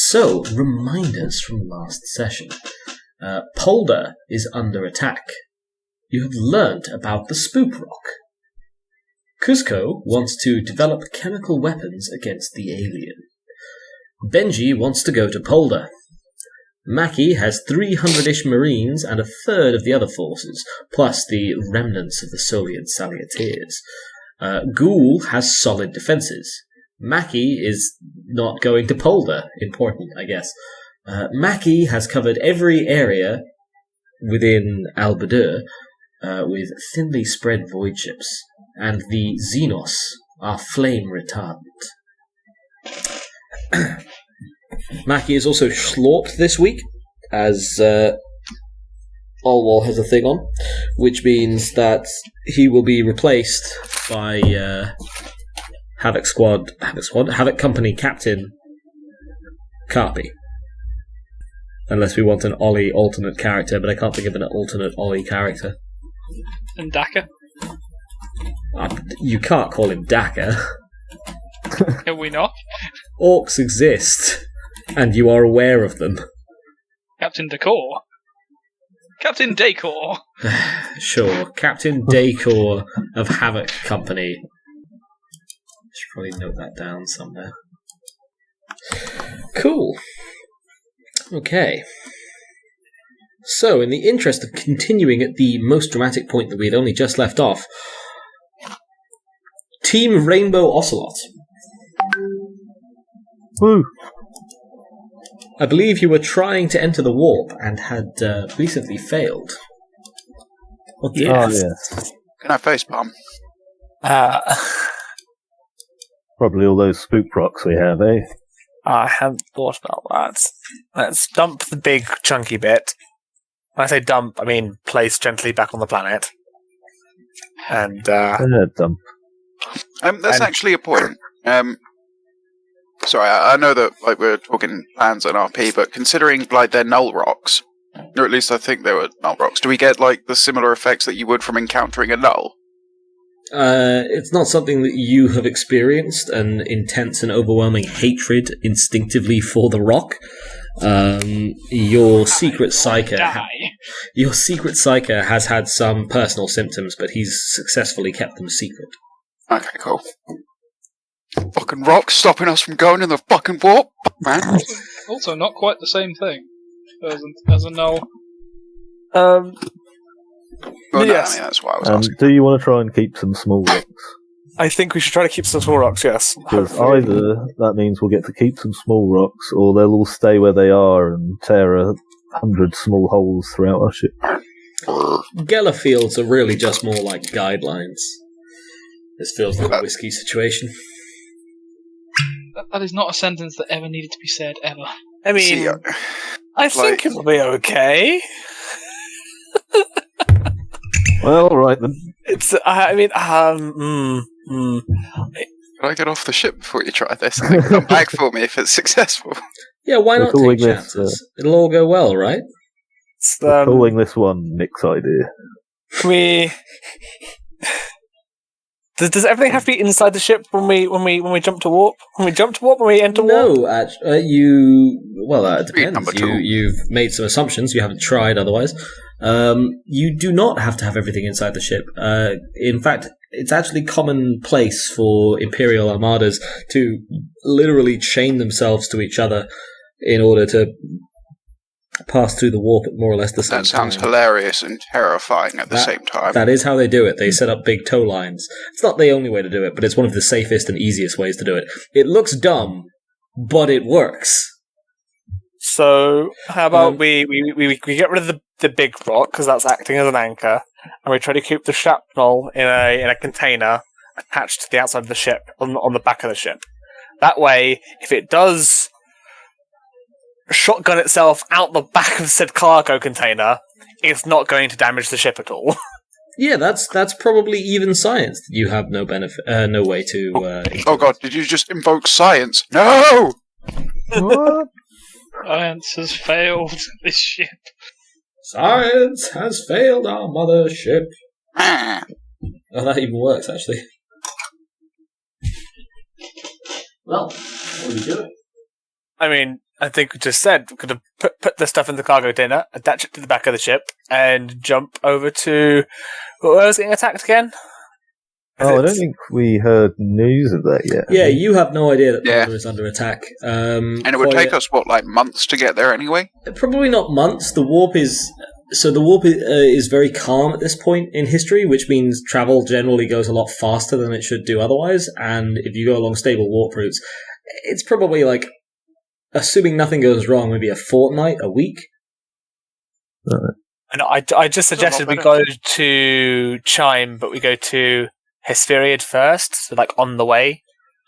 So, reminders from last session. Polder is under attack. You have learnt about the Spook Rock. Kuzco wants to develop chemical weapons against the alien. Benji wants to go to Polder. Mackie has 300-ish marines and a third of the other forces, plus the remnants of the Solian Salieteers. Ghoul has solid defences. Mackie is not going to Polder. Important, I guess. Mackie has covered every area within Albadur with thinly spread void ships, and the Xenos are flame retardant. Mackie is also Schlort this week, as Allwall has a thing on, which means that he will be replaced by Havoc Company Captain Carpy. Unless we want an Ollie alternate character, but I can't think of an alternate Ollie character. And Daka? You can't call him Daka. Can we not? Orcs exist, and you are aware of them. Captain Decor? Captain Decor! Sure, Captain Decor of Havoc Company. Should probably note that down somewhere. Cool. Okay. So, in the interest of continuing at the most dramatic point that we had only just left off, Team Rainbow Ocelot. Woo! I believe you were trying to enter the warp and had recently failed. Oh, yes. Can I facepalm? Probably all those spook rocks we have, eh? I hadn't thought about that. Let's dump the big chunky bit. When I say dump, I mean place gently back on the planet. And dump. That's actually a point. Sorry, I know that we're talking plans and RP, but considering they're null rocks, or at least I think they were null rocks, do we get the similar effects that you would from encountering a null? It's not something that you have experienced, an intense and overwhelming hatred instinctively for the rock. Your secret psyker has had some personal symptoms, but he's successfully kept them secret. Okay, cool. Fucking rocks stopping us from going in the fucking warp, man. Also, not quite the same thing as a null. Well, yes. No, that's why I was asking. Do you want to try and keep some small rocks? I think we should try to keep some small rocks, yes. Because either that means we'll get to keep some small rocks, or they'll all stay where they are and tear 100 small holes throughout our ship. Geller fields are really just more like guidelines. This feels like a whiskey situation. That is not a sentence that ever needed to be said, ever. I mean, I think it'll be okay. Well, alright then. Can I get off the ship before you try this? And then come back for me if it's successful. Yeah, why not take chances? It'll all go well, right? We're calling this one Nick's idea. Does everything have to be inside the ship when we jump to warp? When we jump to warp, when we enter warp? No, it depends. You've made some assumptions. You haven't tried otherwise. You do not have to have everything inside the ship. In fact, it's actually commonplace for Imperial armadas to literally chain themselves to each other in order to pass through the warp at more or less the same time. That sounds hilarious and terrifying at the same time. That is how they do it. They set up big tow lines. It's not the only way to do it, but it's one of the safest and easiest ways to do it. It looks dumb, but it works. So, how about we get rid of the big rock, because that's acting as an anchor, and we try to keep the shrapnel in a container attached to the outside of the ship, on the back of the ship. That way, if it does shotgun itself out the back of said cargo container, it's not going to damage the ship at all. Yeah, that's probably even science. You have no benefit, no way to. Oh god, did you just invoke science? No! What? Science has failed this ship. Science has failed our mothership. Oh, that even works, actually. Well, what are we doing? I mean, I think we just said we're going to put the stuff in the cargo container, attach it to the back of the ship, and jump over to... Where was getting attacked again? I don't think we heard news of that yet. Yeah, you have no idea that Polder is under attack. And it would take us, months to get there anyway? Probably not months. The warp is very calm at this point in history, which means travel generally goes a lot faster than it should do otherwise. And if you go along stable warp routes, it's probably assuming nothing goes wrong, maybe a fortnight, a week. And I just suggested we go to Chime, but we go to Hesperiid first, so on the way.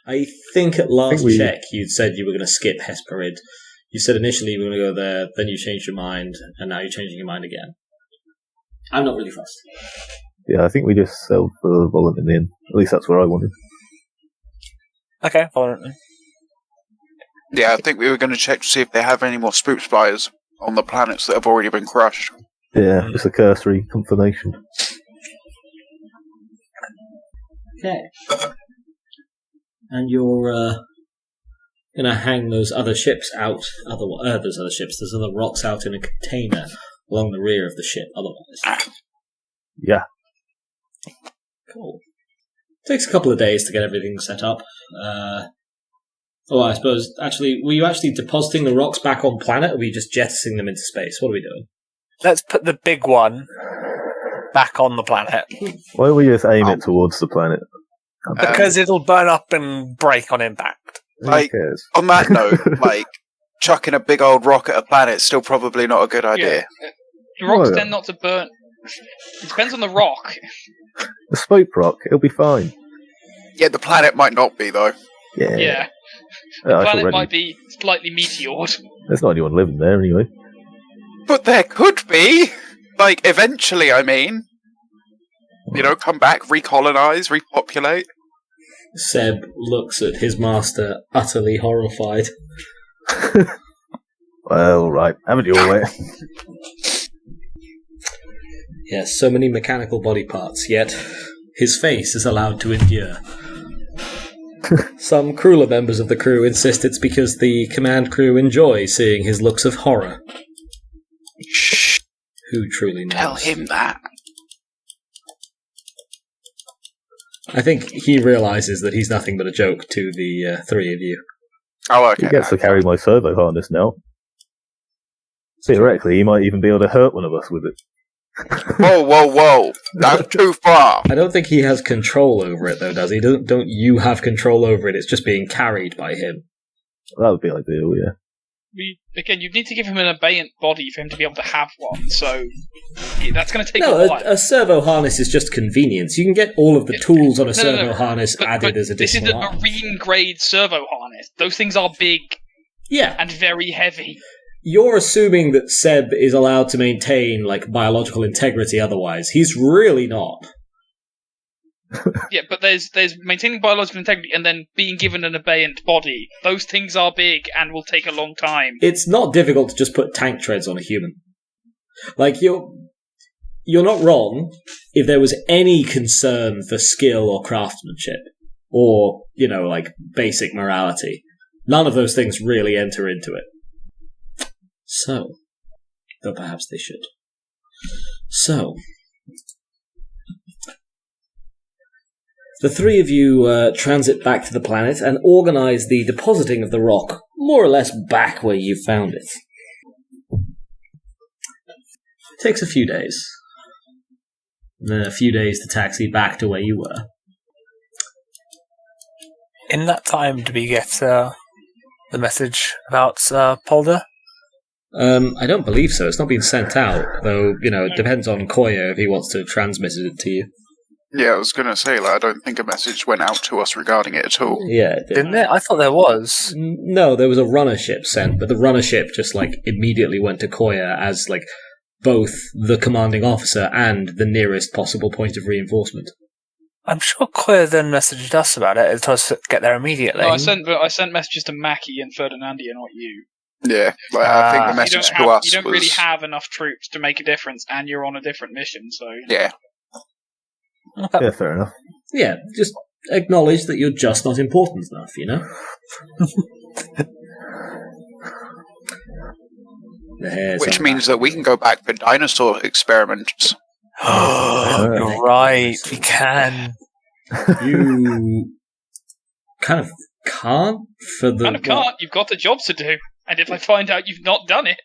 I think at last check you'd said you were going to skip Hesperid. You said initially you were going to go there, then you changed your mind, and now you're changing your mind again. I'm not really fussed. Yeah, I think we just sell for Volant in the end. At least that's where I wanted. Okay, Volant. Yeah, I think we were going to check to see if they have any more spook spires on the planets that have already been crushed. Yeah, just a cursory confirmation. Okay. And you're going to hang those other ships out, those other rocks out in a container along the rear of the ship, otherwise. Yeah. Cool. Takes a couple of days to get everything set up. I suppose, were you actually depositing the rocks back on planet, or were you just jettisoning them into space? What are we doing? Let's put the big one back on the planet. Why don't we just aim it towards the planet? Because it'll burn up and break on impact. Who cares? On that note, chucking a big old rock at a planet is still probably not a good idea. Yeah. The rocks tend not to burn. It depends on the rock. The spoke rock, it'll be fine. Yeah, the planet might not be, though. Yeah. The planet might be slightly meteored. There's not anyone living there anyway. But there could be! Eventually, I mean. Come back, recolonize, repopulate. Seb looks at his master, utterly horrified. Well, right, have it your way. Yes, so many mechanical body parts, yet his face is allowed to endure. Some crueler members of the crew insist it's because the command crew enjoy seeing his looks of horror. Shh. Who truly knows? Tell him that. I think he realises that he's nothing but a joke to the three of you. Oh, okay. He gets to carry my servo harness now. Theoretically, he might even be able to hurt one of us with it. Whoa. That's too far. I don't think he has control over it, though, does he? Don't you have control over it? It's just being carried by him. That would be ideal, yeah. You need to give him an abeyant body for him to be able to have one, so that's going to take a while. A servo harness is just convenience. You can get all of the tools on a servo harness added as additional. This is a marine-grade servo harness. Those things are big and very heavy. You're assuming that Seb is allowed to maintain, biological integrity otherwise. He's really not. Yeah, but there's maintaining biological integrity and then being given an abeyant body. Those things are big and will take a long time. It's not difficult to just put tank treads on a human. You're not wrong if there was any concern for skill or craftsmanship or, basic morality. None of those things really enter into it. So, though perhaps they should. So, the three of you transit back to the planet and organise the depositing of the rock more or less back where you found it. It takes a few days. And then a few days to taxi back to where you were. In that time, did we get the message about Polder? I don't believe so. It's not been sent out, though, it depends on Coayah if he wants to transmit it to you. Yeah, I was going to say, I don't think a message went out to us regarding it at all. Yeah, it didn't it? I thought there was. No, there was a runner ship sent, but the runner ship just, immediately went to Coayah as, both the commanding officer and the nearest possible point of reinforcement. I'm sure Coayah then messaged us about it and told us to get there immediately. No, I sent messages to Mackie and Ferdinandi and not you. Yeah, I think the message to us you don't really have enough troops to make a difference, and you're on a different mission, so... Yeah. Yeah, fair enough. Yeah, just acknowledge that you're just not important enough, The hairs Which on means the that we can go back for dinosaur experiments. You're right. We can. You kind of can't for the. Kind of can't. You've got a job to do. And if I find out you've not done it...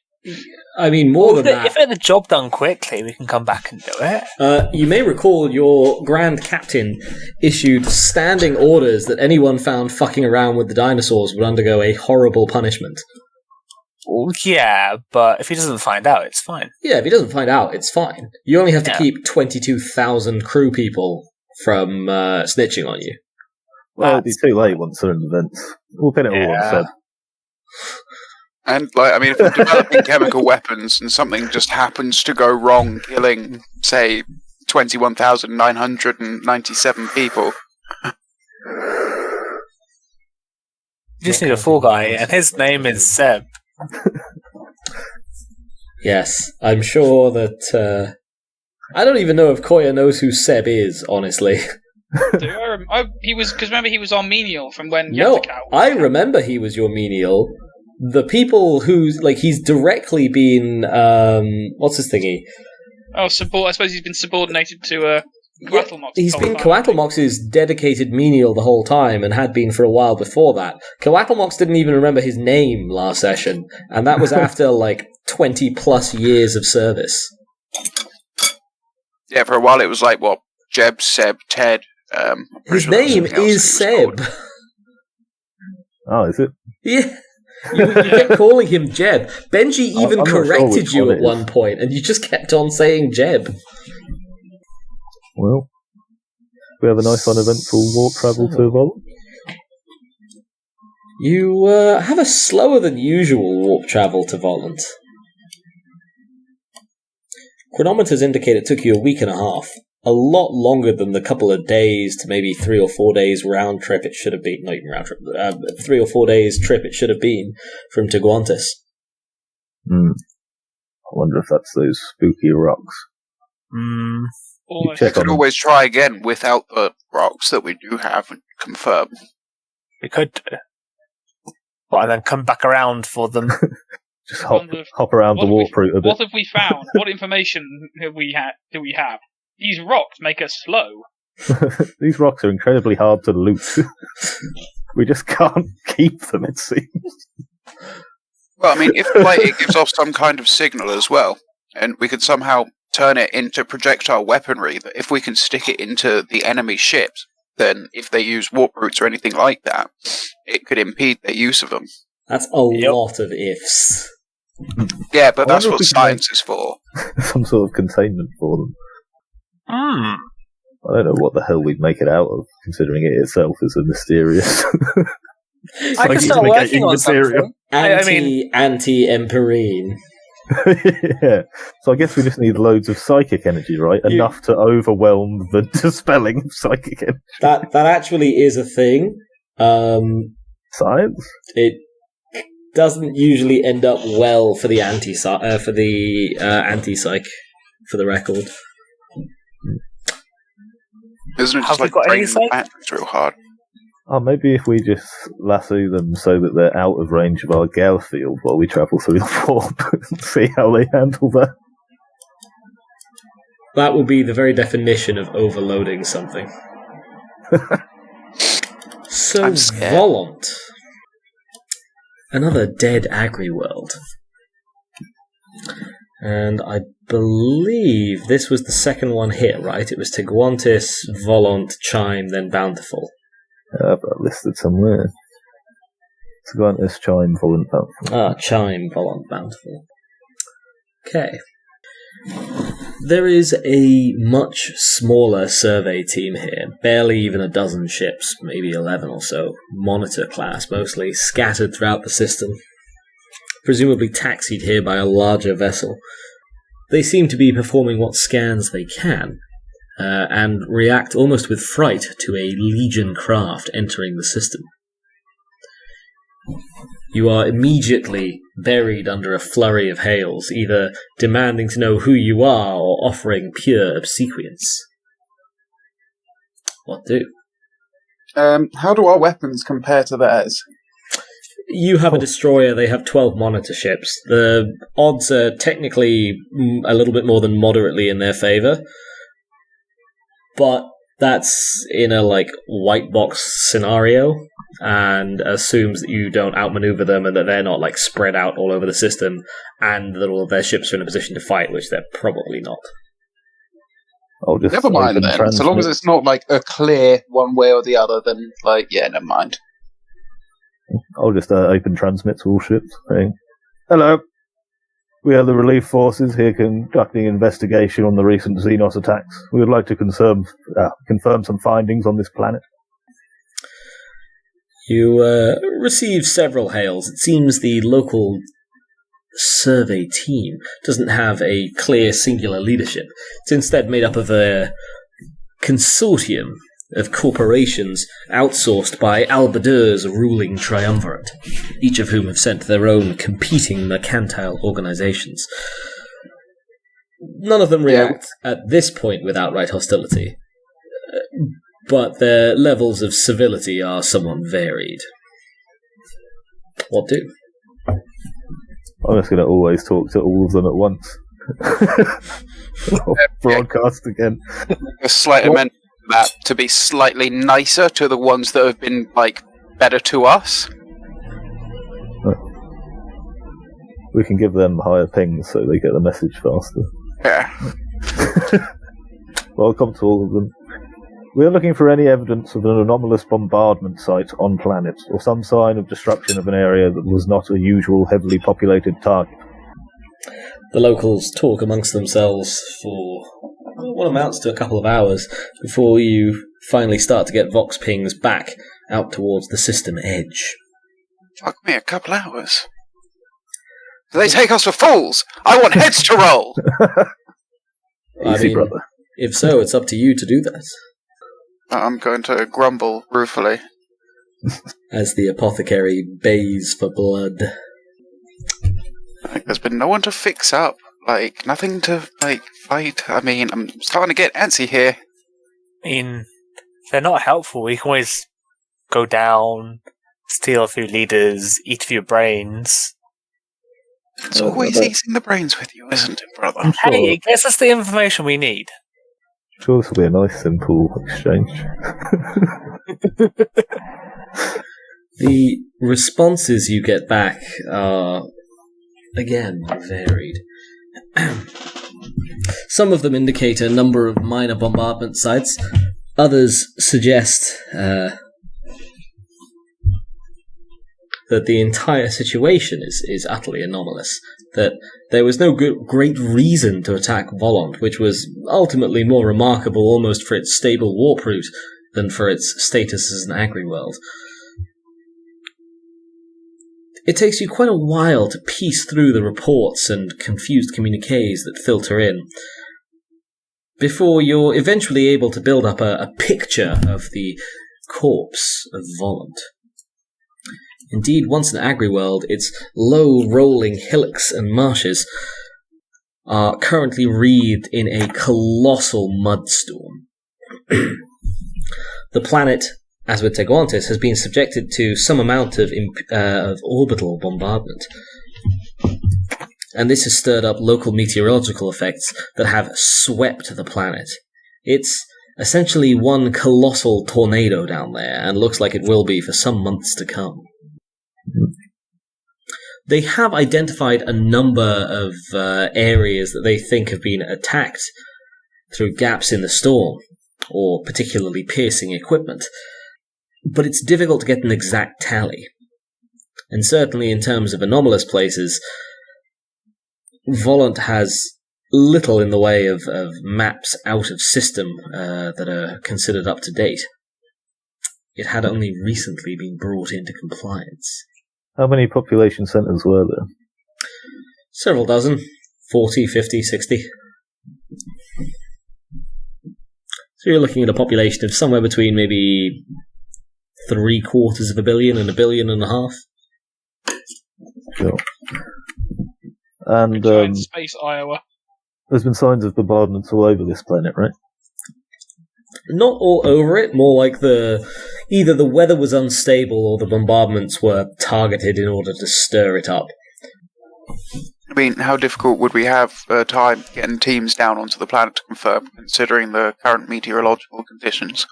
I mean, more than that. If we get the job done quickly, we can come back and do it. You may recall your Grand Captain issued standing orders that anyone found fucking around with the dinosaurs would undergo a horrible punishment. Well, yeah, but if he doesn't find out, it's fine. Yeah, if he doesn't find out, it's fine. You only have to Yeah. keep 22,000 crew people from snitching on you. Well, it'd be too late once they're in the vents. We'll pin it all on Seb. And, if we're developing chemical weapons and something just happens to go wrong, killing, say, 21,997 people. You just need a fall guy, and his name is Seb. Yes, I'm sure that... I don't even know if Coayah knows who Seb is, honestly. Do I he was... Because remember, he was our menial from when No, Yathakal was I remember he was your menial. The people who's... he's directly been... what's his thingy? Oh, I suppose he's been subordinated to Coatlmox. He's been Coatlmox's dedicated menial the whole time, and had been for a while before that. Coatlmox didn't even remember his name last session, and that was after, 20-plus years of service. Yeah, for a while it was Jeb, Seb, Ted. His name is Seb. Oh, is it? Yeah. You kept calling him Jeb. Benji even I'm not sure corrected which you one at it one point, and you just kept on saying Jeb. Well, we have a nice uneventful warp travel to Vol. You have a slower than usual warp travel to Volant. Chronometers indicate it took you a week and a half. A lot longer than the couple of days to maybe 3 or 4 days round trip it should have been. Not even round trip. 3 or 4 days trip it should have been from Teguantis. I wonder if that's those spooky rocks. Almost. We could always try again without the rocks that we do have and confirm. We could do. And then come back around for them. Just hop around the warp route a bit. What have we found? What information do we have? These rocks make us slow. These rocks are incredibly hard to loot. We just can't keep them, it seems. Well, if it gives off some kind of signal as well, and we could somehow turn it into projectile weaponry, that if we can stick it into the enemy ships, then if they use warp routes or anything like that, it could impede their use of them. That's a lot of ifs. Yeah, but that's wonder if what we can science is for. Some sort of containment for them. Hmm. I don't know what the hell we'd make it out of, considering it itself is a mysterious. I can start working on something. Anti-Emperine. Yeah. So I guess we just need loads of psychic energy, right? Enough to overwhelm the dispelling of psychic energy. That actually is a thing. Science? It doesn't usually end up well for the anti-psych, for the record. Isn't it Have just we got any draining the psych? batteries real hard? Oh, maybe if we just lasso them so that they're out of range of our gale field while we travel through the warp and see how they handle that. That will be the very definition of overloading something. So, I'm scared. Volant. Another dead agri-world. And I believe this was the second one hit, right? It was Teguantis, Volant, Chime, then Bountiful. I've got it listed somewhere. Teguantis, Chime, Volant, Bountiful. Chime, Volant, Bountiful. Okay. There is a much smaller survey team here, barely even a dozen ships, maybe 11 or so, monitor class mostly, scattered throughout the system, presumably taxied here by a larger vessel. They seem to be performing what scans they can, and react almost with fright to a Legion craft entering the system. You are immediately buried under a flurry of hails, either demanding to know who you are or offering pure obsequience. What do? How do our weapons compare to theirs? You have a destroyer, they have 12 monitor ships. The odds are technically a little bit more than moderately in their favour, but that's in a white box scenario and assumes that you don't outmaneuver them and that they're not spread out all over the system and that all of their ships are in a position to fight, which they're probably not. Never mind then. So long as it's not a clear one way or the other, then never mind. I'll just open transmit to all ships. Saying, hello. We are the relief forces here conducting investigation on the recent Xenos attacks. We would like to confirm some findings on this planet. You receive several hails. It seems the local survey team doesn't have a clear singular leadership. It's instead made up of a consortium of corporations outsourced by Albedeur's ruling triumvirate, each of whom have sent their own competing mercantile organizations. None of them react at this point with outright hostility, but their levels of civility are somewhat varied. What do? I'm just going to always talk to all of them at once. Broadcast again. A slight amendment to that to be slightly nicer to the ones that have been, better to us. We can give them higher pings so they get the message faster. Yeah. Well, I'll come to all of them. We are looking for any evidence of an anomalous bombardment site on planet, or some sign of destruction of an area that was not a usual heavily populated target. The locals talk amongst themselves for what amounts to a couple of hours before you finally start to get Vox pings back out towards the system edge. Fuck me, a couple hours? Do they take us for fools? I want heads to roll! Easy, brother. If so, it's up to you to do that. I'm going to grumble ruefully. As the apothecary bays for blood. There's been no one to fix up. Nothing to, fight. I mean, I'm starting to get antsy here. I mean, they're not helpful. We can always go down, steal a few leaders, eat a few brains. It's always eating the brains with you, isn't it, brother? Hey, it gets us the information we need. I'm sure this will be a nice, simple exchange. The responses you get back are, again, varied. Some of them indicate a number of minor bombardment sites. Others suggest that the entire situation is utterly anomalous, that there was no great reason to attack Volant, which was ultimately more remarkable almost for its stable warp route than for its status as an agri-world. It takes you quite a while to piece through the reports and confused communiques that filter in, before you're eventually able to build up a picture of the corpse of Volant. Indeed, once an agri-world, its low, rolling hillocks and marshes are currently wreathed in a colossal mudstorm. The planet, as with Teguantis, has been subjected to some amount of orbital bombardment. And this has stirred up local meteorological effects that have swept the planet. It's essentially one colossal tornado down there, and looks like it will be for some months to come. They have identified a number of areas that they think have been attacked through gaps in the storm, or particularly piercing equipment, but it's difficult to get an exact tally. And certainly in terms of anomalous places, Volant has little in the way of maps out of system that are considered up to date. It had only recently been brought into compliance. How many population centres were there? Several dozen. 40, 50, 60. So you're looking at a population of somewhere between maybe 750 million and 1.5 billion. Sure. And Giant space Iowa. There's been signs of bombardments all over this planet, right? Not all over it, more like the Either the weather was unstable or the bombardments were targeted in order to stir it up. I mean, how difficult would we have time getting teams down onto the planet to confirm, considering the current meteorological conditions?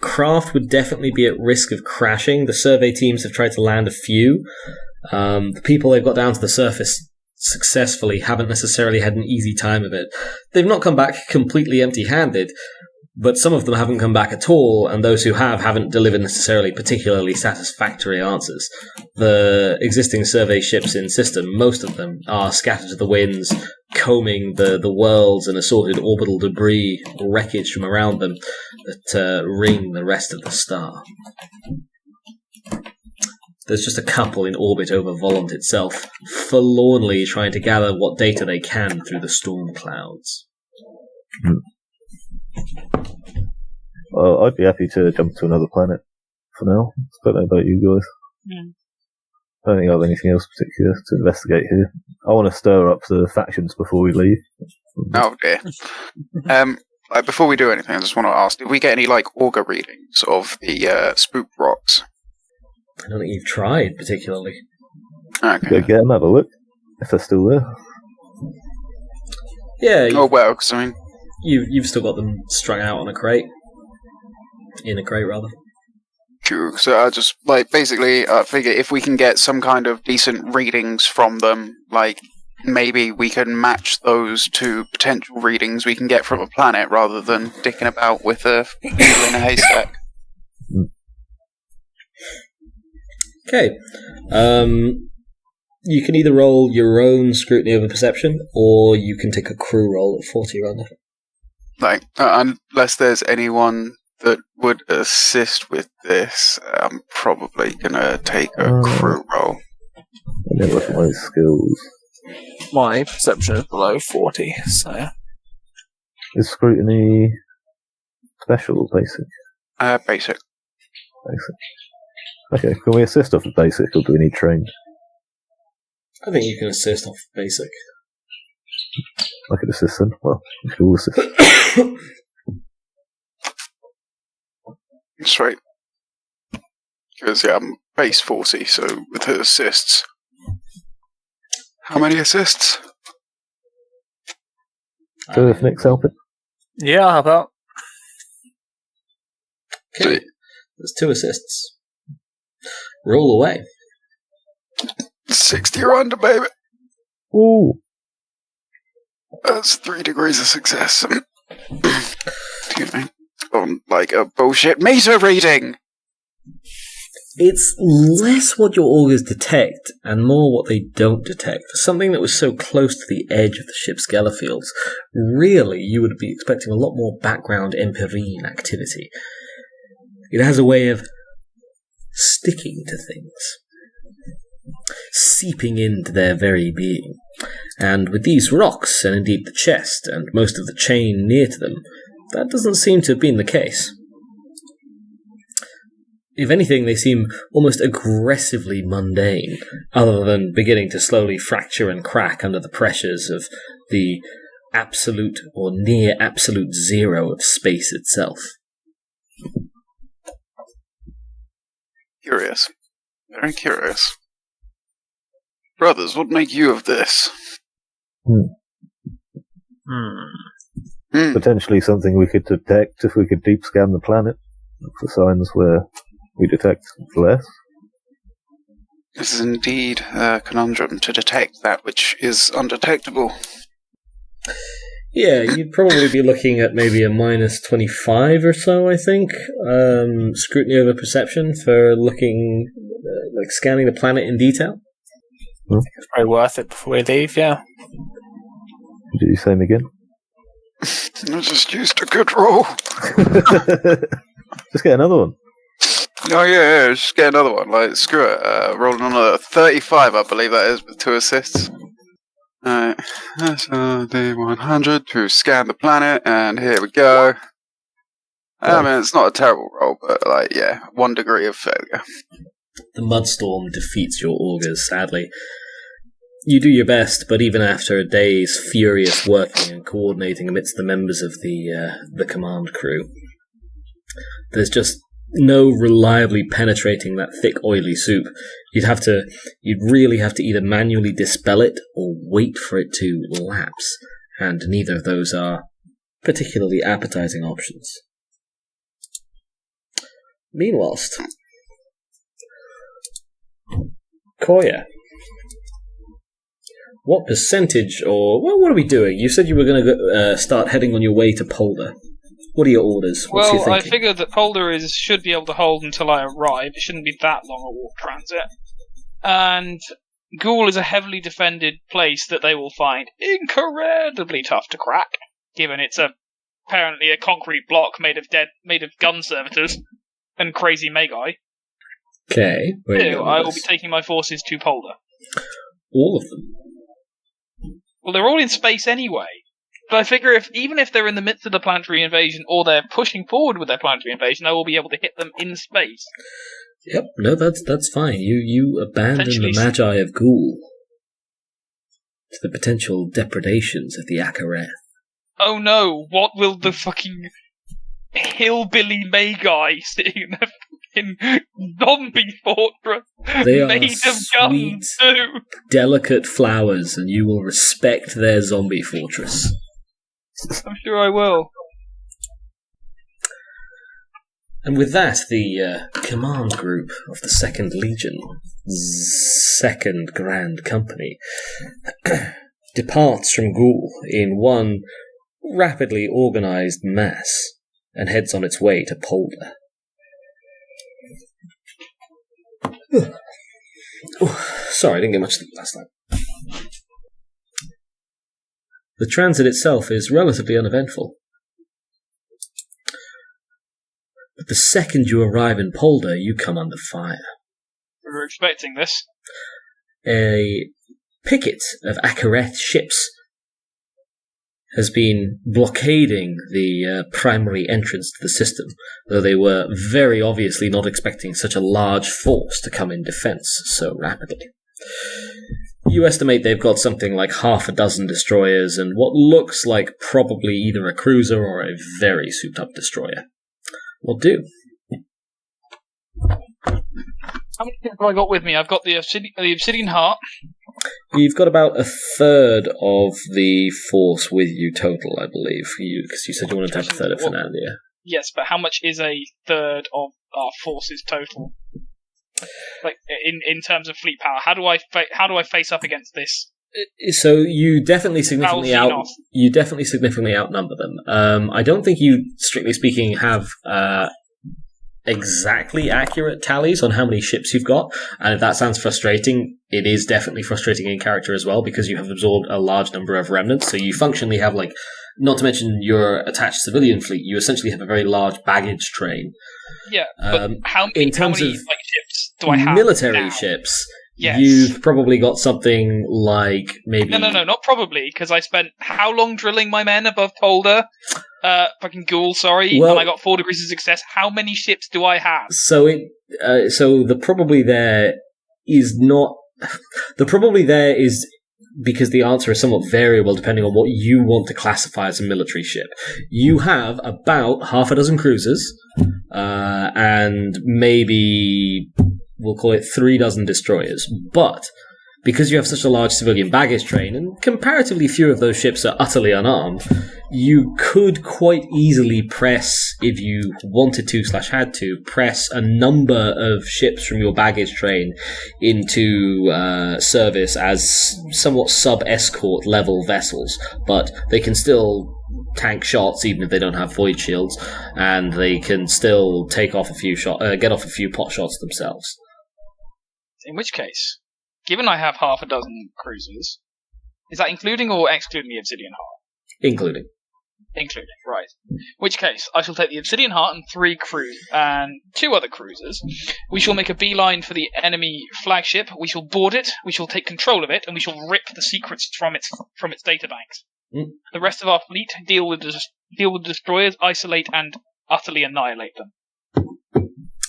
Craft would definitely be at risk of crashing. The survey teams have tried to land a few. The people they've got down to the surface successfully haven't necessarily had an easy time of it. They've not come back completely empty-handed, but some of them haven't come back at all, and those who haven't delivered necessarily particularly satisfactory answers. The existing survey ships in system, most of them, are scattered to the winds, combing the worlds and assorted orbital debris, wreckage from around them that ring the rest of the star. There's just a couple in orbit over Volant itself, forlornly trying to gather what data they can through the storm clouds. Well, I'd be happy to jump to another planet for now. I don't know about you guys. I don't think I have anything else particular to investigate here. I want to stir up the factions before we leave. Oh dear. Before we do anything, I just want to ask, did we get any, auger readings of the spook rocks? I don't think you've tried, particularly. Okay. Go get them, have a look, if they're still there. Yeah. Because I mean... You've still got them strung out on a crate. In a crate, rather. Cool. So I just, basically, I figure if we can get some kind of decent readings from them, maybe we can match those to potential readings we can get from a planet rather than dicking about with a needle in a haystack. Okay. You can either roll your own scrutiny over perception, or you can take a crew roll at 40 around there. Unless there's anyone that would assist with this, I'm probably going to take a crew roll. Let me look at my skills. My perception is below 40, so... Is scrutiny special or basic? Basic. Basic. Okay, can we assist off of basic, or do we need trained? I think you can assist off basic. I could assist then. Well, we could all assist. Sweet. Because, I'm base 40, so with her assists. How many assists? So if Nick's helping? Yeah, how about? Okay, there's 2 assists. Roll away. 60 or under, baby. Ooh. That's 3 degrees of success. Excuse me. On, a bullshit meter reading! It's less what your augurs detect, and more what they don't detect. For something that was so close to the edge of the ship's Gellerfields, really you would be expecting a lot more background empirine activity. It has a way of sticking to things, seeping into their very being. And with these rocks, and indeed the chest, and most of the chain near to them, that doesn't seem to have been the case. If anything, they seem almost aggressively mundane, other than beginning to slowly fracture and crack under the pressures of the absolute or near absolute zero of space itself. Curious. Very curious. Brothers, what make you of this? Potentially something we could detect if we could deep scan the planet. Look for signs where we detect less. This is indeed a conundrum, to detect that which is undetectable. Yeah, you'd probably be looking at maybe a minus 25 or so, I think. Scrutiny over perception for looking, scanning the planet in detail. It's probably worth it before we leave, yeah. Do the same again? I just used a good roll. Just get another one. Oh yeah, just get another one. Screw it. Rolling on a 35, I believe that is, with 2 assists. Alright, that's D100 to scan the planet, and here we go. I mean, it's not a terrible roll, but 1 degree of failure. The mudstorm defeats your augurs, sadly. You do your best, but even after a day's furious working and coordinating amidst the members of the command crew, there's just no reliably penetrating that thick, oily soup. You'd really have to either manually dispel it or wait for it to lapse, and neither of those are particularly appetizing options. Meanwhile, Coayah, what percentage, or what are we doing? You said you were going to start heading on your way to Polder. What are your orders? What's your Well, I thinking? figured that Polder should be able to hold until I arrive. It shouldn't be that long a walk transit. And Ghoul is a heavily defended place that they will find incredibly tough to crack, given it's apparently a concrete block made of gun servitors and crazy Magi. Okay. I will be taking my forces to Polder. All of them? Well, they're all in space anyway. But I figure even if they're in the midst of the planetary invasion, or they're pushing forward with their planetary invasion, I will be able to hit them in space. Yep, no, that's fine. You abandon the Magi of Ghoul to the potential depredations of the Ak'haireth. Oh no, what will the fucking hillbilly Magi sitting in zombie fortress They are made of guns do? Delicate flowers, and you will respect their zombie fortress. I'm sure I will. And with that, the command group of the 2nd Legion, 2nd Grand Company, departs from Ghoul in one rapidly organised mass and heads on its way to Polder. Sorry, I didn't get much sleep last night. The transit itself is relatively uneventful. But the second you arrive in Polder, you come under fire. We were expecting this. A picket of Ak'haireth ships has been blockading the primary entrance to the system, though they were very obviously not expecting such a large force to come in defense so rapidly. You estimate they've got something like half a dozen destroyers and what looks like probably either a cruiser or a very souped-up destroyer. What do? How many people have I got with me? I've got the Obsidian Heart. You've got about a third of the force with you total, I believe, because you said you wanted to have a third of Fernandia. Yes, but how much is a third of our forces total? Like in terms of fleet power, how do I face up against this? So you definitely significantly outnumber them. I don't think you, strictly speaking, have exactly accurate tallies on how many ships you've got, and if that sounds frustrating, it is definitely frustrating in character as well, because you have absorbed a large number of remnants, so you functionally have, like, not to mention your attached civilian fleet, you essentially have a very large baggage train. Yeah, but how many ships do I have military now? Ships, yes. You've probably got something like maybe... No, not probably, because I spent how long drilling my men above Polder? Fucking Ghoul, sorry, and I got 4 degrees of success. How many ships do I have? So the probably there is not... The probably there is because the answer is somewhat variable depending on what you want to classify as a military ship. You have about half a dozen cruisers, and maybe we'll call it 3 dozen destroyers. But because you have such a large civilian baggage train, and comparatively few of those ships are utterly unarmed, you could quite easily press, if you wanted to / had to, press a number of ships from your baggage train into service as somewhat sub-escort level vessels, but they can still tank shots even if they don't have void shields, and they can still take off a few get off a few pot shots themselves. In which case, given I have half a dozen cruisers, is that including or excluding the Obsidian Heart? Including, right. In which case, I shall take the Obsidian Heart and 3 crews and 2 other cruisers. We shall make a beeline for the enemy flagship. We shall board it. We shall take control of it, and we shall rip the secrets from its databanks. The rest of our fleet deal with destroyers, isolate, and utterly annihilate them.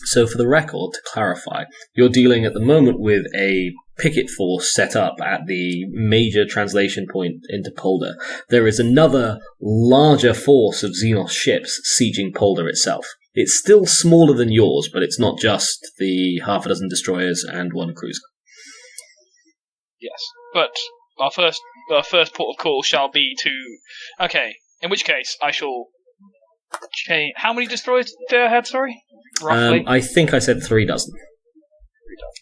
So for the record, to clarify, you're dealing at the moment with a picket force set up at the major translation point into Polder. There is another larger force of Xenos ships sieging Polder itself. It's still smaller than yours, but it's not just the half a dozen destroyers and one cruiser. Yes, but our first port of call shall be to... Okay, in which case I shall change... How many destroyers do I have, sorry? Roughly? I think I said 3 dozen.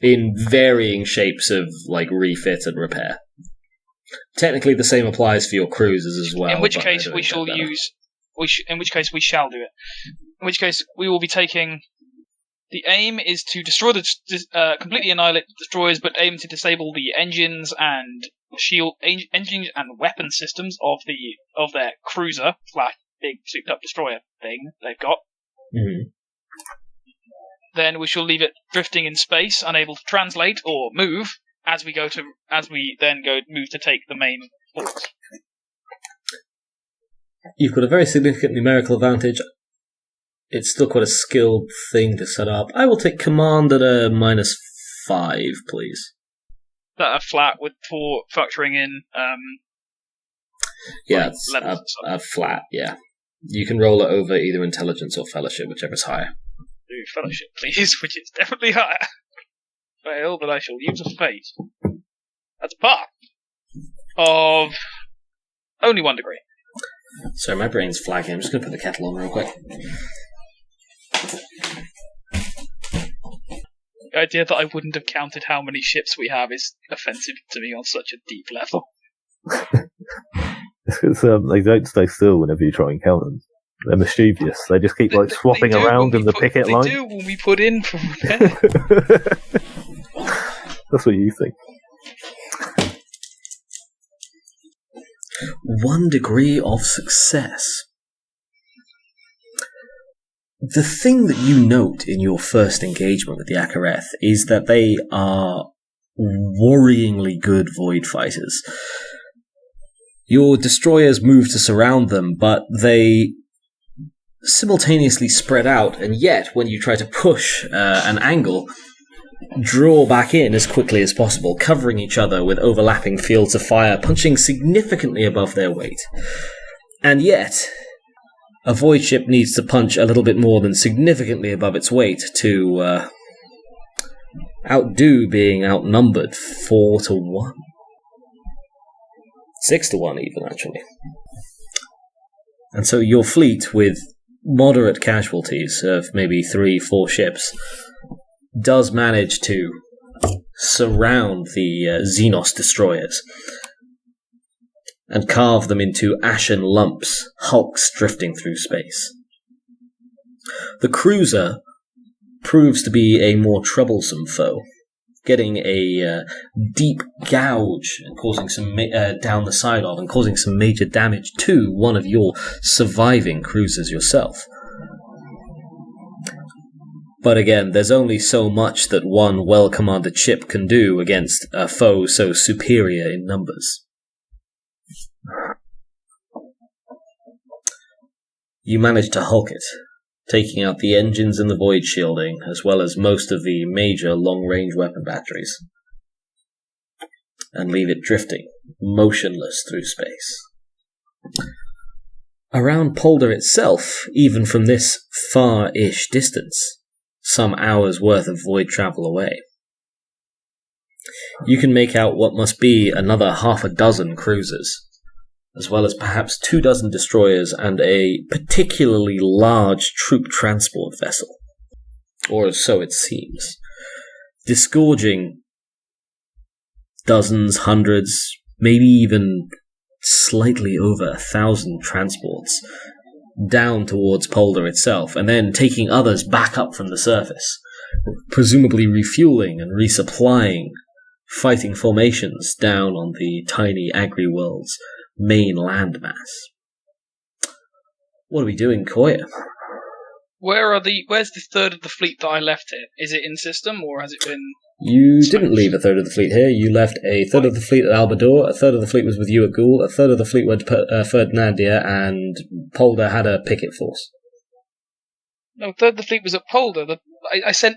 In varying shapes of, refit and repair. Technically the same applies for your cruisers as well. In which case we shall use... in which case we shall do it. In which case we will be taking... The aim is to destroy completely annihilate the destroyers, but aim to disable the engines and engines and weapon systems of their cruiser / big souped up destroyer thing they've got. Mm-hmm. Then we shall leave it drifting in space, unable to translate or move, as we then move to take the main force. You've got a very significant numerical advantage. It's still quite a skilled thing to set up. I will take command at a -5, please. That a flat with 4 factoring in. Yeah, it's a flat. Yeah, you can roll it over either intelligence or fellowship, whichever's higher. Do fellowship, please, which is definitely higher. Fail, but I shall use a fate. That's part of only 1 degree. Sorry, my brain's flagging. I'm just going to put the kettle on real quick. The idea that I wouldn't have counted how many ships we have is offensive to me on such a deep level. It's, they don't stay still whenever you try and count them. They're mischievous. They just keep swapping around in the picket line. They do when we put in for repair. That's what you think. 1 degree of success. The thing that you note in your first engagement with the Ak'haireth is that they are worryingly good void fighters. Your destroyers move to surround them, but they simultaneously spread out, and yet, when you try to push an angle, draw back in as quickly as possible, covering each other with overlapping fields of fire, punching significantly above their weight. And yet, a void ship needs to punch a little bit more than significantly above its weight to outdo being outnumbered 4-1. 6-1 even, actually. And so your fleet, with moderate casualties of maybe 3-4 ships, does manage to surround the Xenos destroyers and carve them into ashen lumps, hulks drifting through space. The cruiser proves to be a more troublesome foe, getting a deep gouge and causing some down the side of, and causing some major damage to one of your surviving cruisers yourself. But again, there's only so much that one well-commanded ship can do against a foe so superior in numbers. You manage to hulk it, taking out the engines and the void shielding, as well as most of the major long-range weapon batteries, and leave it drifting, motionless through space. Around Polder itself, even from this far-ish distance, some hours' worth of void travel away, you can make out what must be another 6 cruisers, as well as perhaps 24 destroyers and a particularly large troop transport vessel, or so it seems, disgorging dozens, hundreds, maybe even slightly over 1,000 transports down towards Polder itself, and then taking others back up from the surface, presumably refueling and resupplying fighting formations down on the tiny agri-world's main landmass. What are we doing, Coayah? Where's the third of the fleet that I left here? Is it in system, or has it been... You didn't leave a third of the fleet here. You left a third of the fleet at Albador, a third of the fleet was with you at Ghoul, a third of the fleet went to Ferdinandia, and Polder had a picket force. No, third of the fleet was at Polder. I sent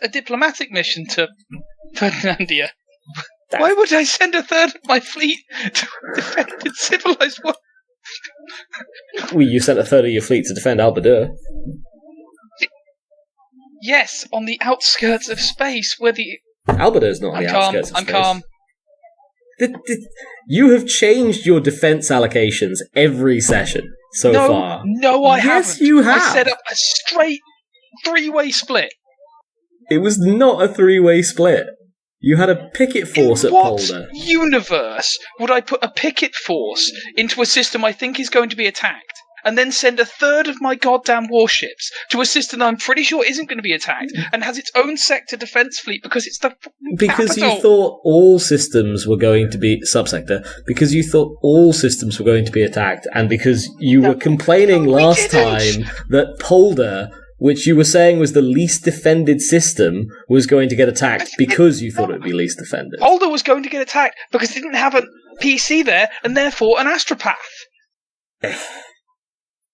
a diplomatic mission to Ferdinandia. Why would I send a third of my fleet to defend a civilized world? Well, you sent a third of your fleet to defend Albadur. Yes, on the outskirts of space, where the... Albadur's not on the outskirts of space. I'm calm. You have changed your defense allocations every session so far. No, I haven't. Yes, you have. I set up a straight 3-way split. It was not a 3-way split. You had a picket force at Polder. In what universe would I put a picket force into a system I think is going to be attacked, and then send a third of my goddamn warships to a system I'm pretty sure isn't going to be attacked, and has its own sector defense fleet because it's the Because capital? you thought all systems were going to be... Subsector. Because you thought all systems were going to be attacked, and because you were complaining last time that Polder, which you were saying was the least defended system, was going to get attacked because you thought it would be least defended. Polder was going to get attacked because it didn't have a PC there, and therefore an astropath.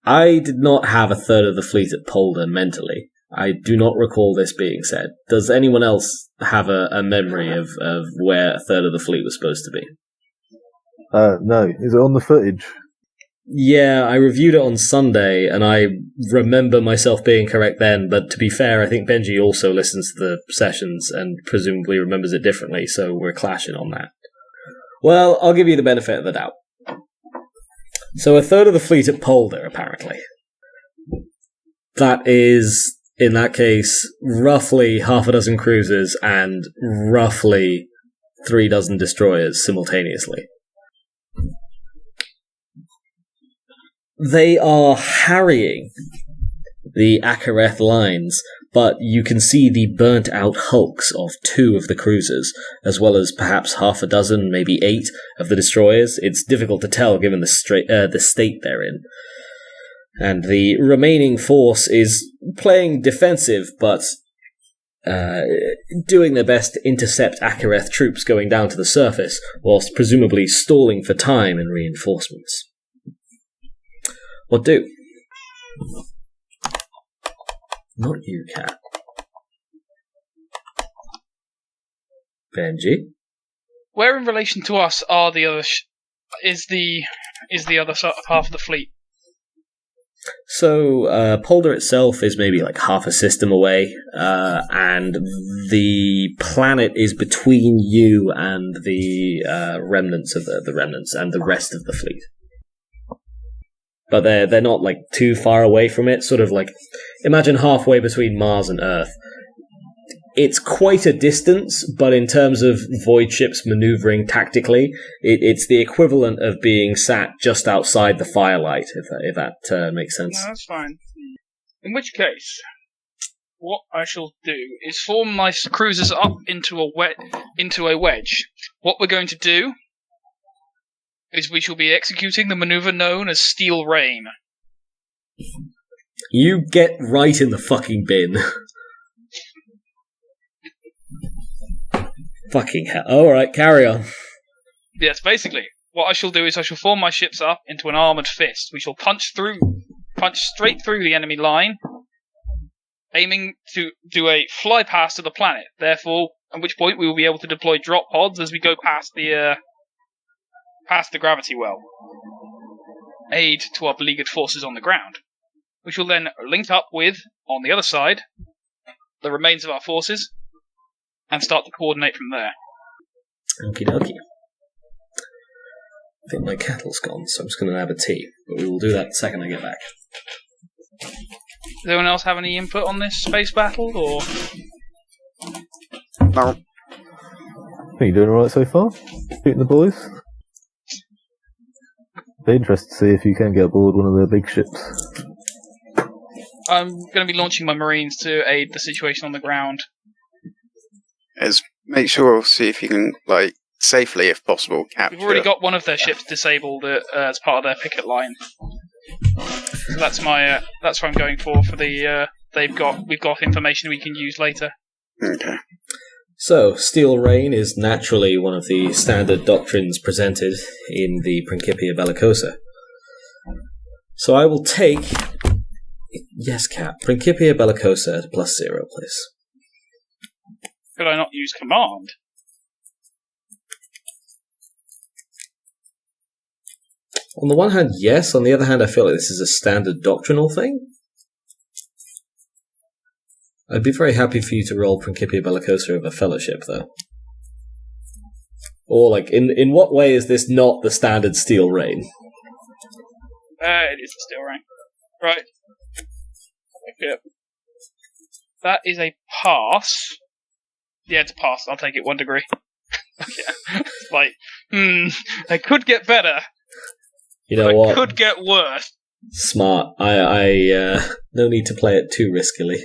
I did not have a third of the fleet at Polder mentally. I do not recall this being said. Does anyone else have a memory of where a third of the fleet was supposed to be? No. Is it on the footage? Yeah, I reviewed it on Sunday, and I remember myself being correct then, but to be fair, I think Benji also listens to the sessions and presumably remembers it differently, so we're clashing on that. Well, I'll give you the benefit of the doubt. So a third of the fleet at Polder, apparently. That is, in that case, roughly half a dozen cruisers and roughly 3 dozen destroyers simultaneously. They are harrying the Ak'haireth lines, but you can see the burnt-out hulks of 2 of the cruisers, as well as perhaps half a dozen, maybe 8 of the destroyers. It's difficult to tell given the state they're in. And the remaining force is playing defensive, but doing their best to intercept Ak'haireth troops going down to the surface, whilst presumably stalling for time and reinforcements. What do? Not you, Cat. Benji? Where in relation to us are the other is the other half of the fleet? So, Polder itself is maybe like half a system away, and the planet is between you and the remnants of the remnants and the rest of the fleet. But they're not like too far away from it, sort of like, imagine halfway between Mars and Earth. It's quite a distance, but in terms of void ships maneuvering tactically, it's the equivalent of being sat just outside the firelight, if that makes sense. No, that's fine. In which case, what I shall do is form my cruisers up into a wedge. What we're going to do is we shall be executing the maneuver known as Steel Rain. You get right in the fucking bin. Fucking hell. Alright, carry on. Yes, basically, what I shall do is I shall form my ships up into an armoured fist. We shall punch straight through the enemy line, aiming to do a fly past to the planet. Therefore, at which point we will be able to deploy drop pods as we go past the gravity well. Aid to our beleaguered forces on the ground. We shall then link up with, on the other side, the remains of our forces, and start to coordinate from there. Okie dokie. I think my kettle's gone, so I'm just going to have a tea. But we will do that the second I get back. Does anyone else have any input on this space battle, or...? No. Are you doing alright so far? Beating the boys? Be interested to see if you can get aboard one of their big ships. I'm going to be launching my Marines to aid the situation on the ground. Is make sure we'll see if you can, like, safely, if possible, capture. We've already got one of their ships disabled as part of their picket line. So that's my that's what I'm going for the we've got information we can use later. Okay. So, Steel Rain is naturally one of the standard doctrines presented in the Principia Bellicosa. So I will take Yes, Cap. Principia Bellicosa at +0, please. Could I not use command? On the one hand, yes. On the other hand, I feel like this is a standard doctrinal thing. I'd be very happy for you to roll Principia Bellicosa over Fellowship, though. Or, like, in what way is this not the standard Steel Rain? It is the Steel Rain. Right. Okay. That is a pass. Yeah, it's a pass. I'll take it 1 degree. Yeah. Like, I could get better. You know what? I could get worse. Smart. I no need to play it too riskily.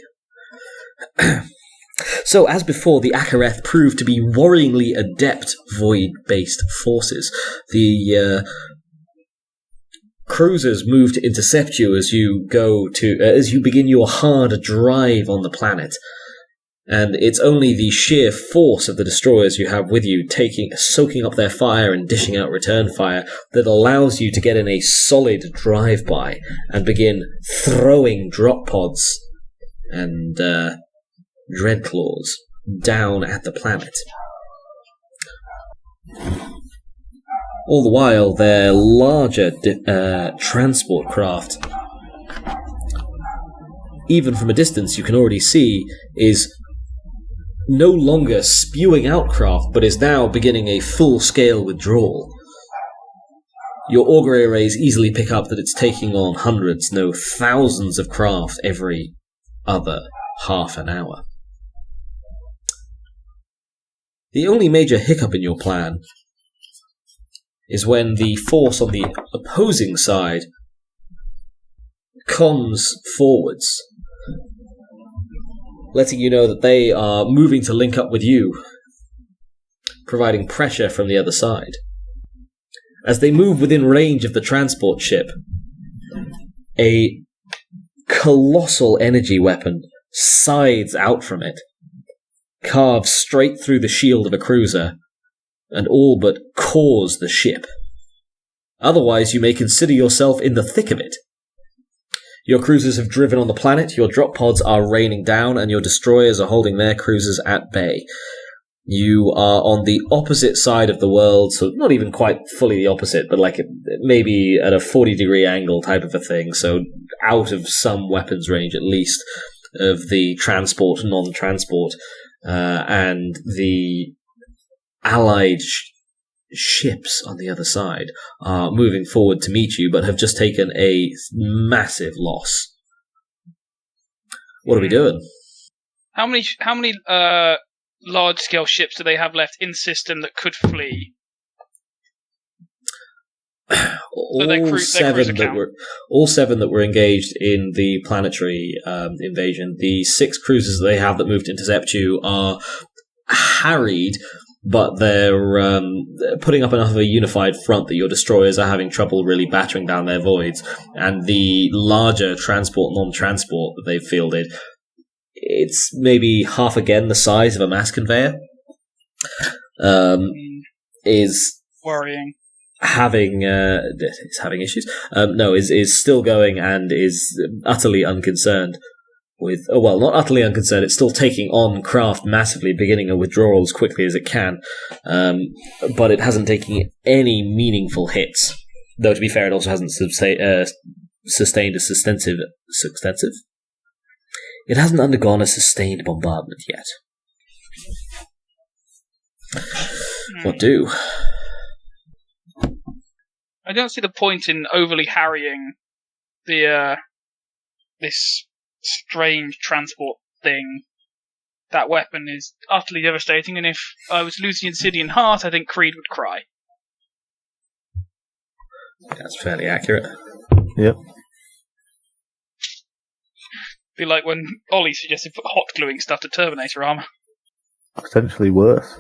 So, as before, the Ak'haireth proved to be worryingly adept void-based forces. The cruisers move to intercept you as you as you begin your hard drive on the planet. And it's only the sheer force of the destroyers you have with you soaking up their fire and dishing out return fire that allows you to get in a solid drive-by and begin throwing drop pods and dreadclaws down at the planet. All the while, their larger transport craft, even from a distance you can already see, is no longer spewing out craft, but is now beginning a full-scale withdrawal. Your augury arrays easily pick up that it's taking on hundreds, no thousands of craft every other half an hour. The only major hiccup in your plan is when the force on the opposing side comes forwards, letting you know that they are moving to link up with you, providing pressure from the other side. As they move within range of the transport ship, a colossal energy weapon scythes out from it, carves straight through the shield of a cruiser, and all but cores the ship. Otherwise, you may consider yourself in the thick of it. Your cruisers have driven on the planet, your drop pods are raining down, and your destroyers are holding their cruisers at bay. You are on the opposite side of the world, so not even quite fully the opposite, but like maybe at a 40-degree angle type of a thing, so out of some weapons range at least of the transport, non-transport, and the allied ships on the other side are moving forward to meet you, but have just taken a massive loss. What are we doing? How many large-scale ships do they have left in system that could flee? All seven that were engaged in the planetary invasion. The 6 cruisers that they have that moved to intercept you are harried, but they're putting up enough of a unified front that your destroyers are having trouble really battering down their voids. And the larger transport, non-transport that they've fielded, it's maybe half again the size of a mass conveyor, is worrying. It's having issues. Is still going and is utterly unconcerned with. Oh, well, not utterly unconcerned. It's still taking on craft massively, beginning a withdrawal as quickly as it can. But it hasn't taken any meaningful hits. Though, to be fair, it also hasn't sustained a substantive. It hasn't undergone a sustained bombardment yet. What do? I don't see the point in overly harrying the this strange transport thing. That weapon is utterly devastating, and if I was losing Insidian Heart, I think Cread would cry. That's fairly accurate. Yep. Be like when Ollie suggested put hot gluing stuff to Terminator armor. Potentially worse.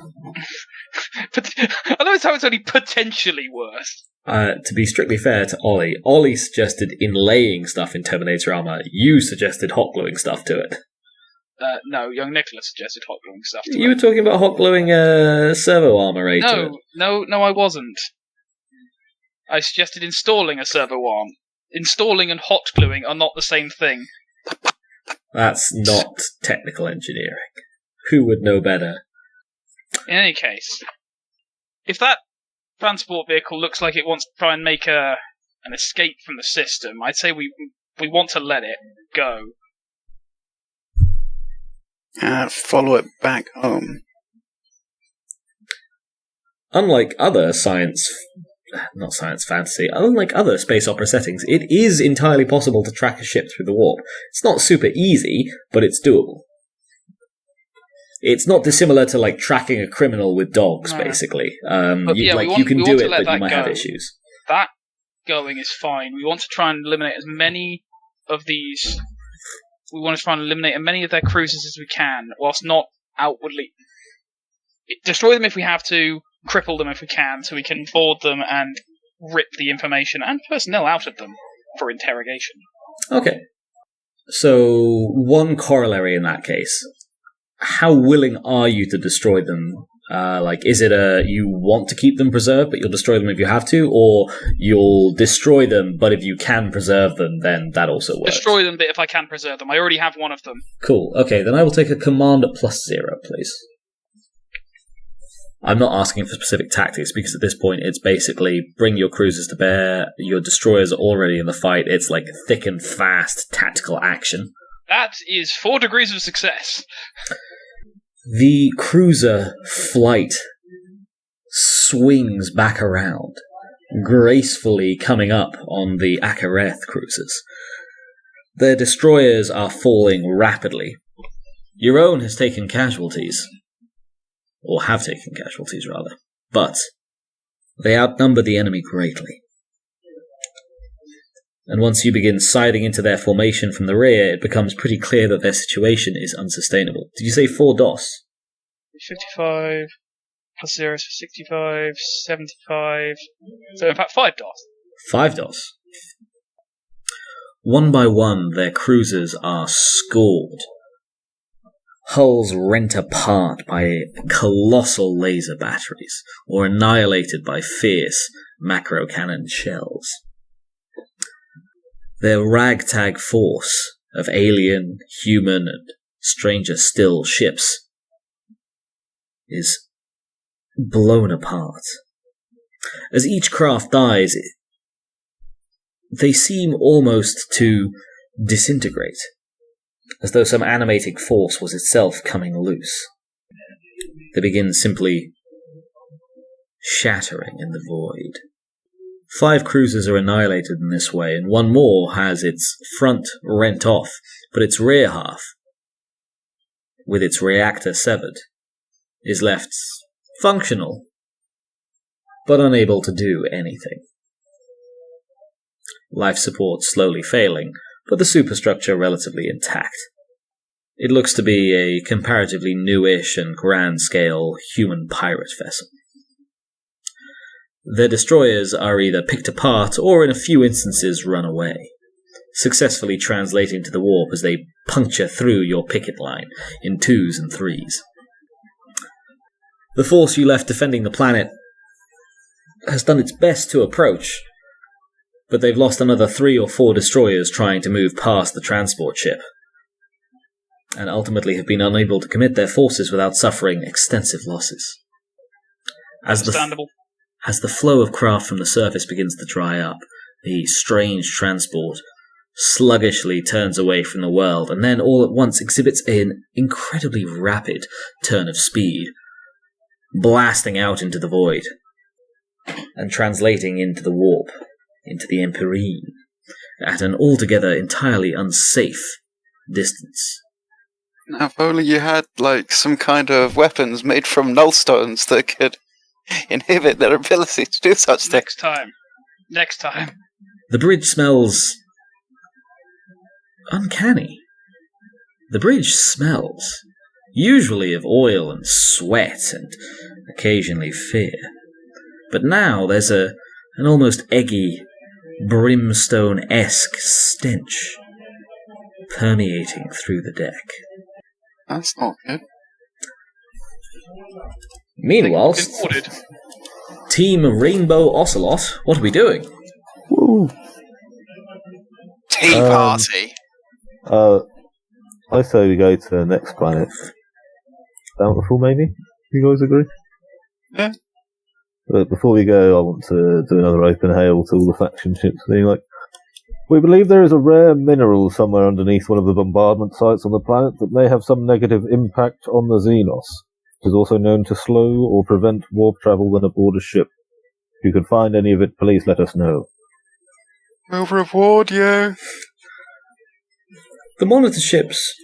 But I know it's only potentially worse. To be strictly fair to Ollie suggested inlaying stuff in Terminator armor. You suggested hot gluing stuff to it. No, young Nicholas suggested hot gluing stuff to it. You were talking about hot gluing servo armor to it. No, I wasn't. I suggested installing a servo arm installing and hot gluing are not the same thing. That's not technical engineering. Who would know better? In any case, if that transport vehicle looks like it wants to try and make an escape from the system, I'd say we want to let it go. Follow it back home. Unlike other unlike other space opera settings, it is entirely possible to track a ship through the warp. It's not super easy, but it's doable. It's not dissimilar to like tracking a criminal with dogs, basically. You can do it, but you might have issues. That going is fine. We want to try and eliminate as many of these. We want to try and eliminate as many of their cruisers as we can, whilst not outwardly destroy them if we have to, cripple them if we can, so we can board them and rip the information and personnel out of them for interrogation. Okay. So, one corollary in that case. How willing are you to destroy them? Is it you want to keep them preserved, but you'll destroy them if you have to, or you'll destroy them, but if you can preserve them, then that also works? Destroy them, but if I can preserve them. I already have one of them. Cool. Okay, then I will take a command at +0, please. I'm not asking for specific tactics, because at this point it's basically bring your cruisers to bear, your destroyers are already in the fight, it's like thick and fast tactical action. That is 4 degrees of success. The cruiser flight swings back around, gracefully coming up on the Ak'haireth cruisers. Their destroyers are falling rapidly. Your own has taken casualties. Or have taken casualties, rather. But they outnumber the enemy greatly. And once you begin siding into their formation from the rear, it becomes pretty clear that their situation is unsustainable. Did you say 4 DOS? 55, +0 is 65, 75, so in fact 5 DOS. 5 DOS. One by one, their cruisers are scored. Hulls rent apart by colossal laser batteries, or annihilated by fierce macro-cannon shells. Their ragtag force of alien, human, and stranger still ships is blown apart. As each craft dies, they seem almost to disintegrate, as though some animating force was itself coming loose. They begin simply shattering in the void. 5 cruisers are annihilated in this way, and one more has its front rent off, but its rear half, with its reactor severed, is left functional, but unable to do anything. Life support slowly failing, but the superstructure relatively intact. It looks to be a comparatively newish and grand-scale human pirate vessel. Their destroyers are either picked apart or in a few instances run away, successfully translating to the warp as they puncture through your picket line in 2s and 3s. The force you left defending the planet has done its best to approach, but they've lost another 3 or 4 destroyers trying to move past the transport ship, and ultimately have been unable to commit their forces without suffering extensive losses. Understandable. As the flow of craft from the surface begins to dry up, the strange transport sluggishly turns away from the world, and then all at once exhibits an incredibly rapid turn of speed, blasting out into the void, and translating into the warp, into the Empyrean, at an altogether entirely unsafe distance. Now, if only you had, some kind of weapons made from nullstones that could inhibit their ability to do such things. Next time. The bridge smells uncanny. The bridge smells, usually of oil and sweat and occasionally fear. But now there's an almost eggy, brimstone-esque stench permeating through the deck. That's not good. Meanwhile, Team Rainbow Ocelot, what are we doing? Woo. Tea party. I say we go to the next planet. Bountiful, maybe? You guys agree? Yeah. But before we go, I want to do another open hail to all the faction ships, being like, we believe there is a rare mineral somewhere underneath one of the bombardment sites on the planet that may have some negative impact on the Xenos. It is also known to slow or prevent warp travel when aboard a ship. If you can find any of it, please let us know. We'll reward you. The monitor ships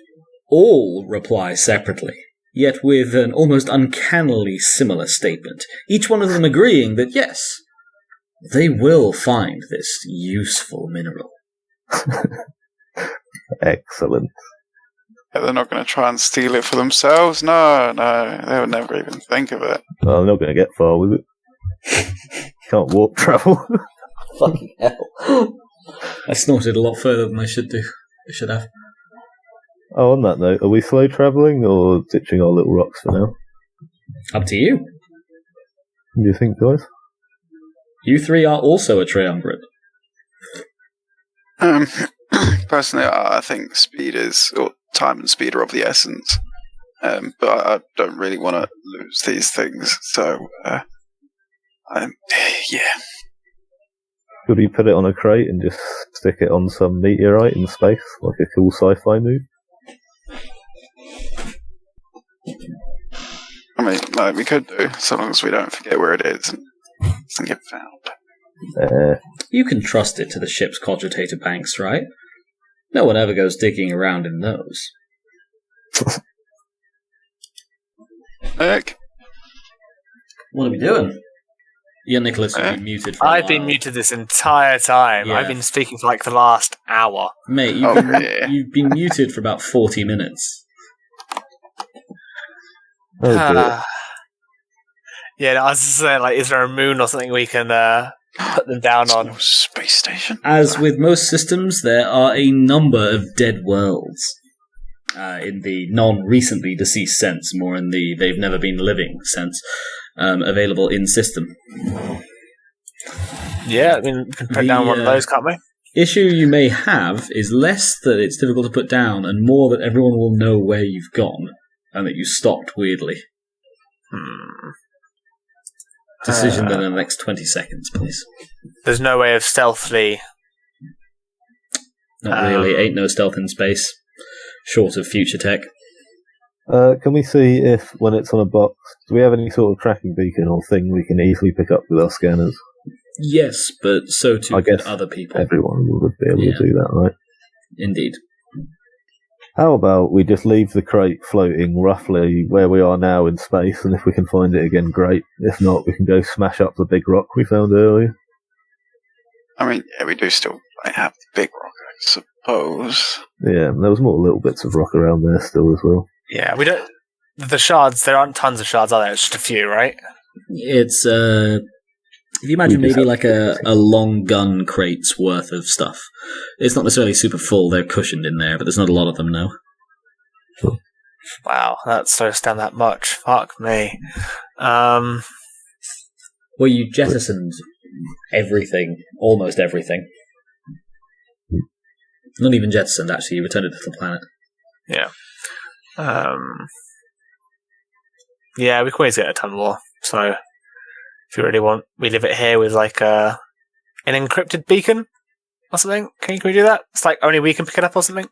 all reply separately, yet with an almost uncannily similar statement, each one of them agreeing that yes, they will find this useful mineral. Excellent. Yeah, they're not going to try and steal it for themselves? No, they would never even think of it. Well, I'm not going to get far with it. Can't warp travel. Fucking hell. I snorted a lot further than I should have. Oh, on that note, are we slow travelling or ditching our little rocks for now? Up to you. What do you think, guys? You three are also a triumvirate. Personally, I think time and speed are of the essence. But I don't really want to lose these things, so yeah. Could we put it on a crate and just stick it on some meteorite in space, like a cool sci-fi move? I mean, we could do, so long as we don't forget where it is and doesn't get found. You can trust it to the ship's cogitator banks, right? No one ever goes digging around in those. Nick? What are we doing? Yeah, Nicholas, you've been muted for a while. I've been muted this entire time. Yeah. I've been speaking for like the last hour. Mate, you've been muted for about 40 minutes. Oh, dear. Yeah, I was just saying, like, is there a moon or something we can put them down on? No space station. As with most systems, there are a number of dead worlds. In the non-recently deceased sense, more in the they've never been living sense, available in system. Yeah, I mean, we can put down one of those, can't we? Issue you may have is less that it's difficult to put down, and more that everyone will know where you've gone, and that you stopped weirdly. Decision then in the next 20 seconds, please. There's no way of stealthily... Not really. Ain't no stealth in space. Short of future tech. Can we see if, when it's on a box, do we have any sort of tracking beacon or thing we can easily pick up with our scanners? Yes, but so too I could guess other people. Everyone would be able to do that, right? Indeed. How about we just leave the crate floating roughly where we are now in space, and if we can find it again, great. If not, we can go smash up the big rock we found earlier. I mean, yeah, we do still have the big rock, I suppose. Yeah, there was more little bits of rock around there still as well. Yeah, we don't... The shards, there aren't tons of shards, are there? It's just a few, right? It's, if you imagine maybe like a long gun crate's worth of stuff. It's not necessarily super full, they're cushioned in there, but there's not a lot of them now. Sure. Wow, that slows down that much. Fuck me. Well, you jettisoned everything, almost everything. Not even jettisoned, actually, you returned it to the planet. Yeah. Yeah, we can always get a ton more, so if you really want, we leave it here with like an encrypted beacon or something. Can we do that? It's like only we can pick it up or something?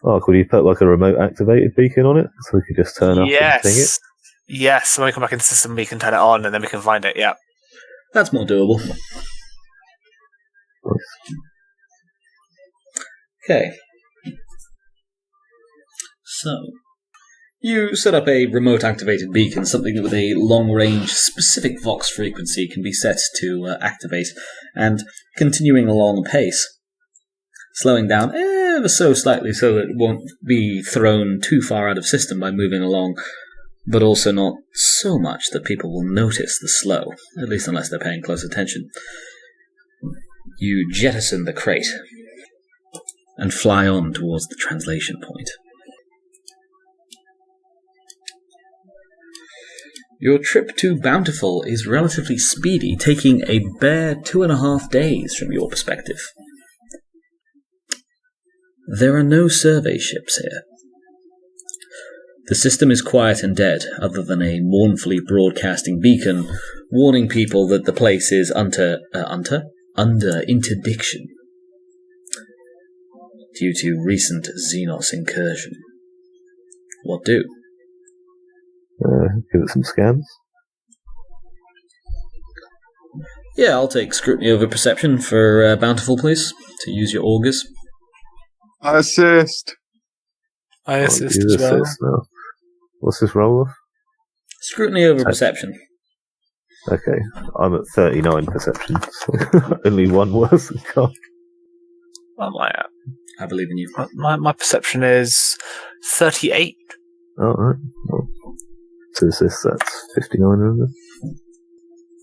Oh, could you put like a remote activated beacon on it so we could just turn up and ping it? Yes, when we come back in the system we can turn it on and then we can find it, yeah. That's more doable. Nice. Okay. So, you set up a remote-activated beacon, something that with a long-range specific Vox frequency can be set to activate, and continuing along apace, slowing down ever so slightly so that it won't be thrown too far out of system by moving along, but also not so much that people will notice the slow, at least unless they're paying close attention. You jettison the crate and fly on towards the translation point. Your trip to Bountiful is relatively speedy, taking a bare 2.5 days from your perspective. There are no survey ships here. The system is quiet and dead, other than a mournfully broadcasting beacon warning people that the place is under interdiction due to recent Xenos incursion. What do? Give it some scans. Yeah, I'll take scrutiny over perception for Bountiful, please, to use your augurs. I assist. I assist You as well. assist now. What's this roll off? Scrutiny over perception. Okay, I'm at 39 perception. So only one worse than Carl. What am I at? I believe in you. My perception is 38. Alright. Well, to assist, that's 59, remember?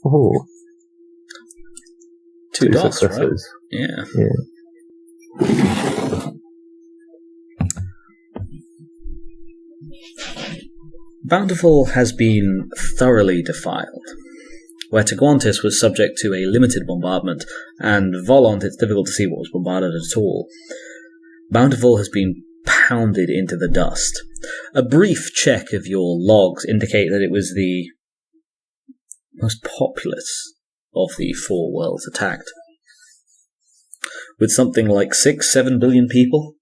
Oh. 2 dots, right? successes. Yeah. Bountiful has been thoroughly defiled. Where Teguantis was subject to a limited bombardment, and Volant it's difficult to see what was bombarded at all. Bountiful has been pounded into the dust. A brief check of your logs indicate that it was the most populous of the 4 worlds attacked. With something like 6-7 billion people.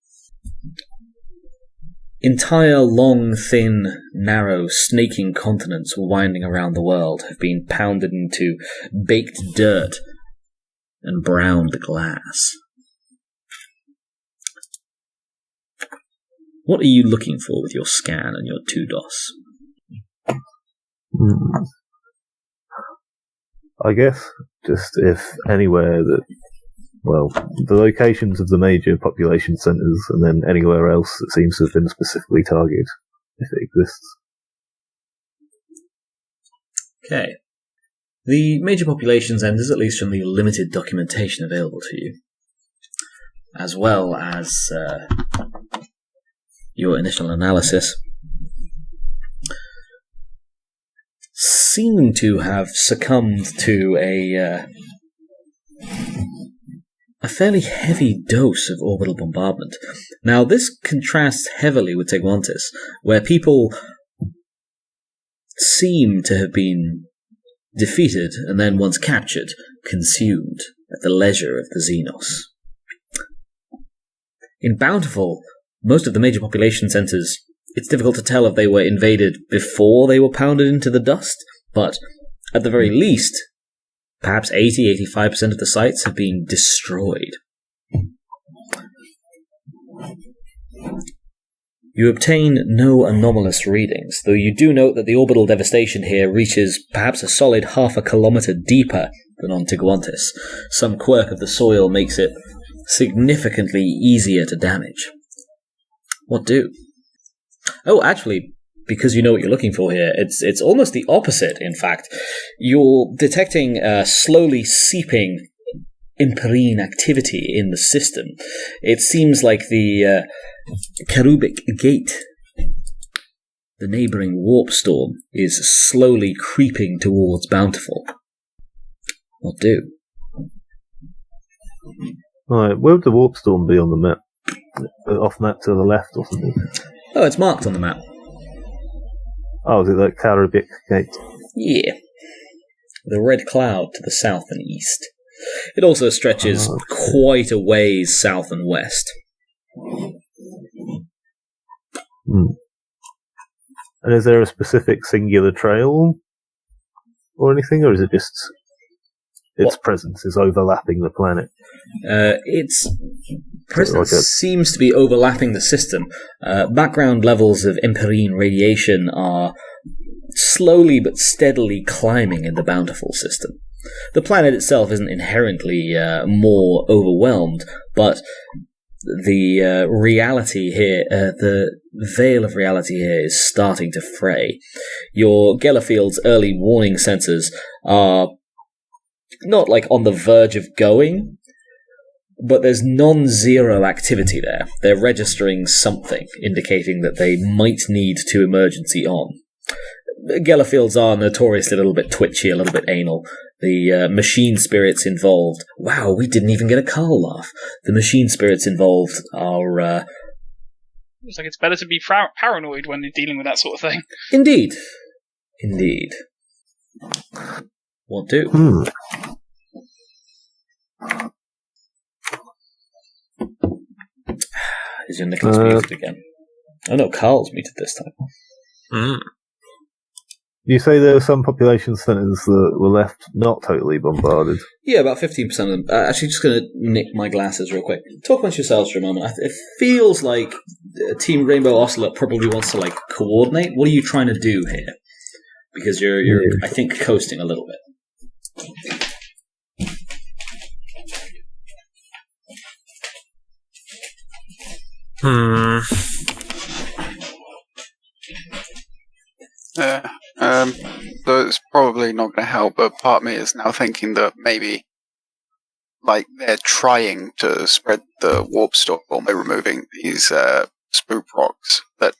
Entire long, thin, narrow, snaking continents winding around the world have been pounded into baked dirt and browned glass. What are you looking for with your scan and your 2 DOS? I guess just if anywhere that, well, the locations of the major population centres and then anywhere else that seems to have been specifically targeted, if it exists. Okay. The major population centres, at least from the limited documentation available to you, as well as your initial analysis, seem to have succumbed to a fairly heavy dose of orbital bombardment. Now, this contrasts heavily with Teguantis, where people seem to have been defeated and then, once captured, consumed at the leisure of the Xenos. In Bountiful, most of the major population centres, it's difficult to tell if they were invaded before they were pounded into the dust, but at the very least, perhaps 80-85% of the sites have been destroyed. You obtain no anomalous readings, though you do note that the orbital devastation here reaches perhaps a solid 0.5 kilometre deeper than on Teguantis. Some quirk of the soil makes it significantly easier to damage. What do? Oh, actually, because you know what you're looking for here, it's almost the opposite, in fact. You're detecting slowly seeping Imperine activity in the system. It seems like the Cherubic Gate, the neighbouring warp storm, is slowly creeping towards Bountiful. What do? Right, where would the warp storm be on the map? Off map to the left or something? Oh, it's marked on the map. Oh, is it that Cherubic Gate? Yeah. The red cloud to the south and east. It also stretches quite a ways south and west. And is there a specific singular trail or anything, or is it just its presence is overlapping the planet? Its presence seems to be overlapping the system. Background levels of Imperine radiation are slowly but steadily climbing in the Bountiful system. The planet itself isn't inherently more overwhelmed, but the reality here, the veil of reality here is starting to fray. Your Gellerfield's early warning sensors are not like on the verge of going, but there's non-zero activity there. They're registering something, indicating that they might need to emergency on. Gellerfields are notoriously a little bit twitchy, a little bit anal. The machine spirits involved. Wow, we didn't even get a Carl laugh. The machine spirits involved are. It's like it's better to be paranoid when you're dealing with that sort of thing. Indeed. What do? Is your Nicholas muted again? Oh no, Carl's muted this time. You say there were some population centres that were left not totally bombarded. Yeah, about 15% of them. Actually, just going to nick my glasses real quick. Talk amongst yourselves for a moment. It feels like Team Rainbow OCELOT probably wants to coordinate. What are you trying to do here? Because you're I think, coasting a little bit. So it's probably not going to help, but part of me is now thinking that maybe, they're trying to spread the warp storm by removing these spook rocks. But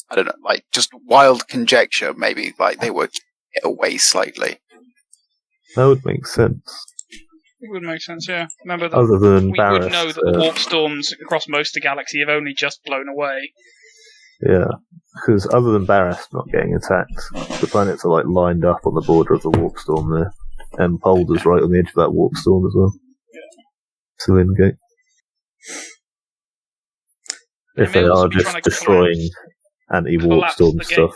I don't know, just wild conjecture. Maybe they would get away slightly. That would make sense. It would make sense, yeah. Remember that Other than we Barris, would know that the warp storms across most of the galaxy have only just blown away. Yeah, because other than Barris not getting attacked, the planets are lined up on the border of the warp storm there, and Polder's right on the edge of that warp storm as well. Cylindgate. If they are just destroying anti-warp storm stuff.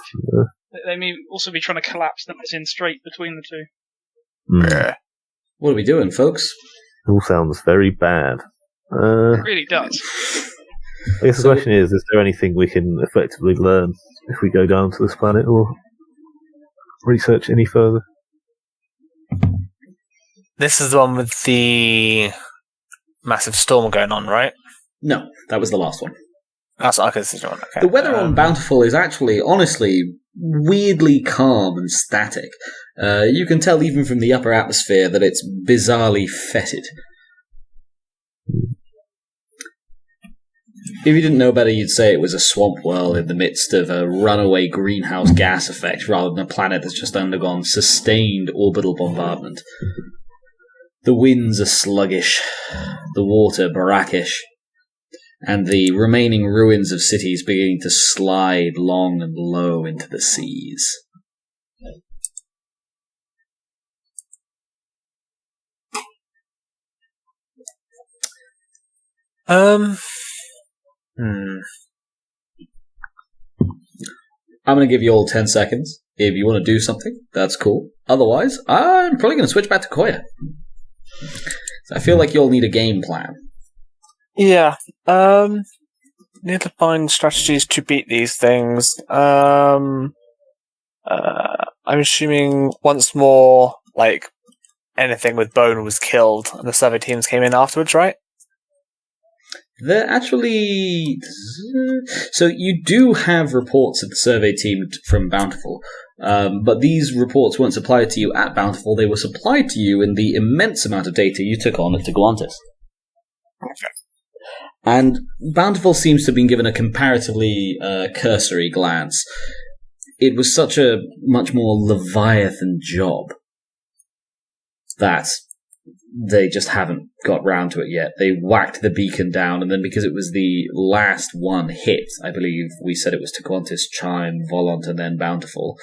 They may also be trying to collapse them as in straight between the two. Yeah. What are we doing, folks? It all sounds very bad. It really does. I guess the question is there anything we can effectively learn if we go down to this planet or research any further? This is the one with the massive storm going on, right? No, that was the last one. That's okay. This is the one. Okay. The weather on Bountiful is actually, honestly, weirdly calm and static. You can tell even from the upper atmosphere that it's bizarrely fetid. If you didn't know better, you'd say it was a swamp world in the midst of a runaway greenhouse gas effect rather than a planet that's just undergone sustained orbital bombardment. The winds are sluggish, the water brackish, and the remaining ruins of cities beginning to slide long and low into the seas. I'm going to give you all 10 seconds. If you want to do something, that's cool. Otherwise, I'm probably going to switch back to Coayah. I feel like you'll need a game plan. Yeah. Need to find strategies to beat these things. I'm assuming once more, anything with bone was killed, and the survey teams came in afterwards, right? They're actually... So you do have reports of the survey team from Bountiful, but these reports weren't supplied to you at Bountiful, they were supplied to you in the immense amount of data you took on at Teguantis. Okay. And Bountiful seems to have been given a comparatively cursory glance. It was such a much more Leviathan job that they just haven't got round to it yet. They whacked the beacon down, and then because it was the last one hit, I believe we said it was Teguantis, Chime, Volant, and then Bountiful.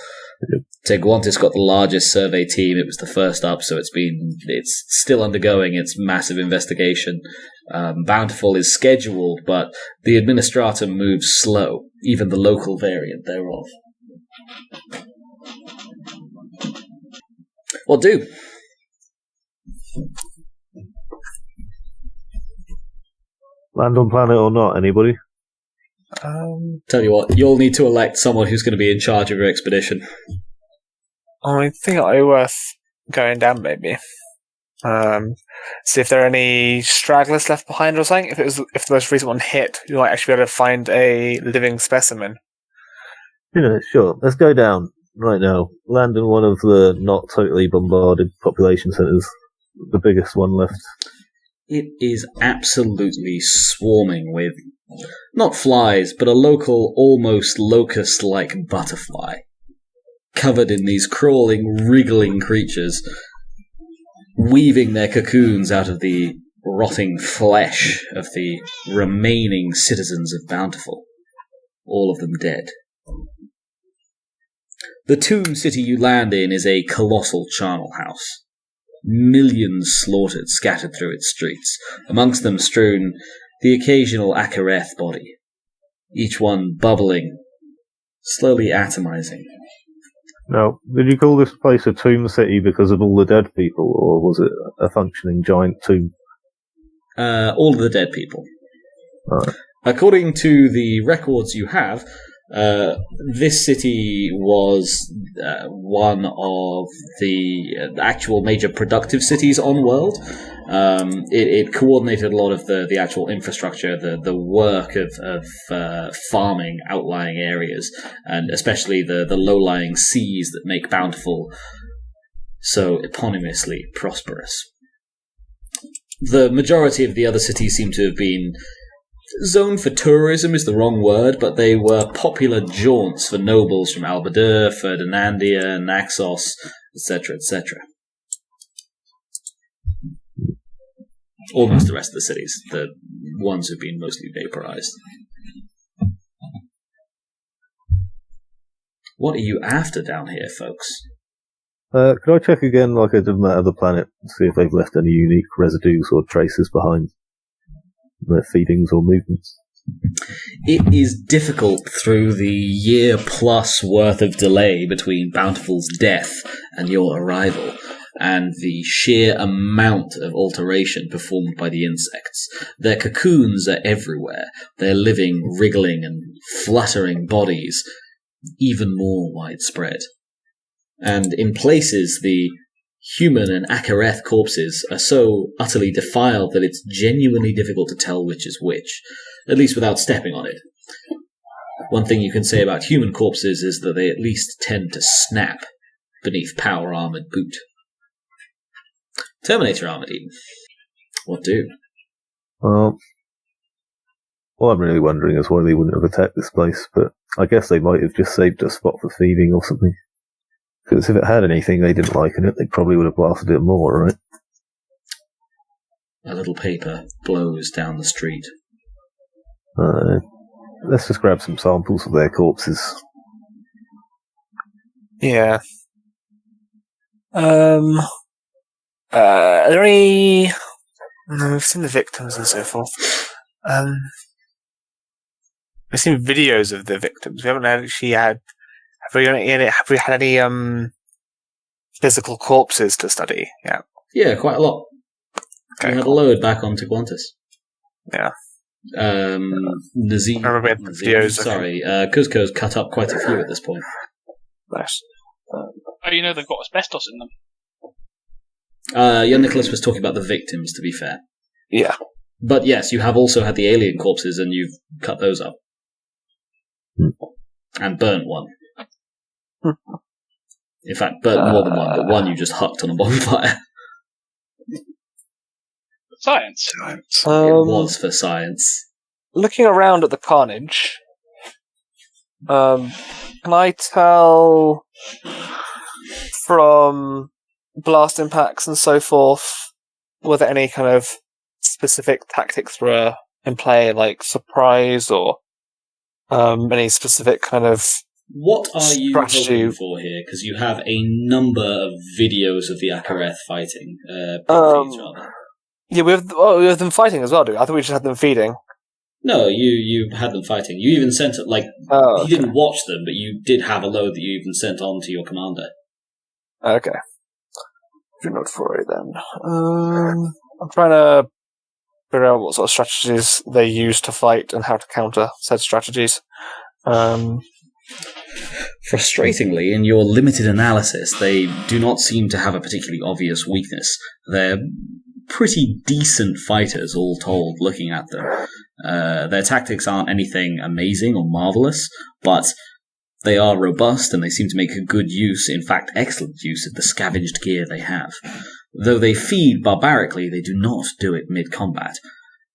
Teguantis got the largest survey team. It was the first up, so it's still undergoing its massive investigation. Bountiful is scheduled, but the Administratum moves slow, even the local variant thereof. What do? Land on planet or not, anybody? Tell you what, you'll need to elect someone who's going to be in charge of your expedition. I think it would be worth going down, maybe. See if there are any stragglers left behind or something. If the most recent one hit, you might actually be able to find a living specimen. Sure. Let's go down right now. Land in one of the not totally bombarded population centres. The biggest one left. It is absolutely swarming with, not flies, but a local, almost locust-like butterfly, covered in these crawling, wriggling creatures. weaving their cocoons out of the rotting flesh of the remaining citizens of Bountiful, all of them dead. The tomb city you land in is a colossal charnel house. Millions slaughtered scattered through its streets, amongst them strewn the occasional Ak'haireth body, each one bubbling, slowly atomizing. Now, did you call this place a tomb city because of all the dead people, or was it a functioning giant tomb? All of the dead people. Right. According to the records you have, this city was one of the actual major productive cities on world. It coordinated a lot of the actual infrastructure, the work of farming outlying areas, and especially the low-lying seas that make Bountiful so eponymously prosperous. The majority of the other cities seem to have been zoned for tourism is the wrong word, but they were popular jaunts for nobles from Albadur, Ferdinandia, Naxos, etc., etc. Almost the rest of the cities, the ones who've been mostly vaporized. What are you after down here, folks? Could I check again, like I did on that other planet, see if they've left any unique residues or traces behind their feedings or movements? It is difficult through the year-plus worth of delay between Bountiful's death and your arrival, and the sheer amount of alteration performed by the insects. Their cocoons are everywhere, their living, wriggling and fluttering bodies even more widespread. And in places, the human and Ak'haireth corpses are so utterly defiled that it's genuinely difficult to tell which is which, at least without stepping on it. One thing you can say about human corpses is that they at least tend to snap beneath power-armoured boot. Terminator armoured even. What do? Well, I'm really wondering is why they wouldn't have attacked this place, but I guess they might have just saved a spot for feeding or something. Because if it had anything they didn't like in it, they probably would have blasted it more, right? A little paper blows down the street. Let's just grab some samples of their corpses. Yeah. Are there any... No, we've seen the victims and so forth. We've seen videos of the victims. We haven't actually had... Have we had any physical corpses to study? Yeah. Yeah, quite a lot. Okay, we had a load back on Tequantis. Yeah. Nazeem. I remember we had the videos. Sorry, Kuzco's cut up quite a few at this point. Nice. You know they've got asbestos in them. Young Nicholas was talking about the victims, to be fair. Yeah. But yes, you have also had the alien corpses, and you've cut those up. And burnt one. In fact, burnt more than one, but one you just hucked on a bonfire. Science. It was for science. Looking around at the carnage, can I tell from blast impacts and so forth whether any kind of specific tactics were in play, like surprise or any specific kind of What are you strategy hoping for here? Because you have a number of videos of the Ak'haireth fighting. Rather. Yeah, we have them fighting as well, do we? I thought we just had them feeding. No, you had them fighting. You even sent it, you didn't watch them, but you did have a load that you even sent on to your commander. Okay. Do not worry then. I'm trying to figure out what sort of strategies they use to fight and how to counter said strategies. Frustratingly, in your limited analysis, they do not seem to have a particularly obvious weakness. They're pretty decent fighters, all told, looking at them. Their tactics aren't anything amazing or marvellous, but they are robust and they seem to make a good use, in fact excellent use, of the scavenged gear they have. Though they feed barbarically, they do not do it mid-combat.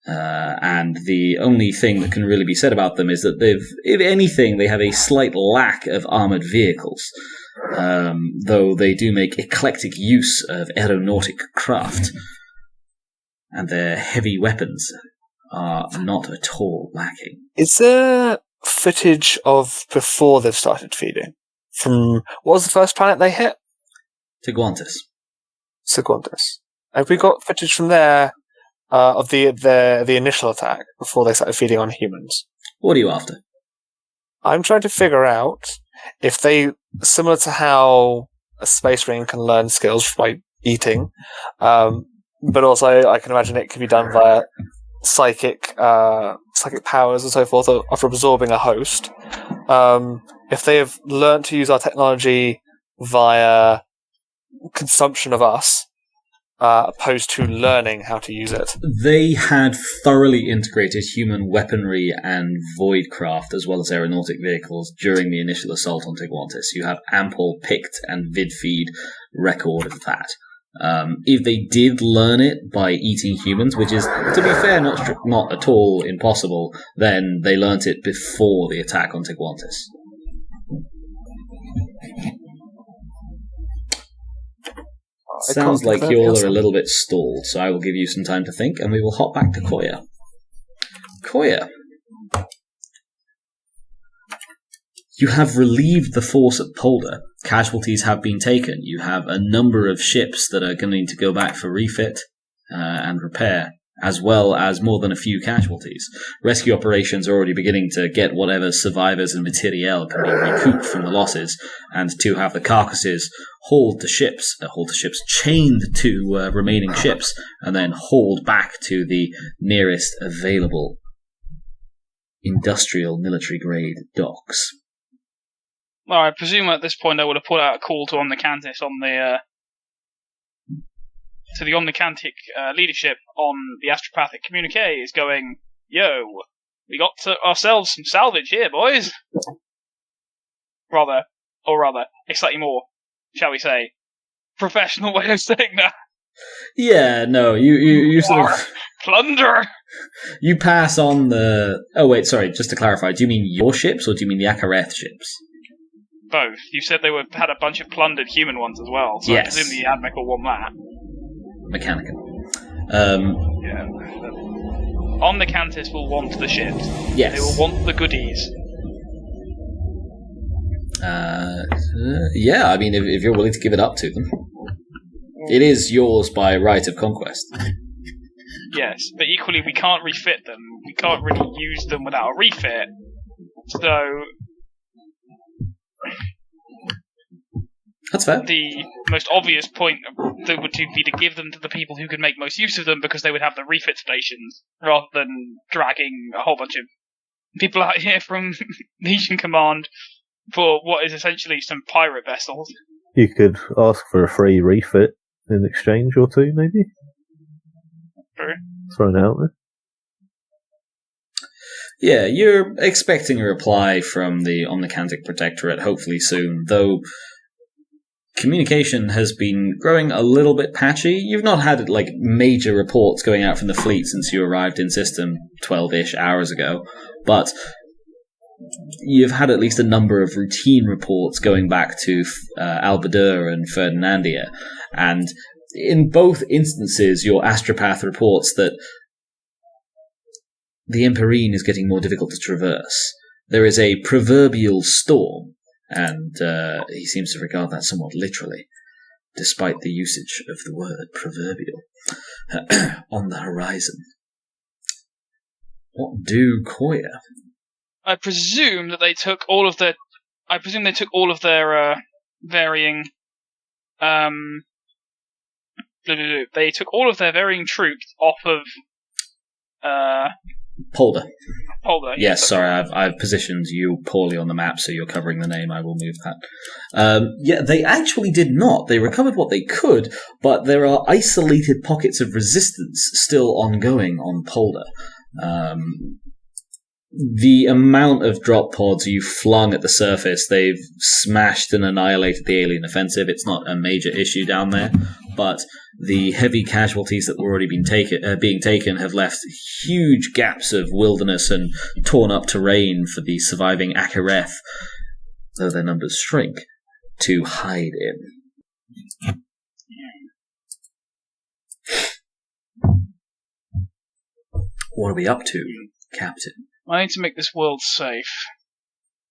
And the only thing that can really be said about them is that if anything, they have a slight lack of armoured vehicles. though they do make eclectic use of aeronautic craft, and their heavy weapons are not at all lacking. Is there footage of before they've started feeding? From what was the first planet they hit? Teguantis. Seguantis. Have we got footage from there of the initial attack before they started feeding on humans? What are you after? I'm trying to figure out if they, similar to how a space marine can learn skills by eating, but also I can imagine it can be done via psychic powers and so forth after absorbing a host. If they have learned to use our technology via consumption of us, opposed to learning how to use it. They had thoroughly integrated human weaponry and voidcraft as well as aeronautic vehicles during the initial assault on Teguantis. You have ample pict and vidfeed record of that. If they did learn it by eating humans, which is, to be fair, not at all impossible, then they learnt it before the attack on Teguantis. Sounds like you all are a little bit stalled, so I will give you some time to think, and we will hop back to Coayah. Coayah, you have relieved the force at Polder. Casualties have been taken. You have a number of ships that are going to go back for refit and repair, as well as more than a few casualties. Rescue operations are already beginning to get whatever survivors and materiel can be recouped from the losses, and to have the carcasses hauled to ships, chained to remaining ships, and then hauled back to the nearest available industrial military-grade docks. Well, I presume at this point I would have put out a call to Omnicantis on the to the Omnicantic leadership on the astropathic communique is going, yo, we got ourselves some salvage here, boys. Rather, a slightly more, shall we say, professional way of saying that. Yeah, no, you sort of... Plunder! You pass on the... Oh, wait, sorry, just to clarify, do you mean your ships, or do you mean the Ak'haireth ships? Both. You said they had a bunch of plundered human ones as well, so yes. I presume the Admech will want that. Mechanical. Yeah. On the Cantus will want the ships. Yes. They will want the goodies. Yeah, I mean, if you're willing to give it up to them. It is yours by right of conquest. Yes, but equally we can't refit them. We can't really use them without a refit. So... That's fair. The most obvious point that would be to give them to the people who could make most use of them, because they would have the refit stations, rather than dragging a whole bunch of people out here from Legion Command for what is essentially some pirate vessels. You could ask for a free refit in exchange or two, maybe? True. Thrown out there. Yeah, you're expecting a reply from the Omnicantic Protectorate hopefully soon, though communication has been growing a little bit patchy. You've not had major reports going out from the fleet since you arrived in system 12-ish hours ago, but you've had at least a number of routine reports going back to Albadur and Ferdinandia, and in both instances your astropath reports that the Emperine is getting more difficult to traverse. There is a proverbial storm, and he seems to regard that somewhat literally, despite the usage of the word proverbial, on the horizon. What do Coayah? I presume that they took all of their... varying... They took all of their varying troops off of... Polder. Yes, sorry, I've positioned you poorly on the map, so you're covering the name. I will move that. Yeah, they actually did not. They recovered what they could, but there are isolated pockets of resistance still ongoing on Polder. The amount of drop pods you flung at the surface, they've smashed and annihilated the alien offensive. It's not a major issue down there, but the heavy casualties that were already being taken have left huge gaps of wilderness and torn up terrain for the surviving Ak'haireth, though their numbers shrink. to hide in. What are we up to, Captain? I need to make this world safe.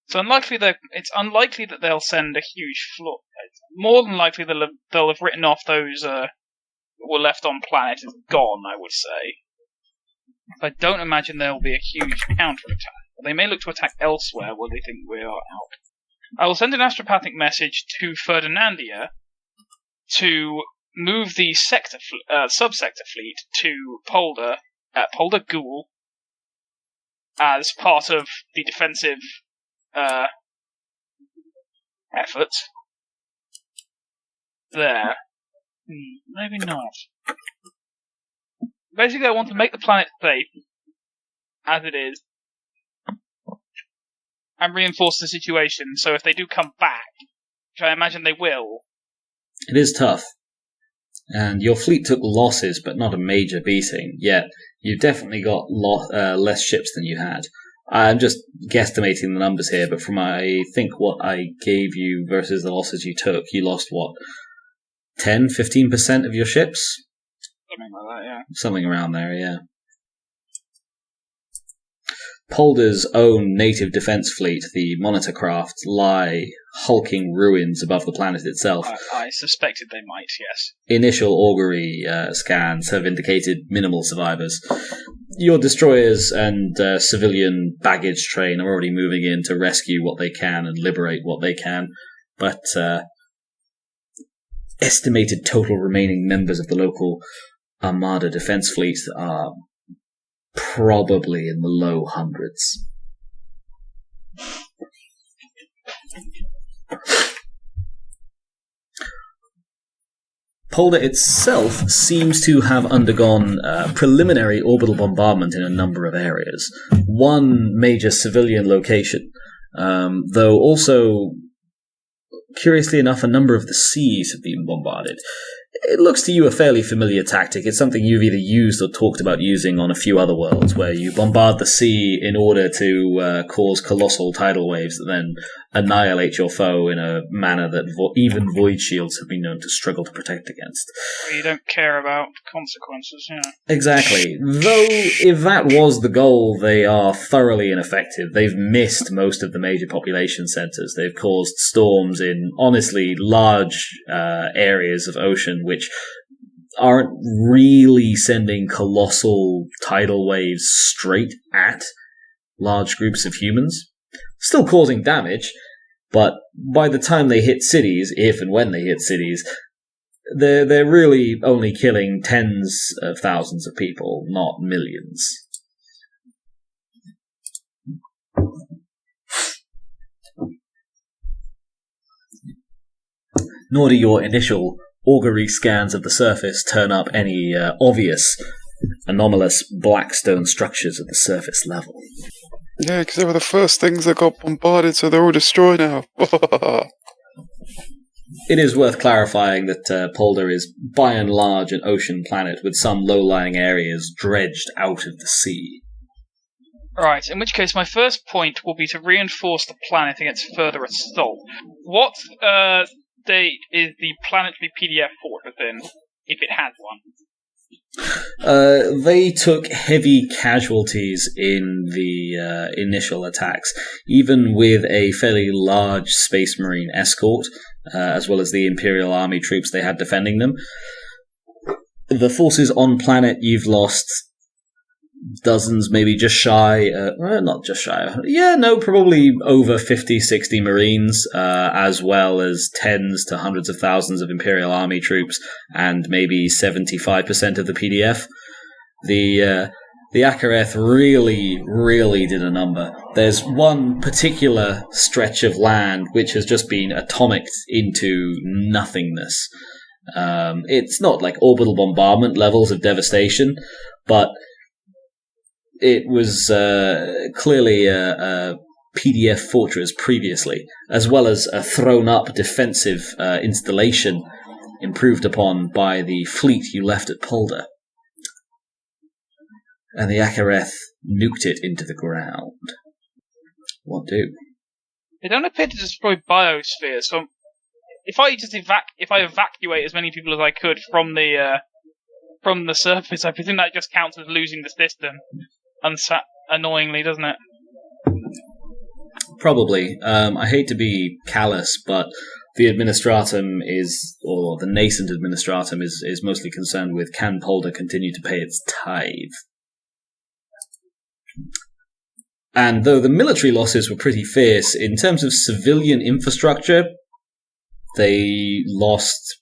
It's unlikely that they'll send a huge flood. More than likely they'll have written off those that were left on planet as gone, I would say. I don't imagine there will be a huge counterattack. They may look to attack elsewhere where they think we are out. I will send an astropathic message to Ferdinandia to move the subsector fleet to Polder Ghoul as part of the defensive effort. There. Maybe not. Basically, I want to make the planet safe, as it is, and reinforce the situation, so if they do come back, which I imagine they will... It is tough. And your fleet took losses, but not a major beating, yet you've definitely got less ships than you had. I'm just guesstimating the numbers here, but from I think what I gave you versus the losses you took, you lost, what, 10, 15% of your ships? Something like that, yeah. Something around there, yeah. Polder's own native defense fleet, the Monitor craft, lie hulking ruins above the planet itself. I suspected they might, yes. Initial augury scans have indicated minimal survivors. Your destroyers and civilian baggage train are already moving in to rescue what they can and liberate what they can, but estimated total remaining members of the local Armada defense fleet are probably in the low hundreds. Polder itself seems to have undergone preliminary orbital bombardment in a number of areas. One major civilian location, though also, curiously enough, a number of the seas have been bombarded. It looks to you a fairly familiar tactic. It's something you've either used or talked about using on a few other worlds, where you bombard the sea in order to cause colossal tidal waves that then annihilate your foe in a manner that even void shields have been known to struggle to protect against. You don't care about consequences, yeah. Exactly. Though, if that was the goal, they are thoroughly ineffective. They've missed most of the major population centers. They've caused storms in, honestly, large areas of ocean, which aren't really sending colossal tidal waves straight at large groups of humans. Still causing damage, but by the time they hit cities, if and when they hit cities, they're really only killing tens of thousands of people, not millions. Nor do your initial augury scans of the surface turn up any obvious, anomalous black stone structures at the surface level. Yeah, because they were the first things that got bombarded, so they're all destroyed now. It is worth clarifying that Polder is by and large an ocean planet with some low-lying areas dredged out of the sea. Right, in which case my first point will be to reinforce the planet against further assault. What state is the planetary PDF fortress in, if it has one? They took heavy casualties in the initial attacks, even with a fairly large Space Marine escort, as well as the Imperial Army troops they had defending them. The forces on planet, you've lost dozens, maybe just shy, not just shy, probably over 50, 60 Marines, as well as tens to hundreds of thousands of Imperial Army troops, and maybe 75% of the PDF. The Ak'haireth really did a number. There's one particular stretch of land which has just been atomicked into nothingness. It's not like orbital bombardment levels of devastation, but it was clearly a PDF fortress previously, as well as a thrown-up defensive installation improved upon by the fleet you left at Polder. And the Ak'haireth nuked it into the ground. What do? They don't appear to destroy biospheres, so if I evacuate as many people as I could from the surface, I presume that just counts as losing the system. Annoyingly, doesn't it? Probably. I hate to be callous, but the administratum or the nascent administratum is mostly concerned with, can Polder continue to pay its tithe? And though the military losses were pretty fierce, in terms of civilian infrastructure, they lost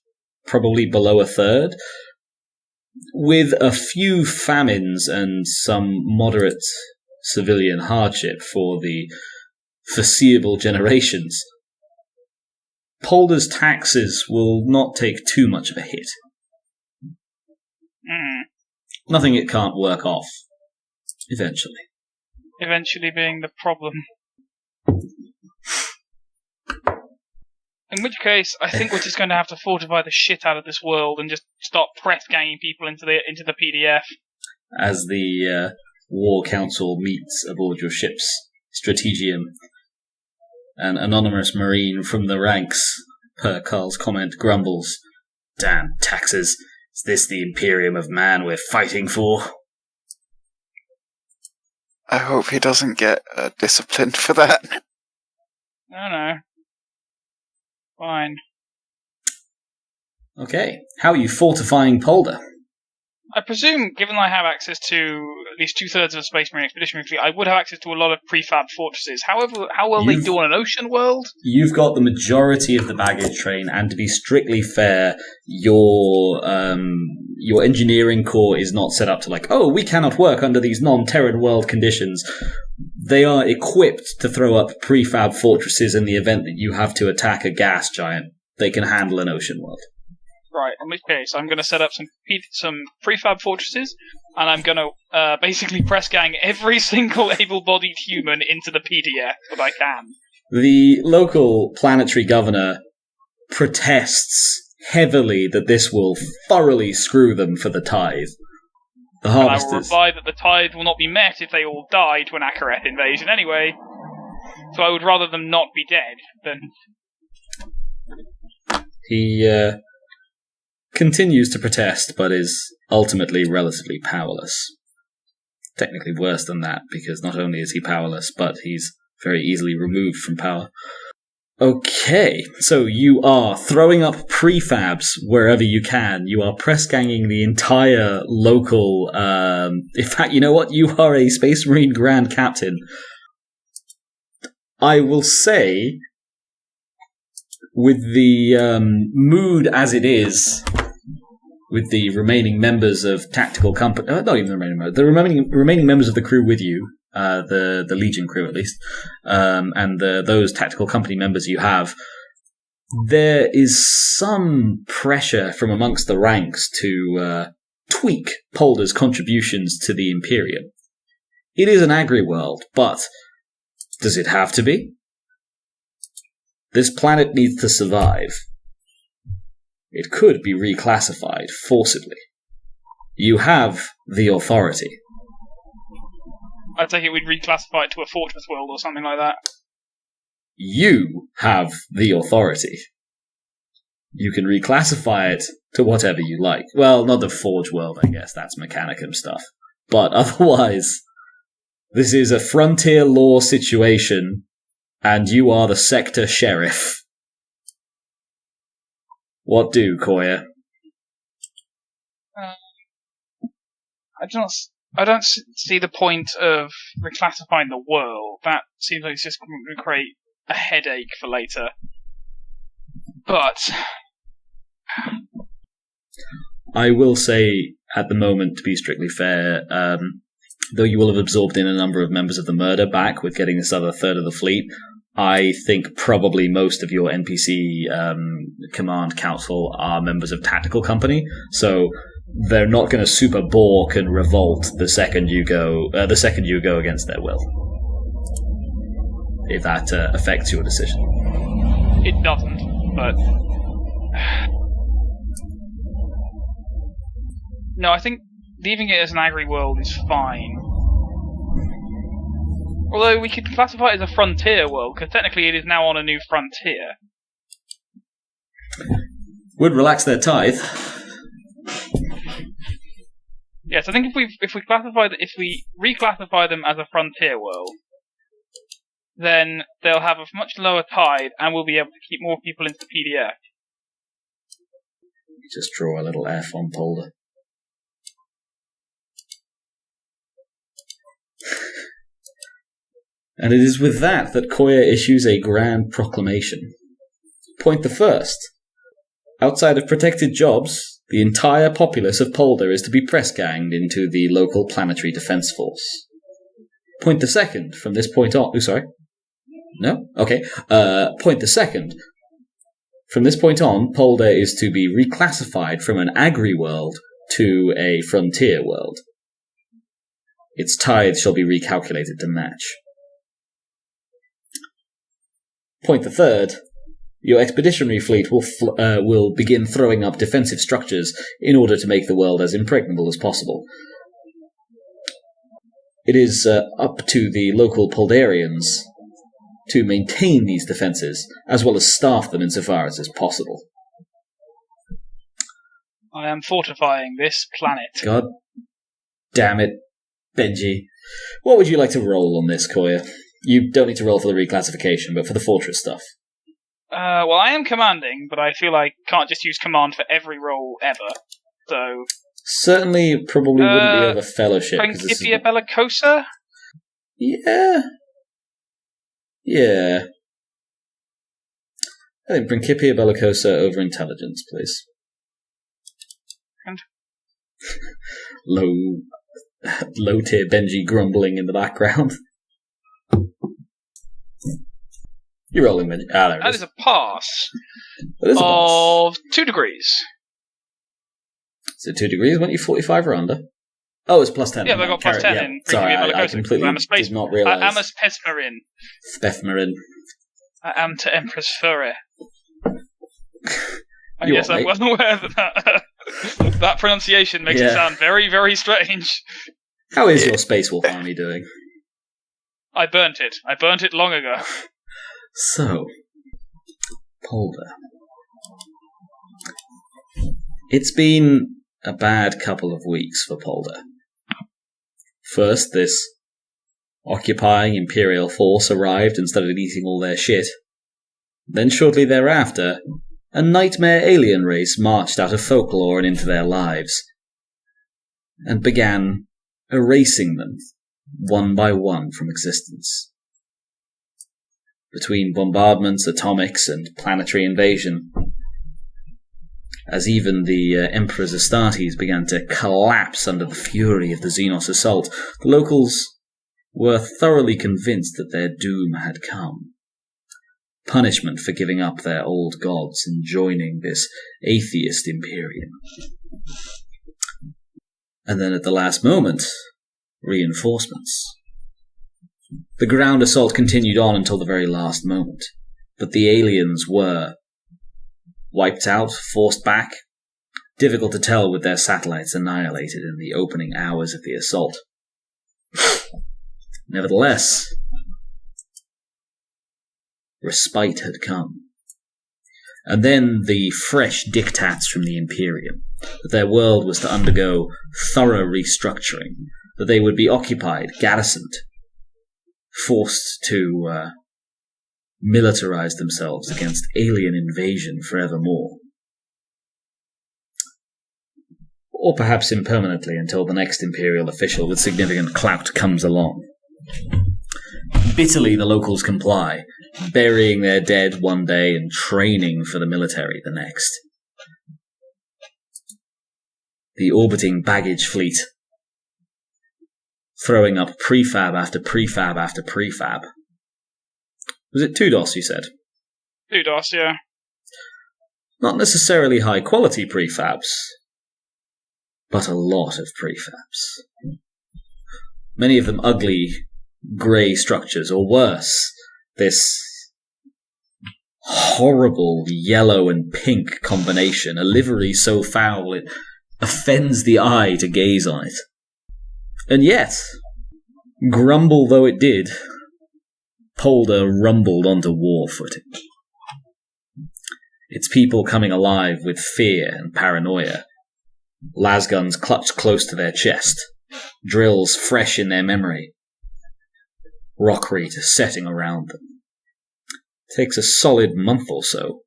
probably below a third. With a few famines and some moderate civilian hardship for the foreseeable generations, Polder's taxes will not take too much of a hit. Nothing it can't work off, eventually. Eventually being the problem. In which case, I think we're just going to have to fortify the shit out of this world and just start press ganging people into the PDF. As the War Council meets aboard your ship's Strategium, an anonymous marine from the ranks, per Carl's comment, grumbles, "Damn taxes! Is this the Imperium of Man we're fighting for?" I hope he doesn't get disciplined for that. No. Fine. Okay, how are you fortifying Polder? I presume, given I have access to at least 2/3 of the Space Marine Expeditionary Fleet, I would have access to a lot of prefab fortresses. However, how well they do on an ocean world? You've got the majority of the baggage train, and to be strictly fair, your engineering core is not set up to we cannot work under these non-Terran world conditions. They are equipped to throw up prefab fortresses in the event that you have to attack a gas giant. They can handle an ocean world. Right, in which case, I'm going to set up some prefab fortresses, and I'm going to basically press gang every single able-bodied human into the PDF that I can. The local planetary governor protests heavily that this will thoroughly screw them for the tithe. The harvesters. And I will reply that the tithe will not be met if they all die to an Ak'haireth invasion anyway, so I would rather them not be dead than... He continues to protest, but is ultimately relatively powerless. Technically worse than that, because not only is he powerless, but he's very easily removed from power. Okay, so you are throwing up prefabs wherever you can. You are press-ganging the entire local... in fact, you know what? You are a Space Marine Grand Captain. I will say, with the mood as it is, with the remaining members of Tactical Company... not even the remaining members. The remaining members of the crew with you, the Legion crew at least, and those Tactical Company members you have, there is some pressure from amongst the ranks to tweak Polder's contributions to the Imperium. It is an agri-world, but does it have to be? This planet needs to survive. It could be reclassified forcibly. You have the authority. I take it we'd reclassify it to a fortress world or something like that. You have the authority. You can reclassify it to whatever you like. Well, not the Forge world, I guess. That's Mechanicum stuff. But otherwise, this is a frontier law situation, and you are the sector sheriff. What do, Coayah? I don't see the point of reclassifying the world. That seems like it's just going to create a headache for later. But I will say, at the moment, to be strictly fair, though you will have absorbed in a number of members of the murder back with getting this other third of the fleet, I think probably most of your NPC command council are members of Tactical Company, so they're not going to super balk and revolt the second you go against their will. If that affects your decision. It doesn't, but... No, I think leaving it as an agri-world is fine. Although we could classify it as a frontier world, because technically it is now on a new frontier. Would relax their tithe. Yes, I think if we reclassify them as a frontier world, then they'll have a much lower tide, and we'll be able to keep more people into the PDF. Just draw a little F on Polder. And it is with that Coayah issues a grand proclamation. Point the first. Outside of protected jobs, the entire populace of Polder is to be press-ganged into the local planetary defense force. Point the second. From this point on... Oh, sorry. No? Okay. Point the second. From this point on, Polder is to be reclassified from an agri-world to a frontier world. Its tithe shall be recalculated to match. Point the third. Your expeditionary fleet will begin throwing up defensive structures in order to make the world as impregnable as possible. It is up to the local Poldarians to maintain these defences, as well as staff them insofar as is possible. I am fortifying this planet. God damn it, Benji. What would you like to roll on this, Coayah? You don't need to roll for the reclassification, but for the fortress stuff. Well, I am commanding, but I feel I can't just use command for every role ever. So certainly, it probably wouldn't be over fellowship. Principia Bellicosa? Yeah. Yeah. I think Principia Bellicosa over intelligence, please. And? Low tier Benji grumbling in the background. You're rolling, Benji. That is a pass. That is a pass. Of 2 degrees. So 2 degrees, weren't you 45 or under? Oh, it's plus 10. Yeah, I got plus 10 in Sorry, I completely did not realise. I am a Spethmarin. Spethmarin. I am to Empress Furre. And You yes, I wasn't aware that that pronunciation makes it sound very, very strange. How is your Space Wolf army doing? I burnt it. I burnt it long ago. So, Polder. It's been a bad couple of weeks for Polder. First, this occupying Imperial force arrived and started eating all their shit. Then shortly thereafter, a nightmare alien race marched out of folklore and into their lives, and began erasing them, one by one, from existence. Between bombardments, atomics, and planetary invasion, as even the Emperor's Astartes began to collapse under the fury of the Xenos assault, the locals were thoroughly convinced that their doom had come. Punishment for giving up their old gods and joining this atheist Imperium. And then at the last moment, reinforcements. The ground assault continued on until the very last moment, but the aliens were wiped out, forced back, difficult to tell with their satellites annihilated in the opening hours of the assault. Nevertheless, respite had come. And then the fresh diktats from the Imperium, that their world was to undergo thorough restructuring, that they would be occupied, garrisoned, forced to militarize themselves against alien invasion forevermore. Or perhaps impermanently until the next Imperial official with significant clout comes along. Bitterly the locals comply, burying their dead one day and training for the military the next. The orbiting baggage fleet, throwing up prefab after prefab after prefab. Was it 2 DOS, you said? 2 DOS, yeah. Not necessarily high-quality prefabs, but a lot of prefabs. Many of them ugly, grey structures, or worse, this horrible yellow and pink combination, a livery so foul it offends the eye to gaze on it. And yet, grumble though it did, Polder rumbled onto war footing. its people coming alive with fear and paranoia. Lasguns clutched close to their chest, drills fresh in their memory, rockreed setting around them. Takes a solid month or so,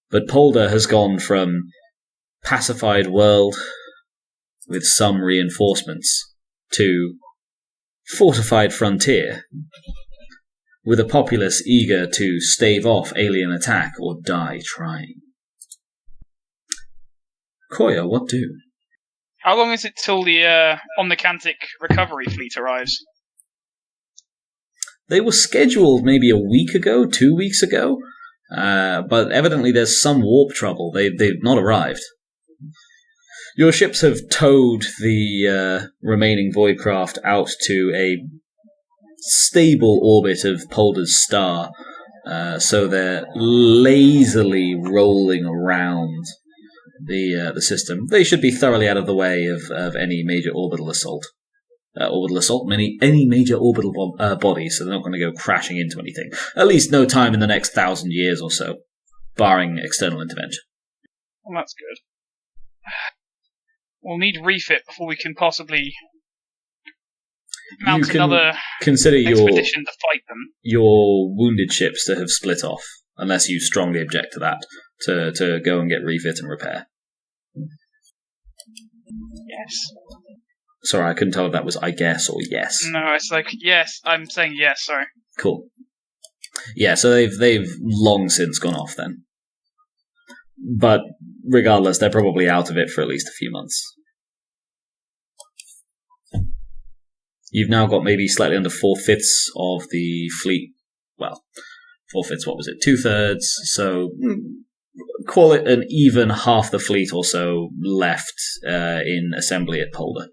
but Polder has gone from pacified world with some reinforcements to fortified frontier with a populace eager to stave off alien attack or die trying. Coayah, what do? How long is it till the Omnicantic recovery fleet arrives? They were scheduled maybe a week ago, 2 weeks ago, but evidently there's some warp trouble. They've not arrived. Your ships have towed the remaining Voidcraft out to a stable orbit of Polder's star, so they're lazily rolling around the system. They should be thoroughly out of the way of any major orbital assault. Any major orbital body, so they're not going to go crashing into anything. At least no time in the next 1,000 years or so, barring external intervention. Well, that's good. We'll need refit before we can possibly mount another expedition to fight them. Your wounded ships to have split off, unless you strongly object to that, to go and get refit and repair. Yes. Sorry, I couldn't tell if that was I guess or yes. No, it's like yes. I'm saying yes. Sorry. Cool. Yeah, so they've long since gone off then. But regardless, they're probably out of it for at least a few months. You've now got maybe slightly under 4/5 of the fleet. Well, 4/5, what was it? 2/3. So call it an even half the fleet or so left in assembly at Polder.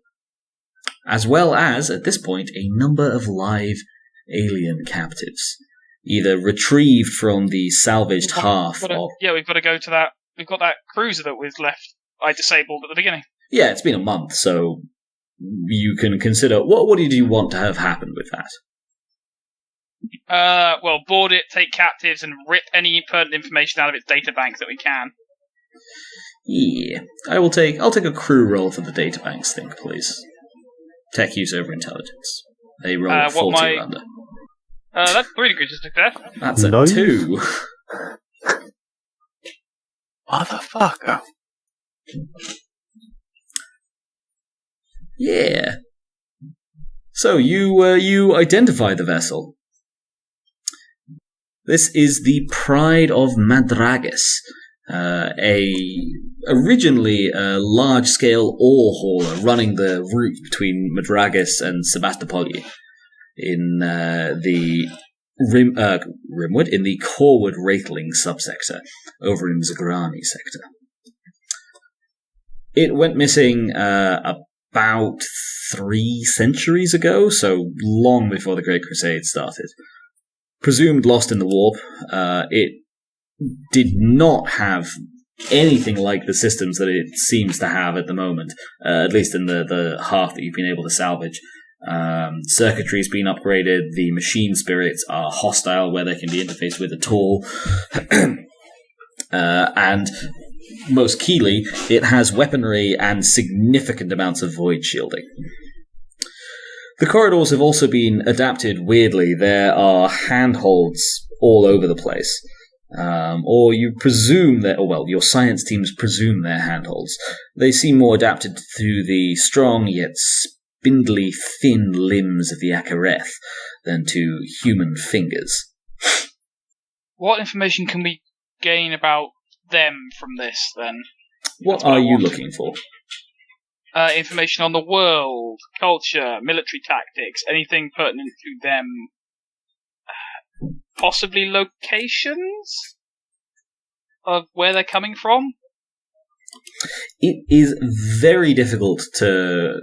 As well as, at this point, a number of live alien captives, either retrieved from the salvaged half of... Yeah, we've got to go to that. We've got that cruiser that was left. I disabled at the beginning. Yeah, it's been a month, so you can consider... What did you want to have happen with that? Well, board it, take captives, and rip any pertinent information out of its databank that we can. Yeah. I'll take a crew roll for the databanks thing, please. Tech use over intelligence. They roll 40 or under. That's 3 degrees of success. That's a 2. Motherfucker. Yeah. So you identify the vessel. This is the Pride of Madragus, originally a large-scale ore hauler running the route between Madragus and Sebastopol in the Rimwood, in the Corwood Raitling subsector, over in Zagrani sector. It went missing about 3 centuries ago, so long before the Great Crusade started. Presumed lost in the warp, it did not have anything like the systems that it seems to have at the moment, at least in the half that you've been able to salvage. Circuitry's been upgraded, the machine spirits are hostile where they can be interfaced with at all, and most keyly, it has weaponry and significant amounts of void shielding. The corridors have also been adapted weirdly. There are handholds all over the place. Or you presume that, your science teams presume they're handholds. They seem more adapted to the strong yet spindly thin limbs of the Ak'haireth than to human fingers. What information can we gain about them from this, then? What are you looking for? Information on the world, culture, military tactics, anything pertinent to them. Possibly locations of where they're coming from? It is very difficult to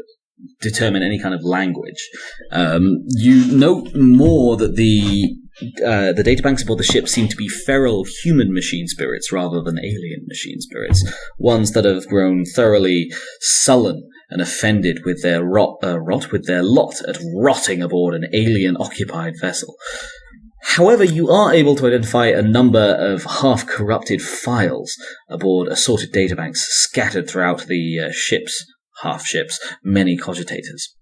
determine any kind of language. You note more that the databanks aboard the ship seem to be feral human machine spirits rather than alien machine spirits. Ones that have grown thoroughly sullen and offended with their lot at rotting aboard an alien-occupied vessel. However, you are able to identify a number of half-corrupted files aboard assorted databanks scattered throughout the half-ships, many cogitators.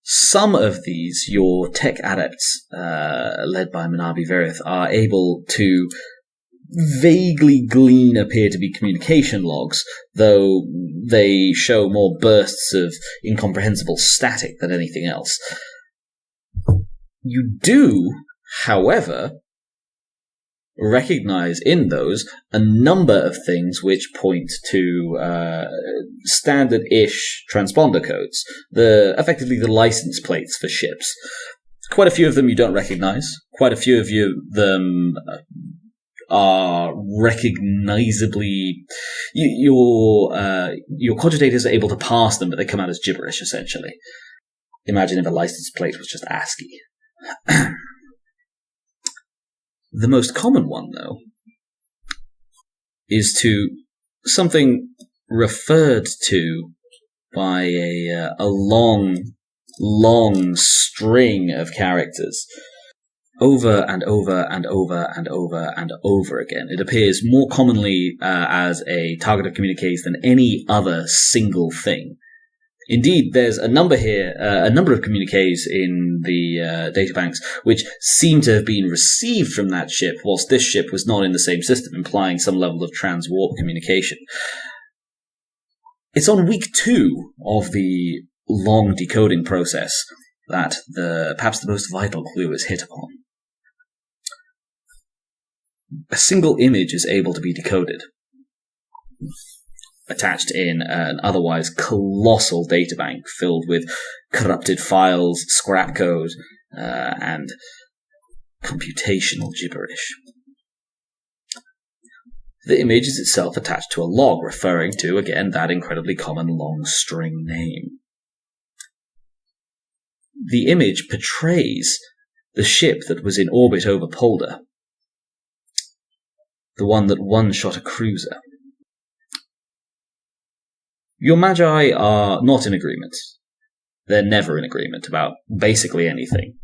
Some of these, your tech adepts, led by Manabi Verith, are able to vaguely glean appear to be communication logs, though they show more bursts of incomprehensible static than anything else. You do, however, recognize in those a number of things which point to standard-ish transponder codes, effectively the license plates for ships. Quite a few of them you don't recognize. Quite a few of them are recognizably... Your cogitators are able to pass them, but they come out as gibberish, essentially. Imagine if a license plate was just ASCII. The most common one, though, is to something referred to by a long string of characters over and over and over and over and over again. It appears more commonly as a target of communiques than any other single thing. Indeed, there's a number here, a number of communiques in the databanks which seem to have been received from that ship, whilst this ship was not in the same system, implying some level of trans-warp communication. It's on week 2 of the long decoding process that perhaps the most vital clue is hit upon. A single image is able to be decoded, attached in an otherwise colossal databank filled with corrupted files, scrap code, and computational gibberish. The image is itself attached to a log referring to, again, that incredibly common long string name. The image portrays the ship that was in orbit over Polder, the one that one-shot a cruiser. Your Magi are not in agreement. They're never in agreement about basically anything.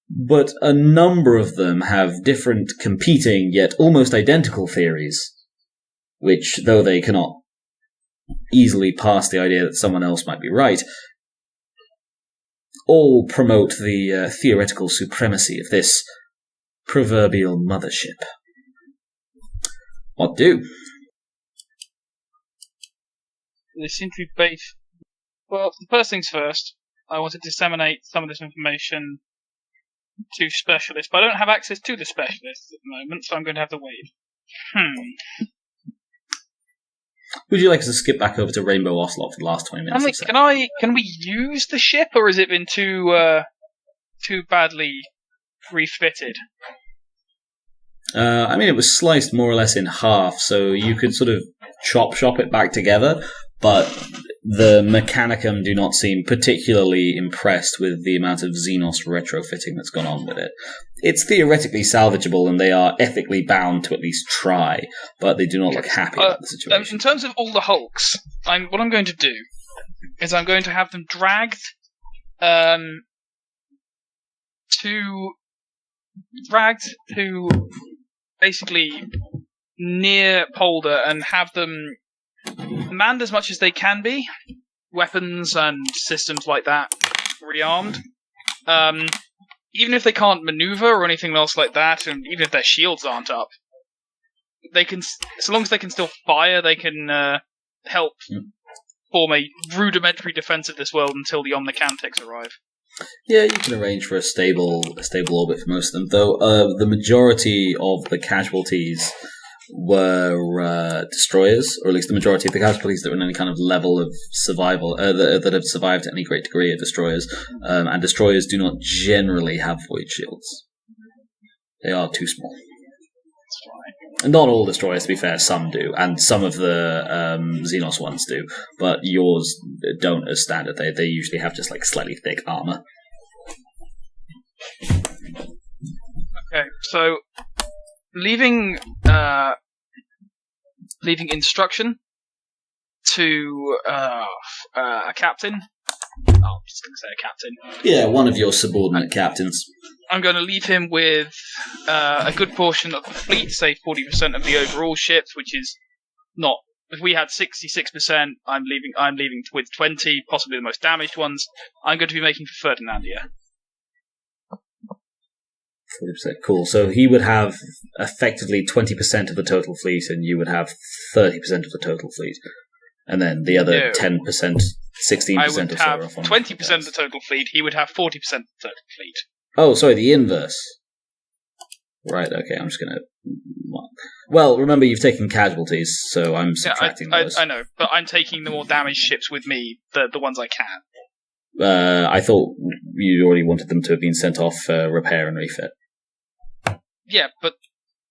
But a number of them have different competing yet almost identical theories, which, though they cannot easily pass the idea that someone else might be right, all promote the theoretical supremacy of this proverbial mothership. What do? They seem to be based... Well, first things first, I want to disseminate some of this information to specialists, but I don't have access to the specialists at the moment, so I'm going to have to wait. Would you like us to skip back over to Rainbow Ocelot for the last 20 minutes? Can we use the ship, or has it been too badly refitted? It was sliced more or less in half, so you could sort of chop it back together, but the Mechanicum do not seem particularly impressed with the amount of Xenos retrofitting that's gone on with it. It's theoretically salvageable, and they are ethically bound to at least try, but they do not look happy about the situation. In terms of all the Hulks, what I'm going to do is I'm going to have them dragged to basically near Polder and have them manned as much as they can be, weapons and systems like that, rearmed. Even if they can't maneuver or anything else like that, and even if their shields aren't up, they can, so long as they can still fire, they can help form a rudimentary defense of this world until the Omnicantics arrive. Yeah, you can arrange for a stable orbit for most of them, though the majority of the casualties were destroyers, or at least the majority of the casualties that were in any kind of level of survival, that have survived to any great degree, are destroyers, and destroyers do not generally have void shields. They are too small. Not all destroyers, to be fair, some do, and some of the Xenos ones do, but yours don't as standard. They usually have just like slightly thick armor. Okay, so leaving instruction to a captain I'm just going to say a captain. Yeah, one of your subordinate captains. I'm going to leave him with a good portion of the fleet, say 40% of the overall ships, which is not. If we had 66%, I'm leaving with 20, possibly the most damaged ones. I'm going to be making for Ferdinandia. 40%, cool. So he would have effectively 20% of the total fleet, and you would have 30% of the total fleet. And then the other 10%, 16% I or so. would have 20% of the total fleet, he would have 40% of the total fleet. Oh, sorry, the inverse. Right, okay, I'm just going to... Well, remember, you've taken casualties, so I'm subtracting those. I know, but I'm taking the more damaged ships with me, the ones I can. I thought you already wanted them to have been sent off for repair and refit. Yeah, but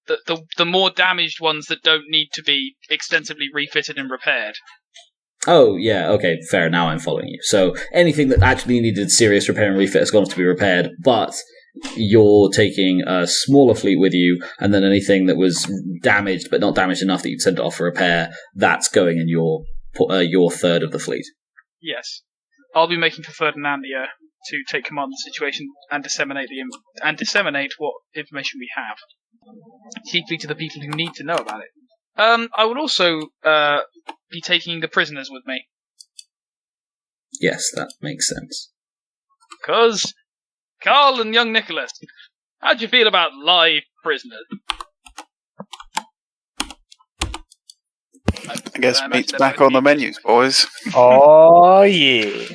the more damaged ones that don't need to be extensively refitted and repaired. Oh, yeah, okay, fair, now I'm following you. So anything that actually needed serious repair and refit has gone to be repaired, but you're taking a smaller fleet with you, and then anything that was damaged, but not damaged enough that you'd send it off for repair, that's going in your third of the fleet. Yes. I'll be making for Ferdinandia to take command of the situation and disseminate what information we have, chiefly to the people who need to know about it. I will also be taking the prisoners with me. Yes, that makes sense. Because, Carl and young Nicholas, how'd you feel about live prisoners? I guess meat's back on the menus, boys. Oh, yeah.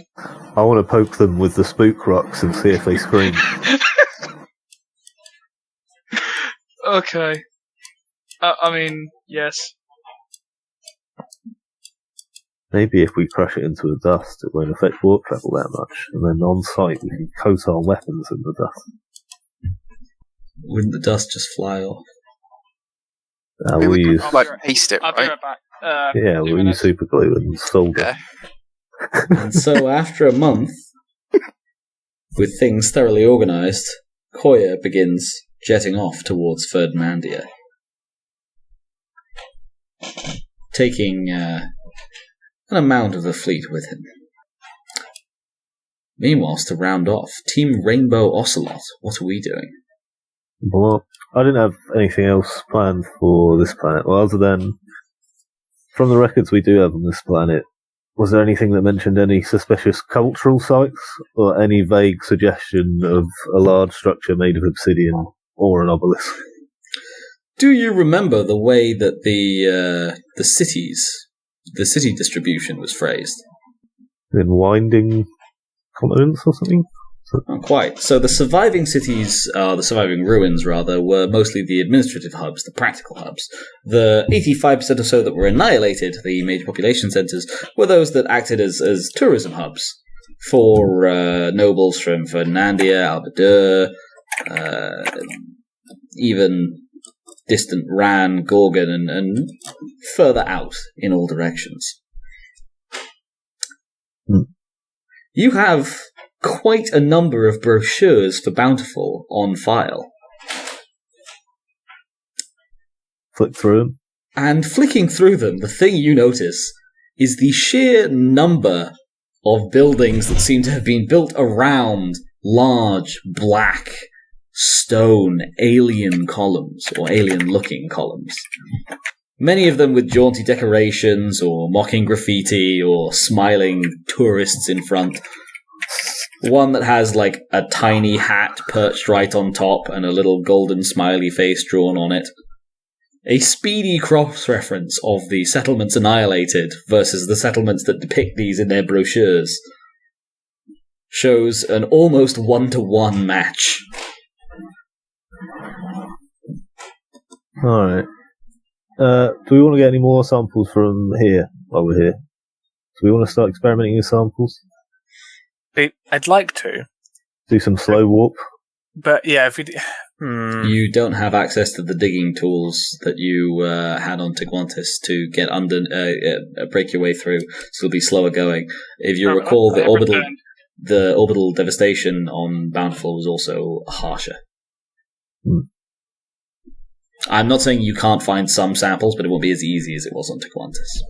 I want to poke them with the spook rocks and see if they scream. Okay. I mean, yes. Maybe if we crush it into the dust, it won't affect warp travel that much, and then on site we can coat our weapons in the dust. Wouldn't the dust just fly off? We'll use, paste it, I'll be right? right back. we'll use super glue and solder. Yeah. And so after a month, with things thoroughly organised, Coayah begins jetting off towards Ferdinandia, taking an amount of the fleet with him. Meanwhile, to round off, Team Rainbow Ocelot, what are we doing? Well, I didn't have anything else planned for this planet. Well, other than, from the records we do have on this planet, was there anything that mentioned any suspicious cultural sites, or any vague suggestion of a large structure made of obsidian or an obelisk? Do you remember the way that the city distribution was phrased? In winding continents or something? Not quite. So the surviving cities, the surviving ruins rather, were mostly the administrative hubs, the practical hubs. The 85% or so that were annihilated, the major population centres, were those that acted as tourism hubs for nobles from Ferdinandia, Albadur, even distant Ran, Gorgon, and further out in all directions. You have quite a number of brochures for Bountiful on file. Flick through them. And flicking through them, the thing you notice is the sheer number of buildings that seem to have been built around large, black, stone, alien columns, or alien-looking columns. Many of them with jaunty decorations, or mocking graffiti, or smiling tourists in front. One that has, like, a tiny hat perched right on top and a little golden smiley face drawn on it. A speedy cross-reference of the settlements annihilated versus the settlements that depict these in their brochures shows an almost one-to-one match. Alright. Do we want to get any more samples from here while we're here? Do we want to start experimenting with samples? I'd like to. Do some slow warp? But yeah, if we do... You don't have access to the digging tools that you had on Tiguantis to get under, break your way through, so it'll be slower going. If you recall, the orbital devastation on Bountiful was also harsher. I'm not saying you can't find some samples, but it won't be as easy as it was on Tiguantis.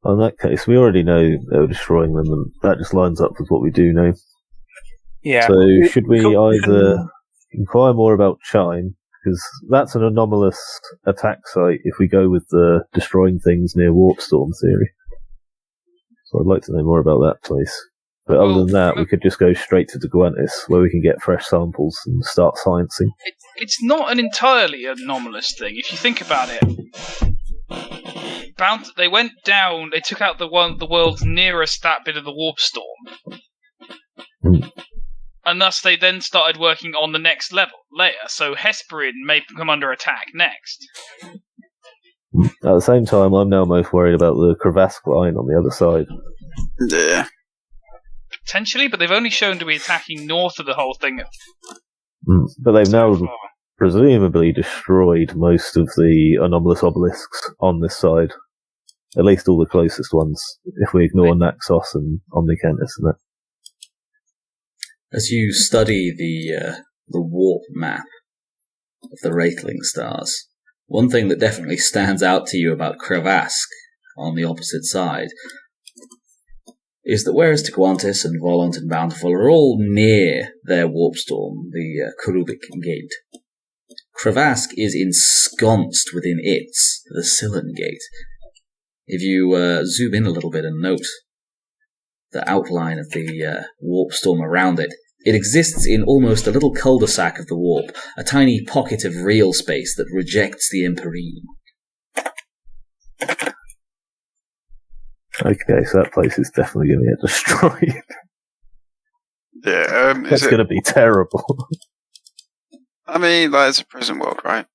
In that case, we already know they were destroying them, and that just lines up with what we do know. Yeah. So should we either inquire more about Chine, because that's an anomalous attack site if we go with the destroying things near Warpstorm theory. So I'd like to know more about that place. But other than that, we could just go straight to Deguantis, where we can get fresh samples and start sciencing. It's not an entirely anomalous thing, if you think about it. They went down, they took out the world's nearest that bit of the warp storm. And thus they then started working on the next layer, so Hesperian may come under attack next. At the same time, I'm now most worried about the Crevask line on the other side. Yeah. Potentially, but they've only shown to be attacking north of the whole thing. But they've now presumably destroyed most of the anomalous obelisks on this side. At least all the closest ones, if we ignore Naxos and Omnicantus and that. As you study the warp map of the Wraithling stars, one thing that definitely stands out to you about Crevask on the opposite side is that whereas Tequantis and Volant and Bountiful are all near their warp storm, the Cherubic Gate, Crevask is ensconced within the Scylan Gate. If you zoom in a little bit and note the outline of the warp storm around it, it exists in almost a little cul-de-sac of the warp, a tiny pocket of real space that rejects the Empyrean. Okay, so that place is definitely going to get destroyed. Yeah, That's going to be terrible. I mean, it's a prison world, right?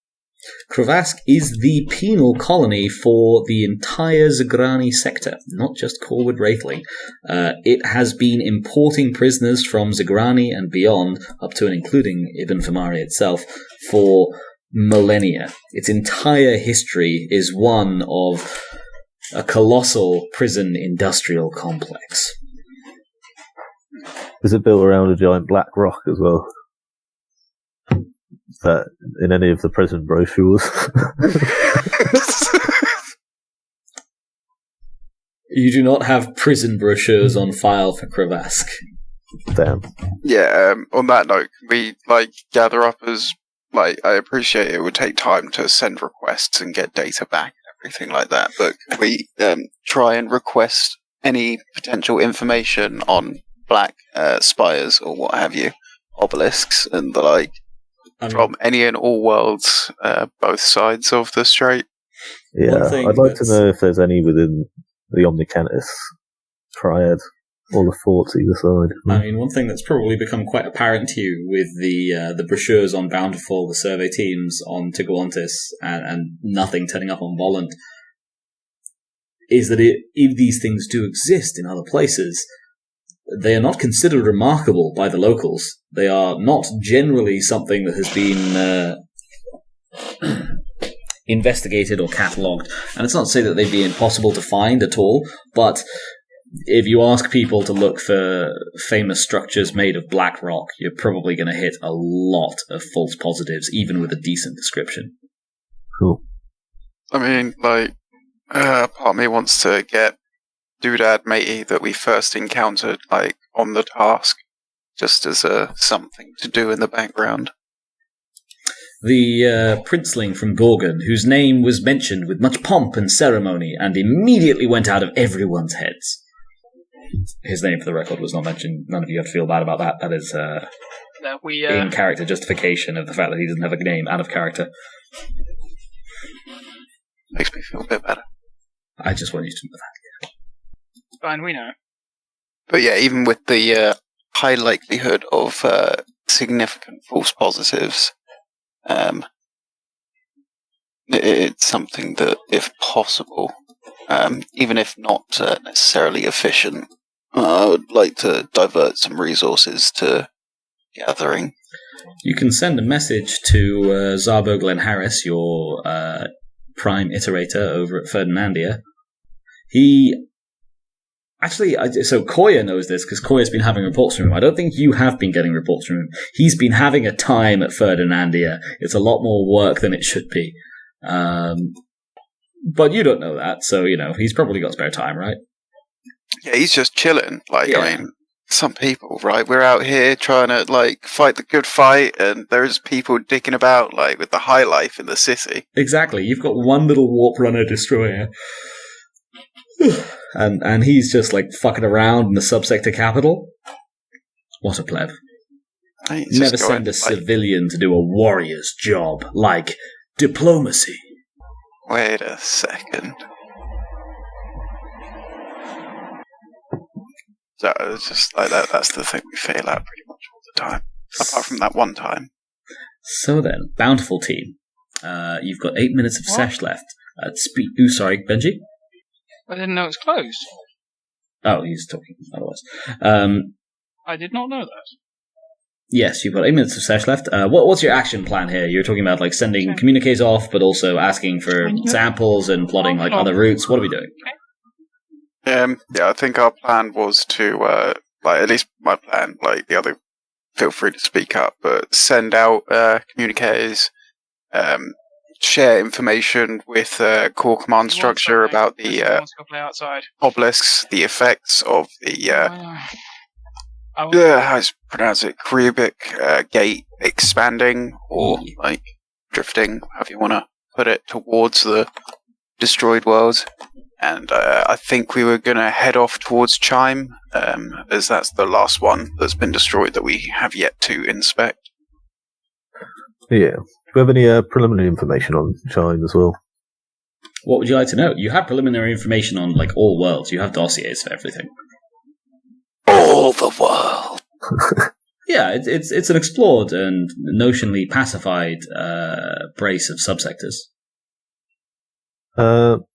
Crevask is the penal colony for the entire Zagrani sector, not just Corwood Wraithling. It has been importing prisoners from Zagrani and beyond, up to and including Ibn Famari itself, for millennia. Its entire history is one of a colossal prison industrial complex. Is it built around a giant black rock as well? That in any of the prison brochures? You do not have prison brochures on file for Crevask. Damn. Yeah, on that note, we gather up as I appreciate it would take time to send requests and get data back and everything like that, but we try and request any potential information on black spires or what have you, obelisks and the like, from any and all worlds, both sides of the strait. Yeah, I'd like to know if there's any within the Omnicantus triad, or the forts either side. I mean, one thing that's probably become quite apparent to you with the brochures on Bountiful, the survey teams on Tiguantis, and nothing turning up on Volant, is that if these things do exist in other places, they are not considered remarkable by the locals. They are not generally something that has been investigated or catalogued. And it's not to say that they'd be impossible to find at all, but if you ask people to look for famous structures made of black rock, you're probably going to hit a lot of false positives, even with a decent description. Cool. I mean, part of me wants to get Doodad Matey that we first encountered, on the task, just as something to do in the background. The princeling from Gorgon, whose name was mentioned with much pomp and ceremony, and immediately went out of everyone's heads. His name, for the record, was not mentioned. None of you have to feel bad about that. That is in-character justification of the fact that he doesn't have a name out of character. Makes me feel a bit better. I just want you to know that. Fine, we know. But yeah, even with the high likelihood of significant false positives, it's something that, if possible, even if not necessarily efficient, I would like to divert some resources to gathering. You can send a message to Zabo Glen Harris, your prime iterator over at Ferdinandia. So Coayah knows this because Coyah's been having reports from him. I don't think you have been getting reports from him. He's been having a time at Ferdinandia. It's a lot more work than it should be. But you don't know that, so, he's probably got spare time, right? Yeah, he's just chilling. Like, Yeah. I mean, some people, right? We're out here trying to, like, fight the good fight, and there's people dicking about, like, with the high life in the city. Exactly. You've got one little warp runner destroyer. and he's just, like, fucking around in the subsector capital. What a pleb. He's Never just going, send a civilian to do a warrior's job, like diplomacy. Wait a second. So it's just like that. That's the thing we fail at pretty much all the time. Apart from that one time. So then, bountiful team. You've got 8 minutes of sesh left. Sorry, Benji? I didn't know it was closed. Oh, he's talking otherwise. I did not know that. Yes, you've got 8 minutes of sesh left. What's your action plan here? You're talking about like sending communiques off, but also asking for samples and plotting like other routes. What are we doing? Yeah, I think our plan was to, at least my plan, like the other, feel free to speak up, but send out communiques, share information with core command structure about the obelisks, the effects of the, how do you pronounce it, Cread gate expanding, or like drifting, however you want to put it, towards the destroyed world. And I think we were going to head off towards Chime, as that's the last one that's been destroyed that we have yet to inspect. Yeah. Do we have any preliminary information on Chime as well? What would you like to know? You have preliminary information on like all worlds. You have dossiers for everything. All the world. Yeah, it's an explored and notionally pacified brace of subsectors. Do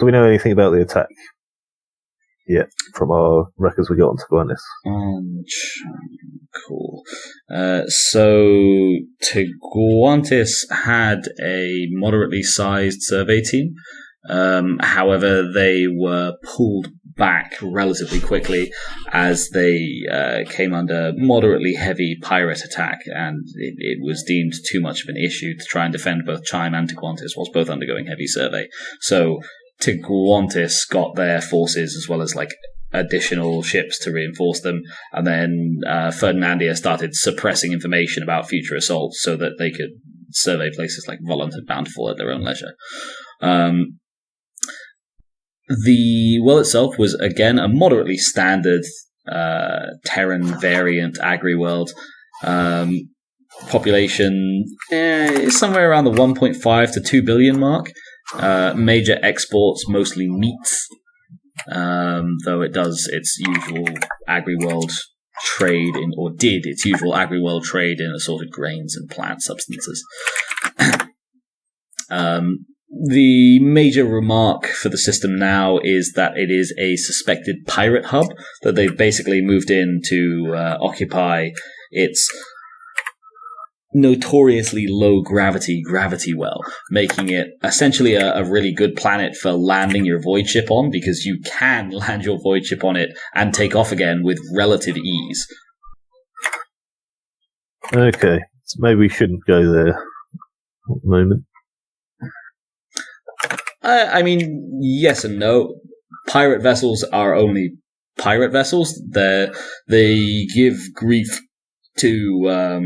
we know anything about the attack yet from our records we got on Tiguantis? Cool. So Tiguantis had a moderately sized survey team. However, they were pulled back relatively quickly as they came under moderately heavy pirate attack, and it was deemed too much of an issue to try and defend both Chime and Tiguantis whilst both undergoing heavy survey. So Tiguantis got their forces as well as like additional ships to reinforce them, and then Ferdinandia started suppressing information about future assaults so that they could survey places like Volant and Bountiful at their own leisure. The world itself was, again, a moderately standard Terran variant agri-world. Population is somewhere around the 1.5 to 2 billion mark. Major exports, mostly meats, though it does its usual agri-world trade did its usual agri-world trade in assorted grains and plant substances. The major remark for the system now is that it is a suspected pirate hub, that they've basically moved in to occupy its notoriously low gravity well, making it essentially a really good planet for landing your void ship on, because you can land your void ship on it and take off again with relative ease. Okay, so maybe we shouldn't go there at the moment. I mean, yes and no. Pirate vessels are only pirate vessels. They give grief to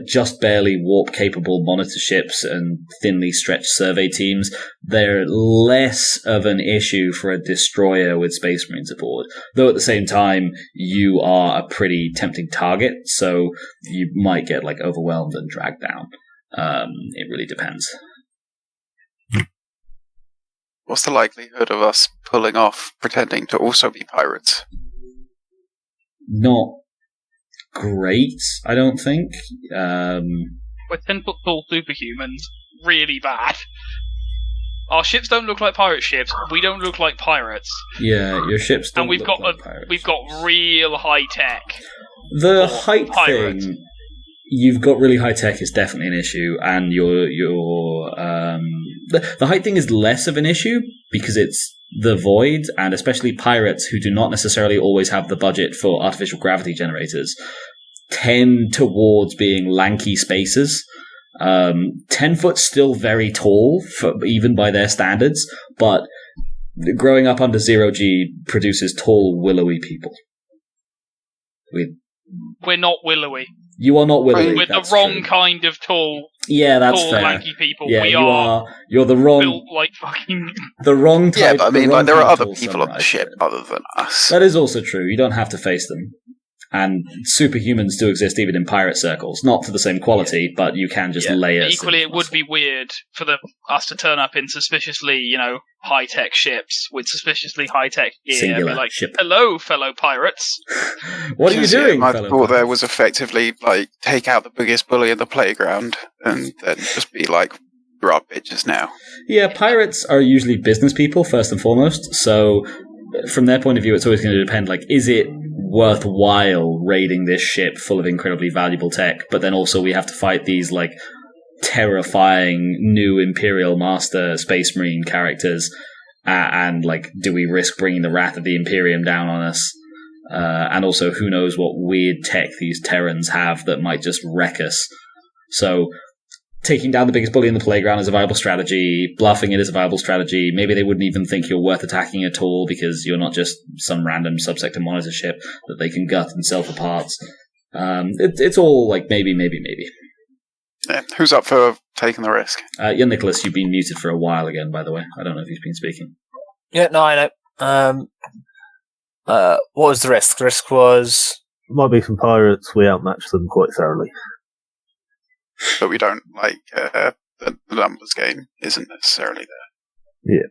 just barely warp-capable monitor ships and thinly stretched survey teams. They're less of an issue for a destroyer with Space Marines aboard, though at the same time, you are a pretty tempting target, so you might get like overwhelmed and dragged down. It really depends. What's the likelihood of us pulling off pretending to also be pirates? Not great, I don't think. We're 10-foot tall superhumans. Really bad. Our ships don't look like pirate ships. We don't look like pirates. Yeah, your ships don't look like pirates. And we've got real high tech. The height thing, you've got really high tech is definitely an issue, and the height thing is less of an issue because it's the void, and especially pirates who do not necessarily always have the budget for artificial gravity generators tend towards being lanky spaces. 10 foot's still very tall, even by their standards, but growing up under 0G produces tall, willowy people. We're not willowy. You are not willowy. We're the wrong kind of tall, yeah, that's tall, fair. lanky people. Yeah, we you're the wrong, built like fucking. the wrong type. Yeah, but I mean, the wrong like, there are kind of other tall people on the sunrise ship ship. other than us. That is also true. You don't have to face them. And superhumans do exist even in pirate circles. Not to the same quality, but you can just layer. Equally, it would be weird for us to turn up in suspiciously, high-tech ships with suspiciously high-tech gear. Singular Be like, ship. hello, fellow pirates. What are you doing, My fellow thought there pirates? was effectively, like, take out the biggest bully in the playground and then just be like, we're our bitches now. Yeah, pirates are usually business people, first and foremost, so from their point of view, it's always going to depend, like, is it worthwhile raiding this ship full of incredibly valuable tech, but then also we have to fight these, like, terrifying new Imperial Master Space Marine characters, and, like, do we risk bringing the wrath of the Imperium down on us? And also, who knows what weird tech these Terrans have that might just wreck us. So, taking down the biggest bully in the playground is a viable strategy. Bluffing it is a viable strategy. Maybe they wouldn't even think you're worth attacking at all because you're not just some random subsector monitor ship that they can gut and sell for parts. It's all like maybe. Yeah. Who's up for taking the risk? Yeah, Nicholas, you've been muted for a while again, by the way. I don't know if you've been speaking. Yeah, no, I know. What was the risk? The risk was... Might be some pirates, we outmatch them quite thoroughly. But we don't, like, the numbers game isn't necessarily there.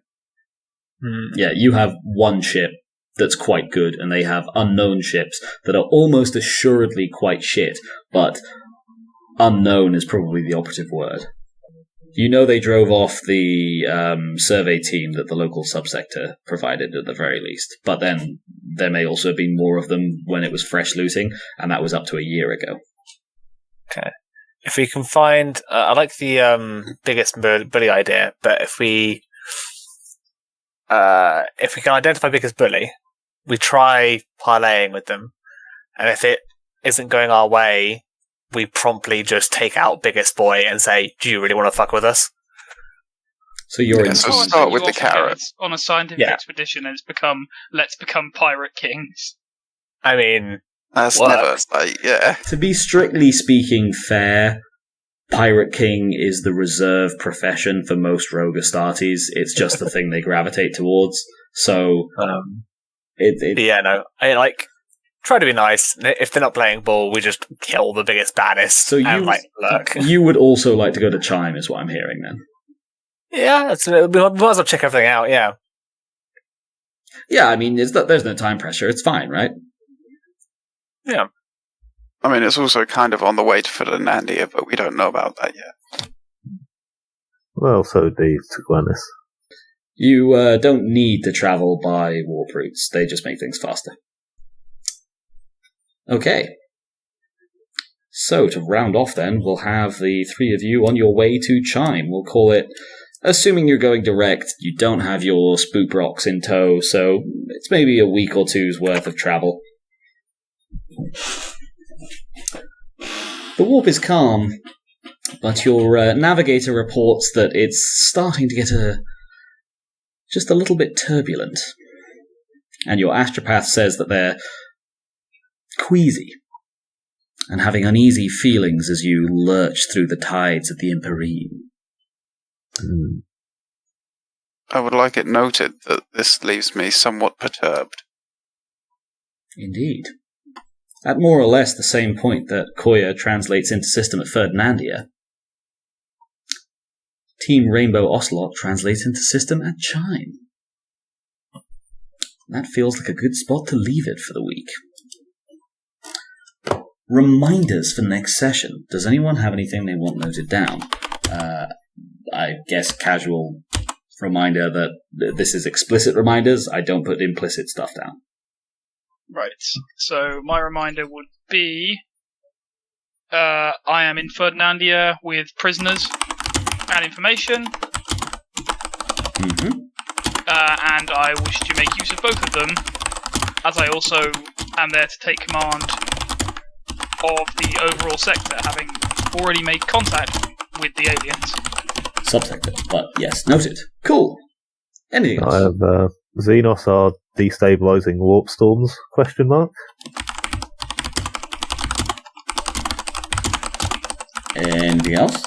Yeah, you have one ship that's quite good, and they have unknown ships that are almost assuredly quite shit, but unknown is probably the operative word. You know they drove off the survey team that the local subsector provided at the very least, but then there may also have been more of them when it was fresh looting, and that was up to a year ago. Okay. If we can find... I like the biggest bully idea, but if we can identify biggest bully, we try parlaying with them, and if it isn't going our way, we promptly just take out biggest boy and say, do you really want to fuck with us? So you're in... So start with the carrot. On a scientific expedition, and let's become pirate kings. I mean... That's What? never, like, yeah. To be strictly speaking fair, Pirate King is the reserve profession for most rogue Astartes. It's just the thing they gravitate towards. So, yeah, no. I try to be nice. If they're not playing ball, we just kill the biggest baddest. So and, look. you would also like to go to Chime, is what I'm hearing then. Yeah, we might as well check everything out, yeah. Yeah, I mean, there's no time pressure. It's fine, right? Yeah. I mean, it's also kind of on the way to Ferdinandia, but we don't know about that yet. Well, so do Tiguanis. You don't need to travel by warp routes. They just make things faster. Okay. So, to round off then, we'll have the three of you on your way to Chime. We'll call it, assuming you're going direct, you don't have your spook rocks in tow, so it's maybe a week or two's worth of travel. The warp is calm, but your navigator reports that it's starting to get just a little bit turbulent. And your astropath says that they're queasy and having uneasy feelings as you lurch through the tides of the Empyrean. I would like it noted that this leaves me somewhat perturbed. Indeed. At more or less the same point that Coayah translates into system at Ferdinandia, Team Rainbow Ocelot translates into system at Chime. That feels like a good spot to leave it for the week. Reminders for next session. Does anyone have anything they want noted down? I guess casual reminder that this is explicit reminders. I don't put implicit stuff down. Right. So my reminder would be I am in Ferdinandia with prisoners and information. Mm-hmm. And I wish to make use of both of them, as I also am there to take command of the overall sector, having already made contact with the aliens. Subsector, but yes, noted. Cool. Anything else? I have Xenos are destabilizing warp storms? Question mark. Anything else?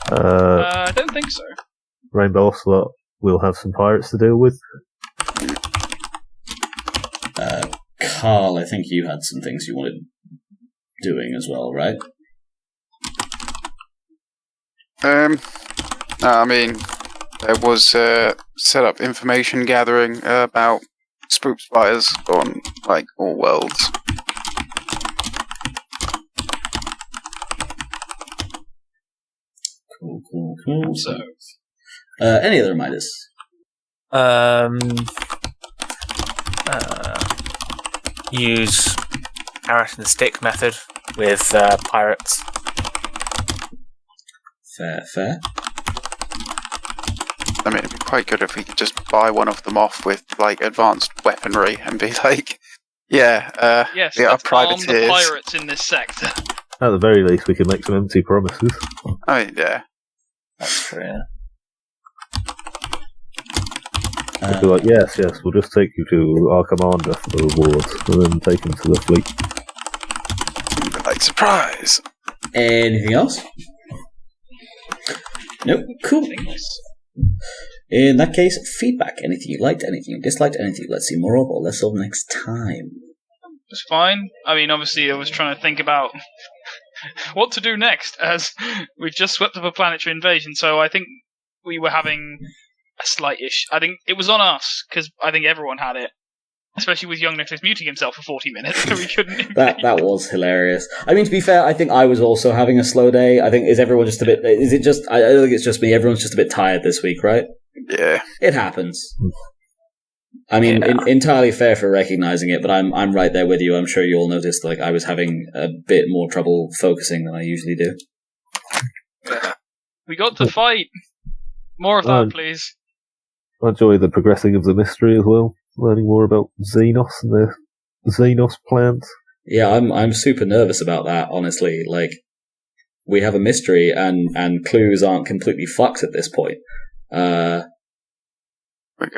I don't think so. Rainbow OCELOT will have some pirates to deal with. Carl, I think you had some things you wanted doing as well, right? I mean, there was set up information gathering about spook spires on like all worlds. Cool. So, any other reminders? Use carrot and stick method with pirates. Fair. I mean, it'd be quite good if we could just buy one of them off with like advanced weaponry and be like, yes, they are let's arm the privateers. pirates in this sector. At the very least, we can make some empty promises. I mean, yeah. That's true. Yeah. We'll be like, yes, we'll just take you to our commander for the rewards, and then take him to the fleet. Like, surprise! Anything else? Nope. Cool. In that case, feedback. Anything you liked, anything you disliked, anything let's see more of or less of next time. It's fine. I mean, obviously, I was trying to think about what to do next, as we've just swept up a planetary invasion, so I think we were having a slight issue. I think it was on us, because I think everyone had it. Especially with young Nicholas muting himself for 40 minutes, so we couldn't. that was hilarious. I mean, to be fair, I think I was also having a slow day. I think, is everyone just a bit... Is it just... I don't think it's just me. Everyone's just a bit tired this week, right? Yeah. It happens. I mean, entirely fair for recognizing it, but I'm right there with you. I'm sure you all noticed, like, I was having a bit more trouble focusing than I usually do. We got to fight. More of that, please. I enjoy the progressing of the mystery as well. Learning more about Xenos and the Xenos plants. Yeah, I'm super nervous about that, honestly. Like, we have a mystery and clues aren't completely fucked at this point. We're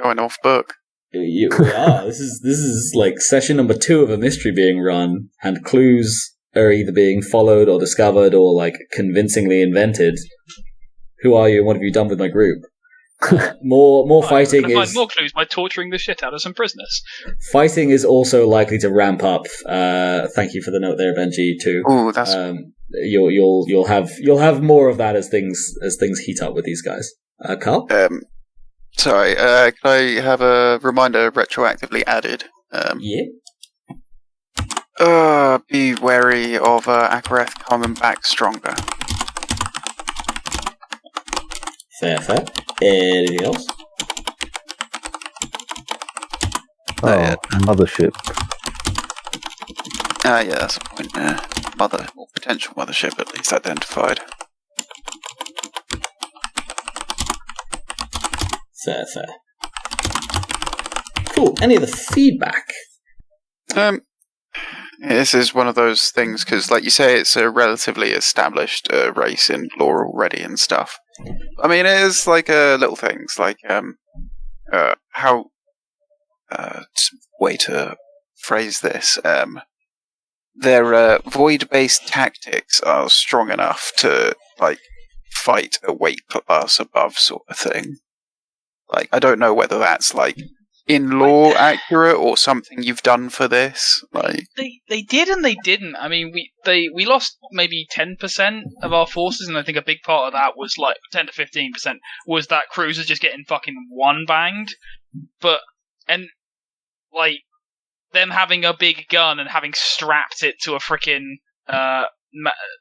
going off book. We are. This is like session number 2 of a mystery being run, and clues are either being followed or discovered or like convincingly invented. Who are you and what have you done with my group? More fighting is... find more clues by torturing the shit out of some prisoners. Fighting is also likely to ramp up. Thank you for the note there, Benji. Too. Oh, that's... You'll have more of that as things heat up with these guys. Carl? Sorry, can I have a reminder retroactively added? Yeah. Be wary of Ak'haireth coming back stronger. Fair. Anything else? Mothership. Yeah, that's a point. Potential mothership at least identified. Fair. Cool. Any other feedback? This is one of those things, because like you say, it's a relatively established race in lore already and stuff. I mean, it is like little things, like how way to phrase this. Their void-based tactics are strong enough to like fight a weight class above sort of thing. Like, I don't know whether that's like in lore accurate or something you've done for this. Like they did and they didn't. I mean, we lost maybe 10% of our forces, and I think a big part of that was like 10 to 15% was that cruisers just getting fucking one banged. But and like them having a big gun and having strapped it to a freaking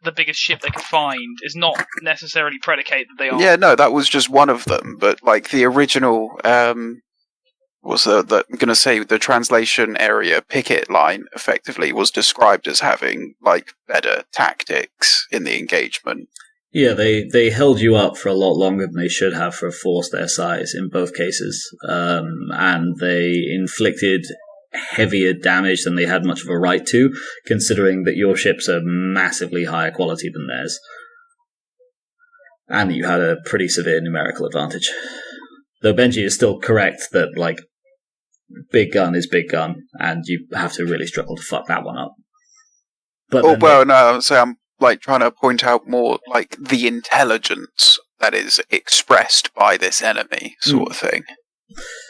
the biggest ship they could find is not necessarily predicate that they are. Yeah, no, that was just one of them. But like the original, I'm going to say the translation area picket line effectively was described as having like better tactics in the engagement. Yeah, they held you up for a lot longer than they should have for a force their size in both cases, and they inflicted heavier damage than they had much of a right to, considering that your ships are massively higher quality than theirs. And that you had a pretty severe numerical advantage. Though Benji is still correct that, like, big gun is big gun, and you have to really struggle to fuck that one up. But I'm like trying to point out more like the intelligence that is expressed by this enemy, sort of thing.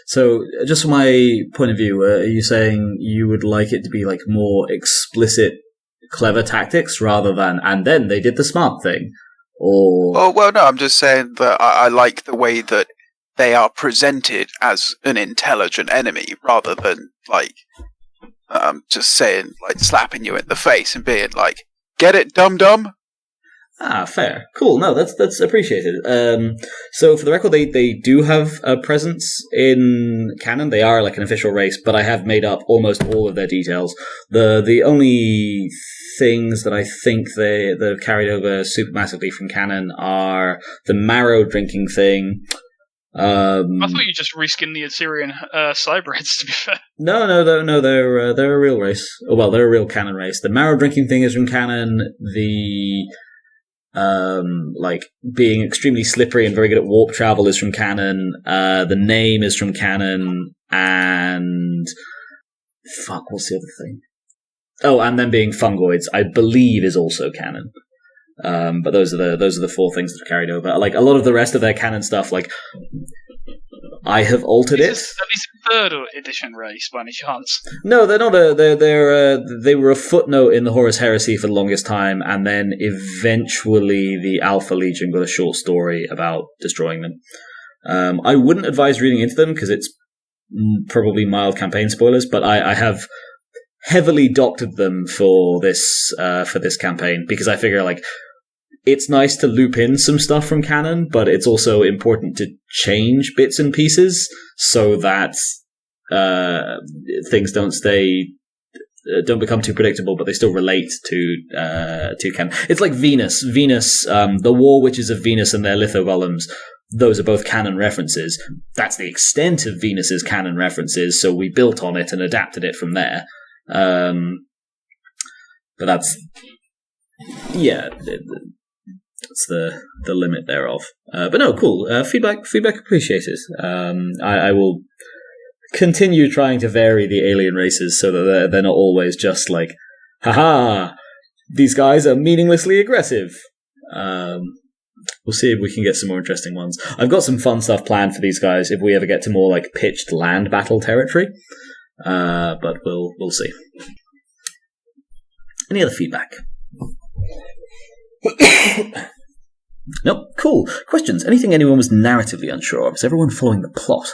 So, just from my point of view, are you saying you would like it to be like more explicit, clever tactics rather than, and then they did the smart thing? Or... Oh, well, no, I'm just saying that I like the way that they are presented as an intelligent enemy rather than, like, just saying, like, slapping you in the face and being like, get it, dum-dum? Ah, fair. Cool. No, that's appreciated. So for the record, they do have a presence in canon. They are like an official race, but I have made up almost all of their details. The only things that I think they've carried over supermassively from canon are the marrow drinking thing. I thought you just reskinned the Assyrian cybrids, to be fair. No, they're a real race. Oh, well, they're a real canon race. The marrow drinking thing is from canon. The like being extremely slippery and very good at warp travel is from canon. The name is from canon, and fuck, what's the other thing? Oh, and then being fungoids, I believe, is also canon. But those are the four things that are carried over. Like a lot of the rest of their canon stuff, like I have altered it. At least third edition race, by any chance? No, they're not. They were a footnote in the Horus Heresy for the longest time, and then eventually the Alpha Legion got a short story about destroying them. I wouldn't advise reading into them because it's probably mild campaign spoilers, but I have heavily doctored them for this campaign because I figure like it's nice to loop in some stuff from canon, but it's also important to change bits and pieces so that things don't become too predictable, but they still relate to canon. It's like Venus, the war witches of Venus and their lithogolems. Those are both canon references. That's the extent of Venus's canon references, so we built on it and adapted it from there. But that's that's the limit thereof. But no, cool. Feedback appreciated. I will continue trying to vary the alien races so that they're not always just like, haha, these guys are meaninglessly aggressive. We'll see if we can get some more interesting ones. I've got some fun stuff planned for these guys if we ever get to more like pitched land battle territory. But we'll see. Any other feedback? Nope. Cool. Questions? Anything anyone was narratively unsure of? Is everyone following the plot?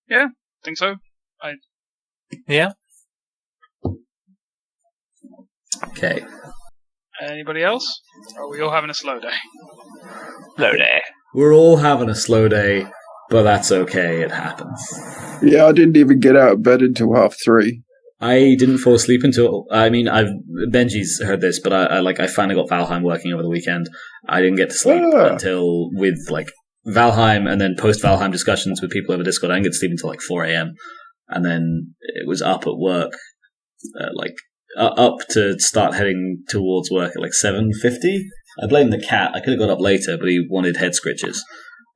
Yeah, I think so. Yeah. Okay. Anybody else? Or are we all having a slow day? Slow day. We're all having a slow day, but that's okay. It happens. Yeah, I didn't even get out of bed until 3:30. I didn't fall asleep until... I mean, Benji's heard this, but I finally got Valheim working over the weekend. I didn't get to sleep until with, like, Valheim and then post-Valheim discussions with people over Discord. I didn't get to sleep until, like, 4 a.m. And then it was up at work, up to start heading towards work at, like, 7:50. I blame the cat. I could have got up later, but he wanted head scritches.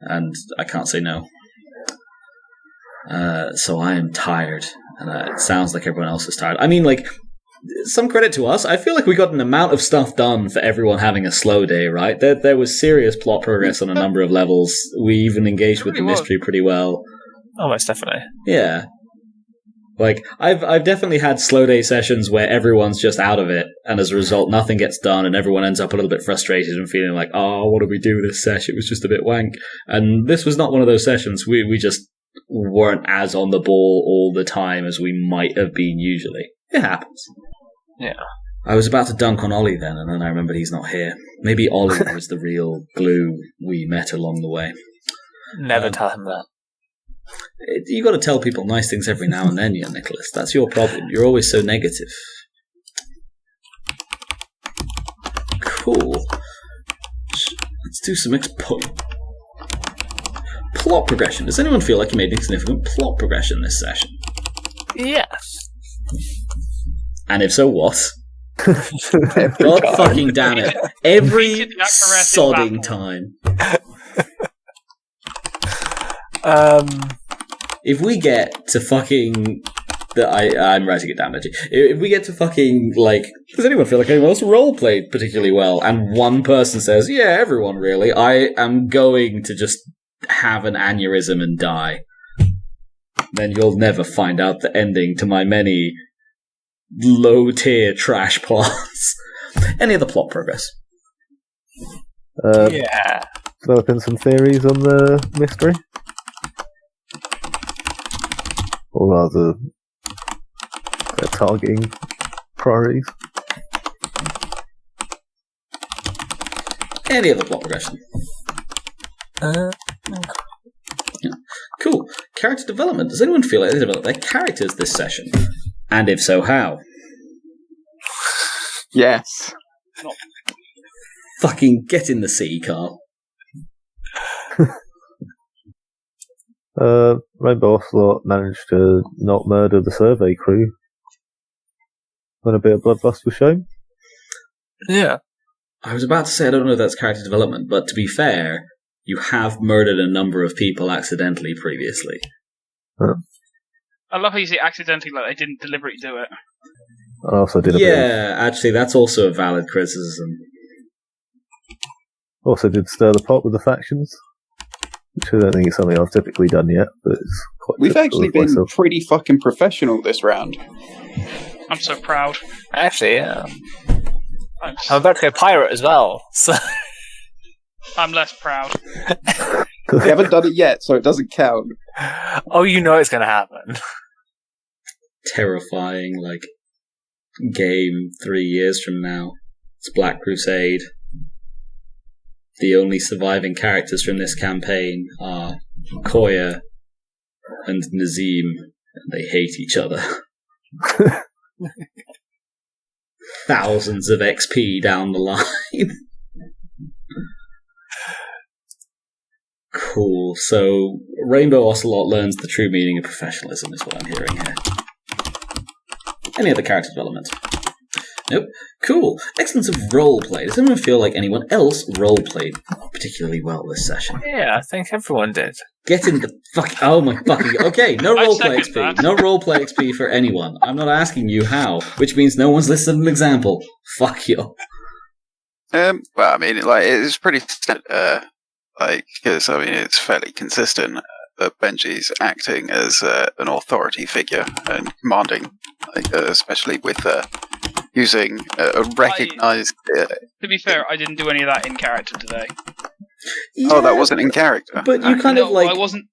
And I can't say no. So I am tired. And it sounds like everyone else is tired. I mean, like, some credit to us. I feel like we got an amount of stuff done for everyone having a slow day, right? There was serious plot progress on a number of levels. We even engaged with the mystery pretty well. Oh, most definitely. Yeah. Like, I've definitely had slow day sessions where everyone's just out of it, and as a result, nothing gets done, and everyone ends up a little bit frustrated and feeling like, oh, what did we do this session? It was just a bit wank. And this was not one of those sessions. We just weren't as on the ball all the time as we might have been usually. It happens. Yeah. I was about to dunk on Ollie then, and then I remembered he's not here. Maybe Ollie was the real glue we met along the way. Never tell him that. You got to tell people nice things every now and then, Nicholas. That's your problem. You're always so negative. Cool. Let's do some plot progression. Does anyone feel like you made any significant plot progression this session? Yes. And if so, what? God fucking damn it. Every Defeated the Ak'haireth in sodding time. If we get to fucking... I'm writing it down, Benji. If we get to fucking, like... Does anyone feel like anyone else roleplayed particularly well? And one person says, yeah, everyone really. I am going to just have an aneurysm and die. Then you'll never find out the ending to my many low-tier trash plots. Any other plot progress? Yeah. Developing some theories on the mystery? Or rather, they're targeting priorities? Any other plot progression? Yeah. Cool. Character development. Does anyone feel like they developed their characters this session? And if so, how? Yes. Fucking get in the sea, Carl. Rainbow Ocelot managed to not murder the survey crew when a bit of bloodlust was shown. Yeah. I was about to say I don't know if that's character development, but to be fair, you have murdered a number of people accidentally previously. Huh. I love how you say accidentally, like they didn't deliberately do it. I also did a bit Yeah, actually, that's also a valid criticism. Also did stir the pot with the factions, which I don't think is something I've typically done yet, but it's quite We've typical actually of been myself. pretty fucking professional this round. I'm so proud. Actually, yeah. I'm about to go pirate as well, so... less proud. We haven't done it yet, so it doesn't count. Oh, you know it's going to happen. Terrifying, like, game 3 years from now. It's Black Crusade. The only surviving characters from this campaign are Coayah and Nazeem, and they hate each other. Thousands of XP down the line. Cool. So, Rainbow Ocelot learns the true meaning of professionalism, is what I'm hearing here. Any other character development? Nope. Cool. Excellence of roleplay. Does anyone feel like anyone else roleplayed particularly well this session? Yeah, I think everyone did. Get in the fuck. Oh my fucking. Okay, no I roleplay second XP. that. No roleplay XP for anyone. I'm not asking you how, which means no one's listed an example. Fuck you. Well, I mean, like, it's pretty, because, I mean, it's fairly consistent that Benji's acting as an authority figure and commanding, like, especially with using a recognized... To be fair, I didn't do any of that in character today. Oh, that wasn't in character. But you kind of No, like. I wasn't.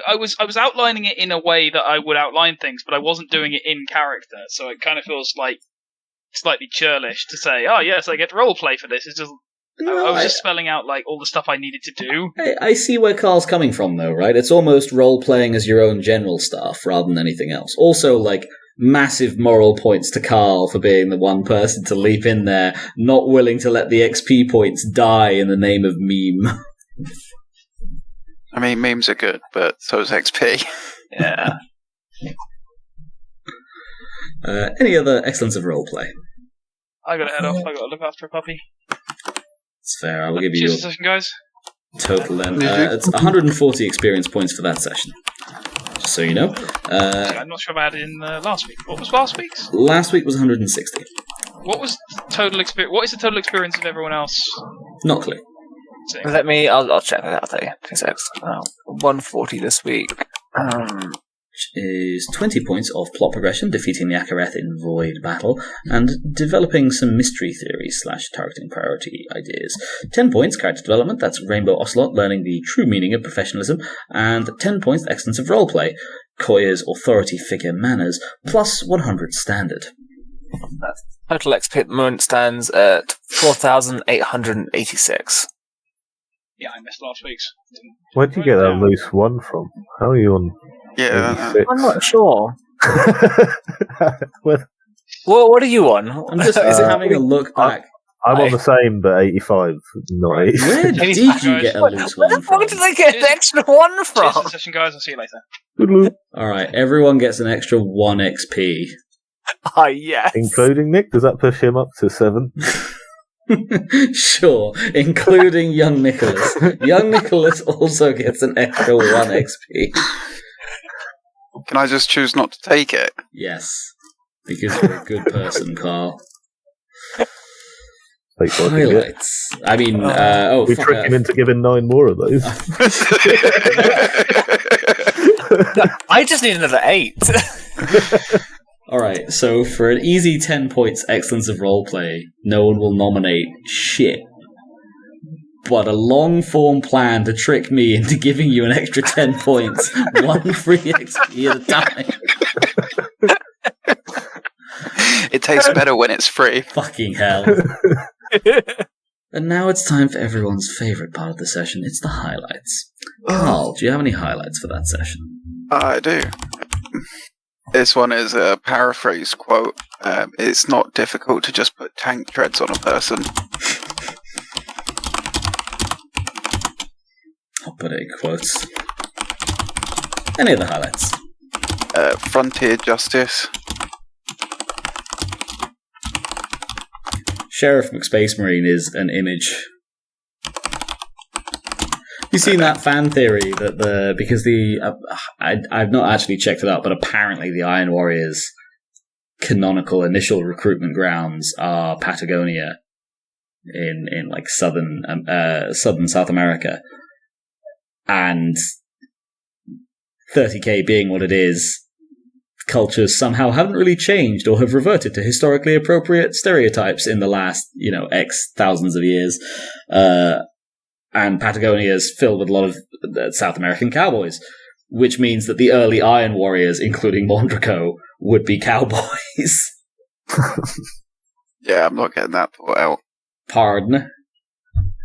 I was outlining it in a way that I would outline things, but I wasn't doing it in character. So it kind of feels like slightly churlish to say, "Oh yes, I get roleplay for this." It's just I was just spelling out like all the stuff I needed to do. I see where Carl's coming from, though, right? It's almost role-playing as your own general stuff rather than anything else. Also, like, massive moral points to Carl for being the one person to leap in there, not willing to let the XP points die in the name of meme. I mean, memes are good, but so is XP. Yeah. Any other excellence of roleplay? I gotta head off. I gotta look after a puppy. It's fair. I will give you Cheers your a session, guys. total then. It's 140 experience points for that session. Just so you know. I'm not sure if I had it in last week. What was last week's? Last week was 160. What was total experience? What is the total experience of everyone else? Not clear. Let me... I'll check that out, I'll tell you. 2 seconds. 140 this week. Which is 20 points of plot progression, defeating the Ak'haireth in Void Battle, and developing some mystery theories / targeting priority ideas. 10 points, character development, that's Rainbow Ocelot, learning the true meaning of professionalism, and 10 points, excellence of roleplay, Coayah's authority figure manners, plus 100 standard. Total XP at the moment stands at 4,886. Yeah, I missed last week's. Where'd you get that loose one from? How are you on? Yeah, 86? I'm not sure. Well, What are you on? I'm just having a look back. I'm on the same, but 85, not 80. Where did you get a loose Where one the fuck from? did they get an extra one Cheers from? for the session, guys. I'll see you later. Alright, everyone gets an extra 1 XP. Oh, yes. Including Nick? Does that push him up to 7? Sure, including young Nicholas. Young Nicholas also gets an extra 1 XP. Can I just choose not to take it? Yes, because you're a good person, Carl. Take what you get. Highlights. I mean, We trick him into giving 9 more of those. I just need another 8. Alright, so for an easy 10 points excellence of roleplay, no one will nominate shit. But a long-form plan to trick me into giving you an extra 10 points, 1 free XP at a time. It tastes better when it's free. Fucking hell. And now it's time for everyone's favourite part of the session. It's the highlights. Carl, do you have any highlights for that session? I do. This one is a paraphrase quote. It's not difficult to just put tank treads on a person. I'll put it in quotes. Any other highlights? Frontier justice. Sheriff McSpace Marine is an image. You seen that fan theory that I've not actually checked it out, but apparently the Iron Warriors' canonical initial recruitment grounds are Patagonia in like southern South America, and 30k being what it is, cultures somehow haven't really changed or have reverted to historically appropriate stereotypes in the last, X thousands of years. And Patagonia is filled with a lot of South American cowboys, which means that the early Iron Warriors, including Mondraco, would be cowboys. Yeah, I'm not getting that thought out. Pardon?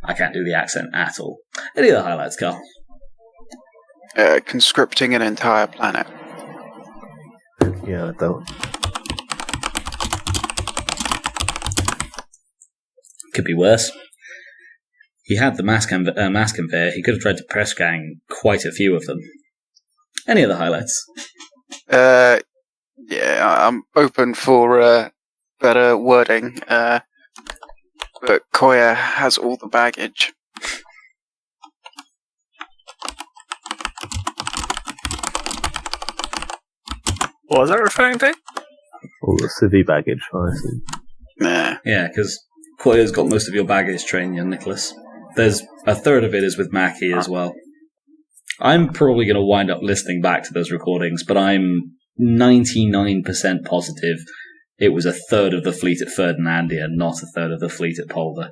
I can't do the accent at all. Any other highlights, Carl? Conscripting an entire planet. Yeah, I don't. Could be worse. He had the mass conveyor. He could have tried to press gang quite a few of them. Any other highlights? Yeah, I'm open for better wording. But Coayah has all the baggage. What was that referring to? All the civvy baggage, I see. Nah. Yeah, because Coayah's got most of your baggage trained, young Nicholas. There's a third of it is with Mackie as well. I'm probably going to wind up listening back to those recordings, but I'm 99% positive it was a third of the fleet at Ferdinandia, not a third of the fleet at Polder.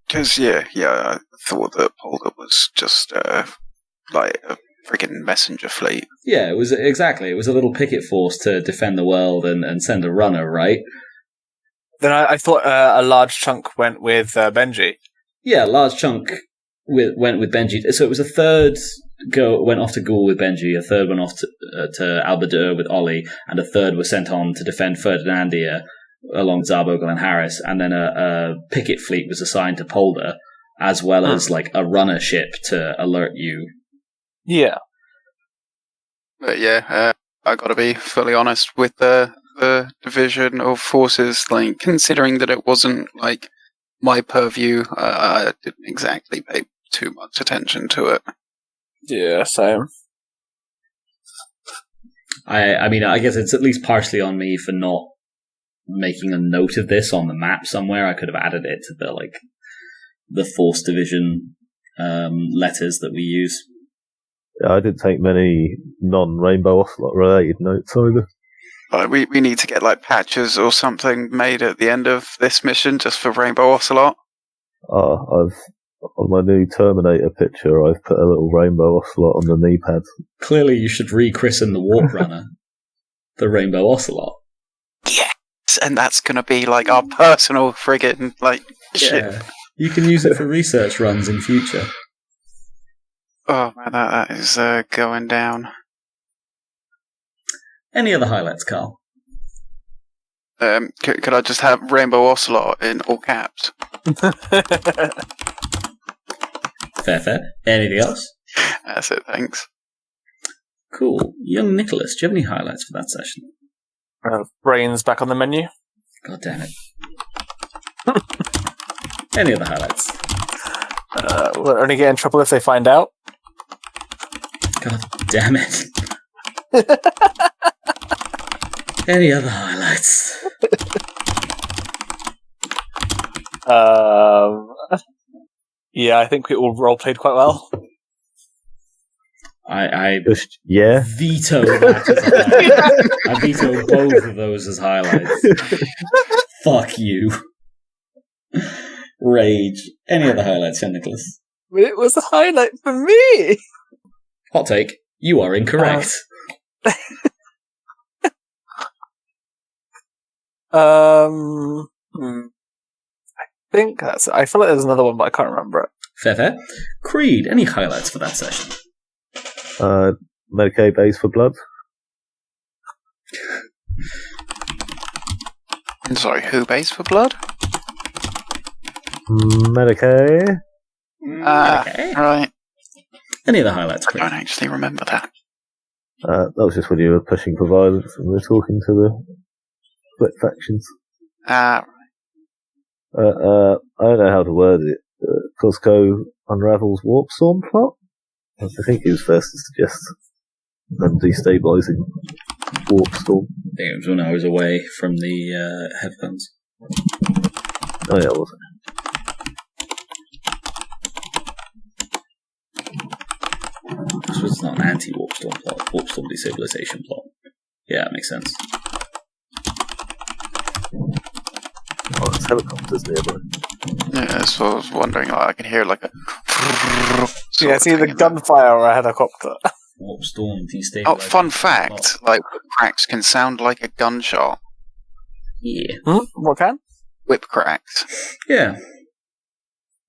Because, I thought that Polder was just, like a freaking messenger fleet. Yeah, it was exactly. It was a little picket force to defend the world and send a runner, right? Then I thought a large chunk went with Benji. Yeah, a large chunk went with Benji. So it was a third went off to Ghoul with Benji, a third went off to Albadur with Ollie, and a third was sent on to defend Ferdinandia along Zarbogel and Harris, and then a picket fleet was assigned to Polder, as well as like a runner ship to alert you. Yeah. But yeah, I gotta be fully honest with the division of forces, like, considering that it wasn't, like, my purview, I didn't exactly pay too much attention to it. Yeah, same. I mean, I guess it's at least partially on me for not making a note of this on the map somewhere. I could have added it to the force division letters that we use. Yeah, I didn't take many non-Rainbow Ocelot related notes either. We need to get, like, patches or something made at the end of this mission just for Rainbow Ocelot. On my new Terminator picture, I've put a little Rainbow Ocelot on the knee pad. Clearly you should rechristen the Warp Runner the Rainbow Ocelot. Yes, and that's gonna be, like, our personal friggin', like, ship. Yeah, you can use it for research runs in future. Oh, man, that is going down. Any other highlights, Carl? Could I just have Rainbow Ocelot in all caps? Fair. Anything else? That's it, thanks. Cool. Young Nicholas, do you have any highlights for that session? Brains back on the menu. God damn it. Any other highlights? We'll only get in trouble if they find out. God damn it. Any other highlights? Yeah, I think we all role-played quite well. I Yeah. veto that as a highlight. I veto both of those as highlights. Fuck you. Rage. Any other highlights, young Nicholas? It was a highlight for me! Hot take. You are incorrect. I think that's it. I feel like there's another one, but I can't remember it. Fair. Creed, any highlights for that session? Medicae base for blood. Sorry, who base for blood? Medicae. Okay. Right. Any other highlights, I Creed? don't actually remember that. That was just when you were pushing for violence and we were talking to the split factions. Ah, I don't know how to word it. Kuzco unravels warp storm plot? I think he was first to suggest them destabilising warp storm. I think it was when I was away from the headphones. Oh yeah, it wasn't. This was not an anti-warp storm plot. Warp storm destabilisation plot. Yeah, it makes sense. Oh, it's helicopters nearby. yeah, so I was wondering, I could hear like a... Yeah, it's either gunfire or a helicopter. Warp storm destabilisation. Oh, fun fact, whip cracks can sound like a gunshot. Yeah. What can? Whip cracks. Yeah.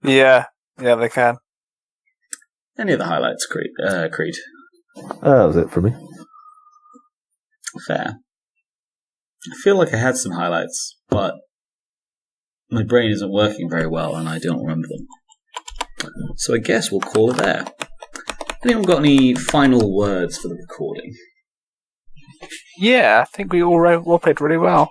Yeah, they can. Any other highlights, Creed? That was it for me. Fair. I feel like I had some highlights, but my brain isn't working very well and I don't remember them. So I guess we'll call it there. Anyone got any final words for the recording? Yeah, I think we all played really well.